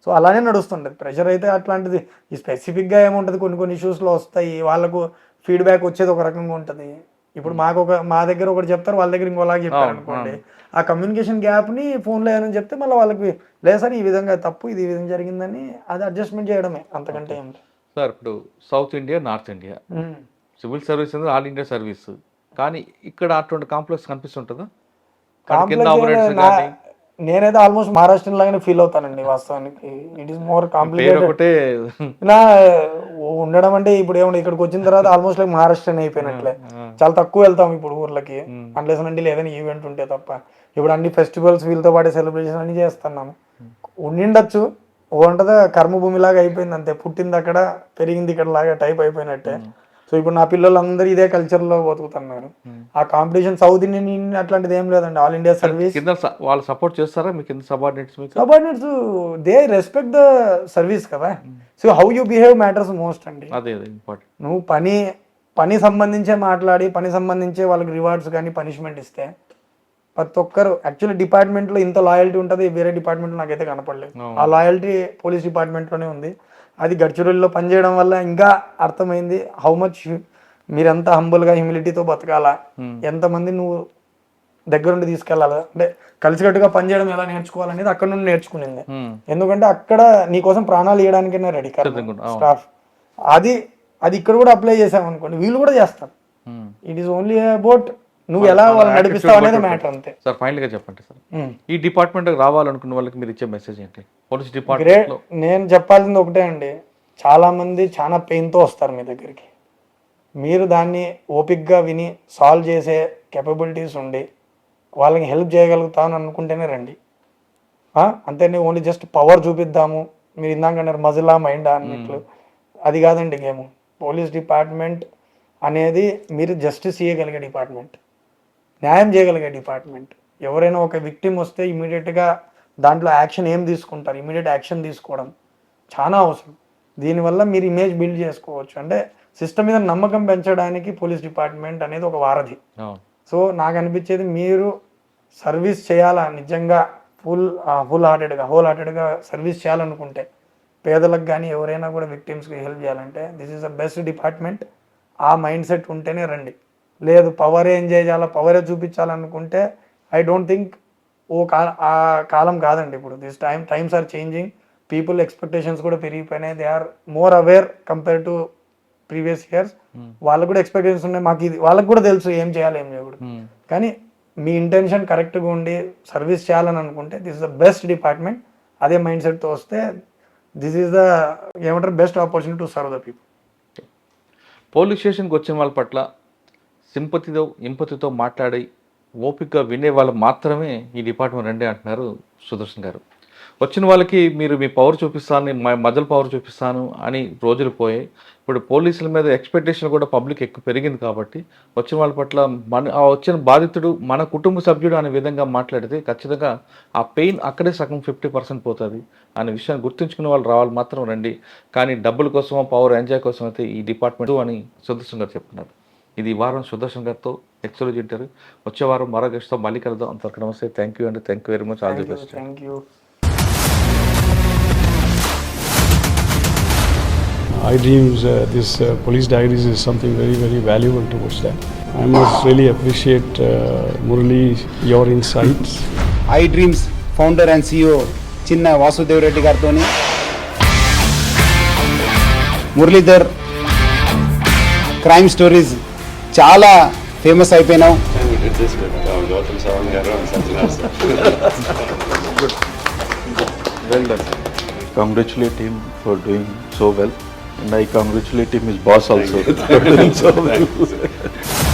సో అలానే నడుస్తుంటుంది. ప్రెషర్ అయితే అట్లాంటిది ఈ స్పెసిఫిక్గా ఏముంటుంది, కొన్ని ఇష్యూస్లో వస్తాయి, వాళ్ళకు ఫీడ్బ్యాక్ వచ్చేది ఒక రకంగా ఉంటుంది. ఇప్పుడు మా దగ్గర ఒకటి చెప్తారు, వాళ్ళ దగ్గర ఇంకోలాగా చెప్తారు అనుకోండి, ఆ కమ్యూనికేషన్ గ్యాప్ని ఫోన్లో ఏమైనా చెప్తే మళ్ళీ వాళ్ళకి లేదు సార్ ఈ విధంగా తప్పు, ఇది ఈ విధంగా జరిగిందని అది అడ్జస్ట్మెంట్ చేయడమే, అంతకంటే ఏం సార్. ఇప్పుడు south India north India civil service అనేది ఆల్ ఇండియా సర్వీస్, కానీ ఇక్కడ అటువంటి కాంప్లెక్స్ కనిపిస్తుంటుందా? నేనైతే ఆల్మోస్ట్ మహారాష్ట్ర లాగానే ఫీల్ అవుతానండి వాస్తవానికి. ఇట్ ఈస్ మోర్ కాంప్లికేటెడ్ నా ఉండడం అంటే. ఇప్పుడు ఏమన్నా ఇక్కడికి వచ్చిన తర్వాత ఆల్మోస్ట్ లైక్ మహారాష్ట్ర అయిపోయినట్లే, చాలా తక్కువ వెళ్తాం ఇప్పుడు ఊర్లకి, అన్లెస్ అంటే ఏదైనా ఈవెంట్ ఉంటే తప్ప. ఇప్పుడు అన్ని ఫెస్టివల్స్ వీళ్ళతో పాటు సెలబ్రేషన్ అన్ని చేస్తున్నాము. ఉండిండొచ్చు, ఉంటదా కర్మభూమిలాగా అయిపోయింది అంతే, పుట్టింది అక్కడ పెరిగింది ఇక్కడ లాగా టైప్ అయిపోయినట్టే. సో ఇప్పుడు నా పిల్లలందరూ ఇదే కల్చర్లో బతుకుతున్నారు. ఆ కాంపిటీషన్ సౌత్ ఇండియన్ అట్లాంటిది ఏం లేదండి, ఆల్ ఇండియా సర్వీస్. వాళ్ళు సపోర్ట్ చేస్తారా మీకు కింద subordinates? They respect the service కదా. So how you behave matters most అండి. అదే నువ్వు పని పని సంబంధించే మాట్లాడి పని సంబంధించే వాళ్ళకి రివార్డ్స్ కానీ పనిష్మెంట్ ఇస్తే ప్రతి ఒక్కరు యాక్చువల్లీ డిపార్ట్మెంట్లో ఇంత లాయల్టీ ఉంటుంది, వేరే డిపార్ట్మెంట్లో నాకైతే కనపడలేదు. ఆ లాయల్టీ పోలీస్ డిపార్ట్మెంట్లోనే ఉంది. అది గడ్చిరోలిలో పనిచేయడం వల్ల ఇంకా అర్థమైంది హౌ మచ్ మీరెంత హంబుల్గా హ్యూమిలిటీతో బతకాలా, ఎంతమంది నువ్వు దగ్గరుండి తీసుకెళ్ళాలి, అంటే కలిసికట్టుగా పనిచేయడం ఎలా నేర్చుకోవాలనేది అక్కడ నుండి నేర్చుకునింది. ఎందుకంటే అక్కడ నీకోసం ప్రాణాలు ఇవ్వడానికైనా రెడీ స్టాఫ్. అది ఇక్కడ కూడా అప్లై చేసామనుకోండి వీళ్ళు కూడా చేస్తారు. ఇట్ ఈస్ ఓన్లీ అబౌట్ నువ్వు ఎలా వాళ్ళు నడిపిస్తావు అనేది మ్యాటర్ అంతే. సార్ ఫైనల్ గా చెప్పండి సార్, ఈ డిపార్ట్మెంట్ రావాలనుకున్న వాళ్ళకి మీరు ఇచ్చే మెసేజ్ ఏంటి? పోలీస్ డిపార్ట్మెంట్ నేను చెప్పాల్సింది ఒకటే అండి, చాలా మంది చాలా పెయిన్తో వస్తారు మీ దగ్గరికి. మీరు దాన్ని ఓపిక్గా విని సాల్వ్ చేసే కెపబిలిటీస్ ఉండి వాళ్ళకి హెల్ప్ చేయగలుగుతామని అనుకుంటేనే రండి. అంతేనే ఓన్లీ జస్ట్ పవర్ చూపిద్దాము, మీరు ఇందాక అన్నారు మజిలా మైండా అన్నట్లు, అది కాదండి గేమ్. పోలీస్ డిపార్ట్మెంట్ అనేది మీరు జస్టిస్ చేయగలిగే డిపార్ట్మెంట్, న్యాయం చేయగలిగే డిపార్ట్మెంట్. ఎవరైనా ఒక విక్టిమ్ వస్తే ఇమీడియట్గా దాంట్లో యాక్షన్ ఏం తీసుకుంటారు, ఇమీడియట్ యాక్షన్ తీసుకోవడం చాలా అవసరం. దీనివల్ల మీరు ఇమేజ్ బిల్డ్ చేసుకోవచ్చు. అంటే సిస్టమ్ మీద నమ్మకం పెంచడానికి పోలీస్ డిపార్ట్మెంట్ అనేది ఒక వారధి. సో నాకు అనిపించేది మీరు సర్వీస్ చేయాలా, నిజంగా హోల్ హార్టెడ్గా సర్వీస్ చేయాలనుకుంటే, పేదలకు కానీ ఎవరైనా కూడా విక్టిమ్స్కి హెల్ప్ చేయాలంటే this is the best department. ఆ మైండ్ సెట్ ఉంటేనే రండి. లేదు పవరే ఎంజాయ్ చేయాలా, పవరే చూపించాలనుకుంటే ఐ డోంట్ థింక్ ఆ కాలం కాదండి ఇప్పుడు. This times are changing, people expectations కూడా పెరిగిపోయినాయి. They are more aware compare to previous years. వాళ్ళకు కూడా ఎక్స్పెక్టేషన్స్ ఉన్నాయి, మాకు ఇది వాళ్ళకి కూడా తెలుసు ఏం చేయాలి ఏం చేయకూడదు. కానీ మీ ఇంటెన్షన్ కరెక్ట్గా ఉండి సర్వీస్ చేయాలని అనుకుంటే this is the best department. అదే మైండ్ సెట్తో వస్తే దిస్ ఈస్ ద ఏమంటారు best opportunity to serve the people. Police స్టేషన్కి వచ్చిన వాళ్ళ పట్ల ఇంపతితో మాట్లాడి ఓపికగా వినే వాళ్ళు మాత్రమే ఈ డిపార్ట్మెంట్ రండి అంటున్నారు సుదర్శన్ గారు. వచ్చిన వాళ్ళకి మీరు మీ పవర్ చూపిస్తాను, మజల్ పవర్ చూపిస్తాను అని రోజులు పోయాయి. ఇప్పుడు పోలీసుల మీద ఎక్స్పెక్టేషన్ కూడా పబ్లిక్ ఎక్కువ పెరిగింది కాబట్టి వచ్చిన వాళ్ళ పట్ల వచ్చిన బాధితుడు మన కుటుంబ సభ్యుడు అనే విధంగా మాట్లాడితే ఖచ్చితంగా ఆ పెయిన్ అక్కడే సగం 50% పోతుంది అనే విషయాన్ని గుర్తుంచుకునే వాళ్ళు రావాలి మాత్రం రండి. కానీ డబ్బుల కోసమో పవర్ ఎంజాయ్ కోసం అయితే ఈ డిపార్ట్మెంట్ అని సుదర్శన్ గారు చెప్తున్నారు. ఇది ఈ వారం సుదర్శన్ గారితో ఎక్స్క్లూజివ్ ఇంటర్వ్యూ. వచ్చే వారం మరో గెస్ట్తో మళ్ళీ కలుద్దాం. అంతవరకు నమస్తే. థ్యాంక్ యూ అండి. Thank you very much. All the best. Thank you. iDreams, this police diaries is something very, very valuable towards that. I must really appreciate Murali, your insights. iDreams founder and CEO Chinna Vasudev Reddy gartoni Muralidhar crime stories చాలా famous అయిపోయినావు. Well done. Congratulate him for doing so well. And I congratulate him, his boss also. So well.